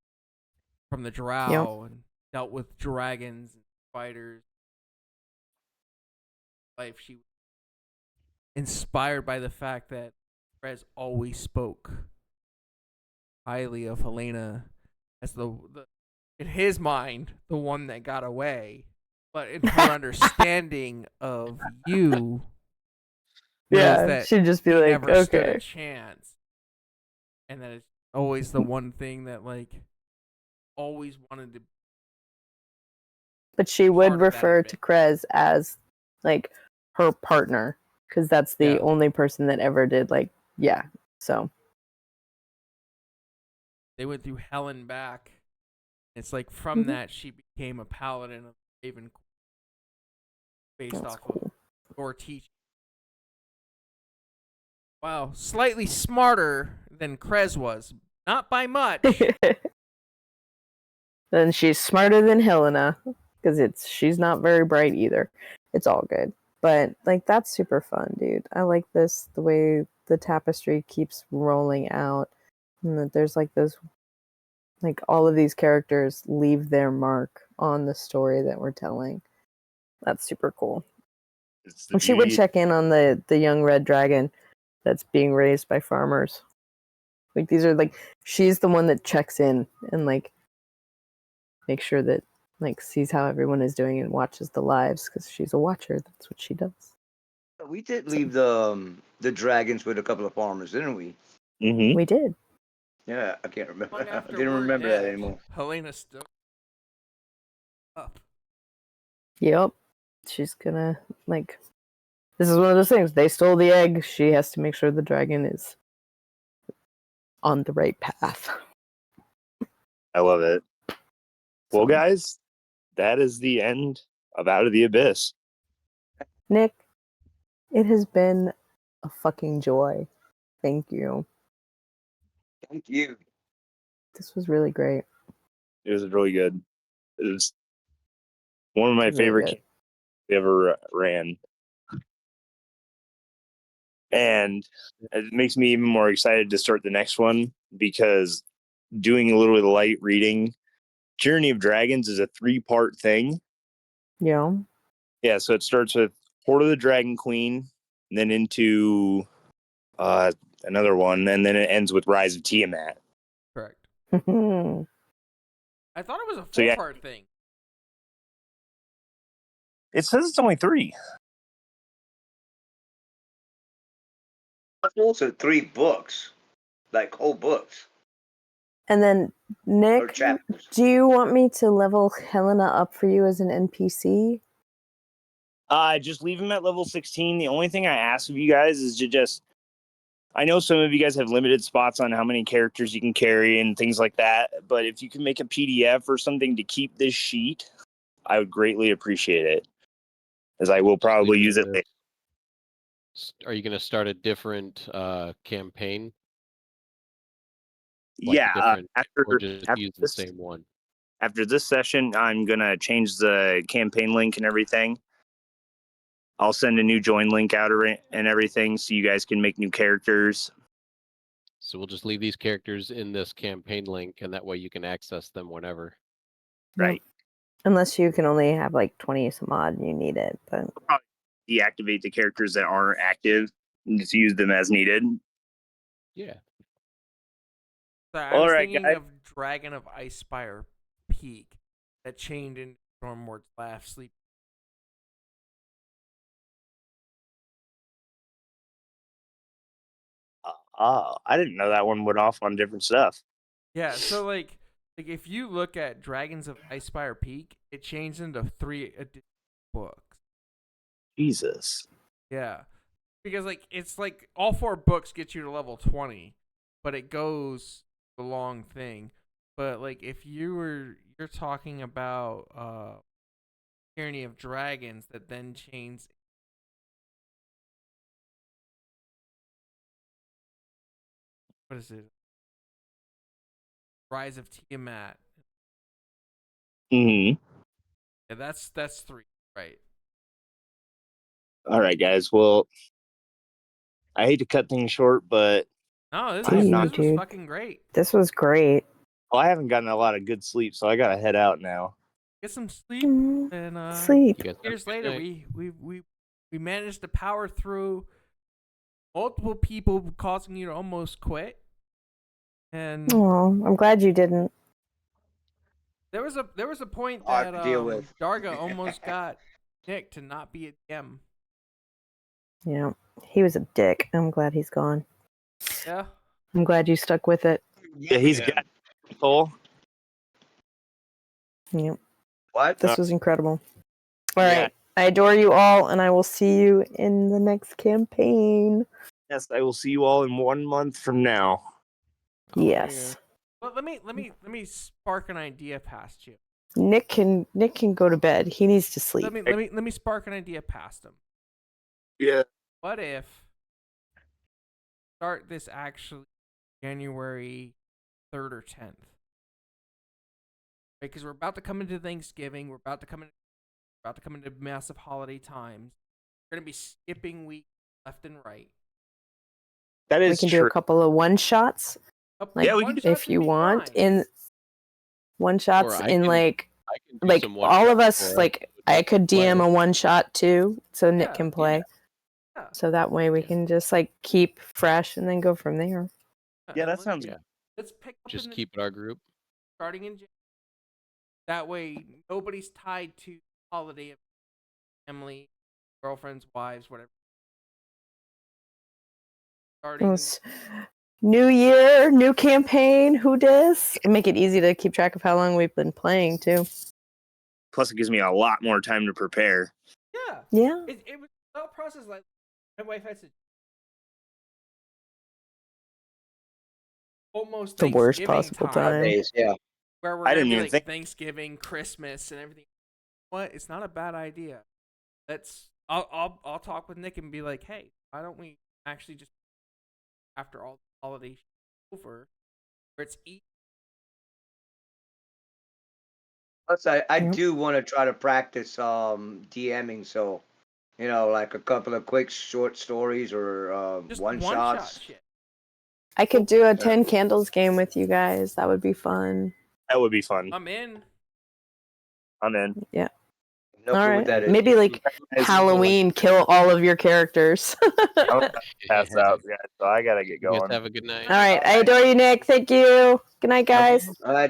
from the Drow and dealt with dragons and spiders. Life, she was inspired by the fact that Krez always spoke highly of Helena as the in his mind the one that got away, but in her understanding of you, knows Yeah, that she'd just be he like, never stood a okay. chance, and that it's always the one thing that like always wanted to. But she part would of that refer to adventure. Krez as like her partner, because that's the Yeah. only person that ever did like, yeah. So They went through hell and back. It's like from Mhm. that she became a paladin of Raven, based that's off cool. of your teaching. Wow, slightly smarter than Krez was, not by much. Then she's smarter than Helena, because she's not very bright either. It's all good. But like that's super fun, dude. I like the way the tapestry keeps rolling out. And that there's like this, like all of these characters leave their mark on the story that we're telling. That's super cool. It's the And she would beauty. check in on the young red dragon that's being raised by farmers. Like these are like, she's the one that checks in and like makes sure that like sees how everyone is doing and watches the lives, because she's a watcher. That's what she does. We did leave the dragons with a couple of farmers, didn't we? Mm-hmm. We did. Yeah, I can't remember. Long I after didn't we're remember that dead, anymore. Helena still up. Yep. She's gonna like, this is one of those things. They stole the egg. She has to make sure the dragon is on the right path. I love it. Well, So, guys, that is the end of Out of the Abyss. Nick, it has been a fucking joy. Thank you. Thank you. This was really great. It was really good. It was one of my Really favorite good. games we ever ran. And it makes me even more excited to start the next one, because doing a little bit of light reading, Journey of Dragons is a 3-part thing. Yeah. Yeah, so it starts with Horde of the Dragon Queen, and then into another one, and then it ends with Rise of Tiamat. Correct. Yeah. I thought it was a So, yeah. 4-part thing. It says it's only 3. But also 3 books, like whole books And then, or Nick, chapters. do you want me to level Helena up for you as an NPC? Just leave him at level 16. The only thing I ask of you guys is to just, I know some of you guys have limited spots on how many characters you can carry and things like that, but if you can make a PDF or something to keep this sheet, I would greatly appreciate it, as I will probably use it later. Are you going to start a different campaign? Yeah, Or just use the same one? After this session, I'm going to change the campaign link and everything. I'll send a new join link out and everything, so you guys can make new characters. So we'll just leave these characters in this campaign link, and that way you can access them whenever. Right. Unless you can only have like 20 some odd and you need it. But Deactivate the characters that aren't active and just use them as needed. Yeah. So I All was right, thinking guys. of Dragon of Icespire Peak that chained in Stormward's Laugh Sleep. Oh, I didn't know that one went off on different stuff. Yeah, so like if you look at Dragons of Icespire Peak, it changed into 3 additional books. Jesus. Yeah. Because like it's like all 4 books get you to level 20, but it goes the long thing. But like if you're talking about Tyranny of Dragons that then chains what is it? Rise of Tiamat. Hmm. Yeah, that's 3, right? All right, guys. Well, I hate to cut things short, but No, I have not- this was Dude. fucking great. This was great. I haven't gotten a lot of good sleep, so I gotta head out now. Get some sleep Mm, and Sleep. You guys have a years good later night. we managed to power through multiple people causing you to almost quit. And Oh, I'm glad you didn't. there was a point Hard that to deal with. Darga almost got Nick to not be a DM. Yeah, he was a dick. I'm glad he's gone. Yeah. I'm glad you stuck with it. Yeah, he's got Cole. Yep, What? this was incredible. All Yeah. right, I adore you all, and I will see you in the next campaign. Yes, I will see you all in 1 month from now. Oh, Yes, Well, let me spark an idea past you. Nick can go to bed. He needs to sleep. Let me spark an idea past him. Yeah. What if start this actually January 3rd or 10th? Because we're about to come into Thanksgiving, we're about to come into massive holiday times. We're gonna be skipping weeks left and right. That We is can do true. a couple of one shots, like Yeah, we one can- shots if would you be want, fine. in one shots I in can- like I can do like some all of one-shots us. for Like I could DM play. a one shot too, so Nick Yeah, can play. Yeah. So that way we can just like keep fresh and then go from there. Yeah, that let's- sounds Yeah. Let's pick up Just in the, keep it our group. starting in January. That way, nobody's tied to holiday, family, girlfriends, wives, whatever. Starting. Yes. New year, new campaign. Who dis? Make it easy to keep track of how long we've been playing too. Plus, it gives me a lot more time to prepare. Yeah. Yeah. It was a process like my wife had to almost The worst Thanksgiving possible time. Days, yeah. where we're I gonna didn't be even like think- Thanksgiving, Christmas, and everything. What? It's not a bad idea. I'll talk with Nick and be like, hey, why don't we actually just after all the holidays over, where it's Plus, I Yep. do want to try to practice DMing, so like a couple of quick short stories or just one shot shots. shit. I could do a 10 candles game with you guys. That would be fun. That would be fun. I'm in. I'm in. Yeah. No All clue right. what that is. Maybe like Guys, Halloween, kill all of your characters. I'm pass out, guys, so I gotta get You guys going. have a good night. All right. I adore you, Nick. Thank you. Good night, guys. All right.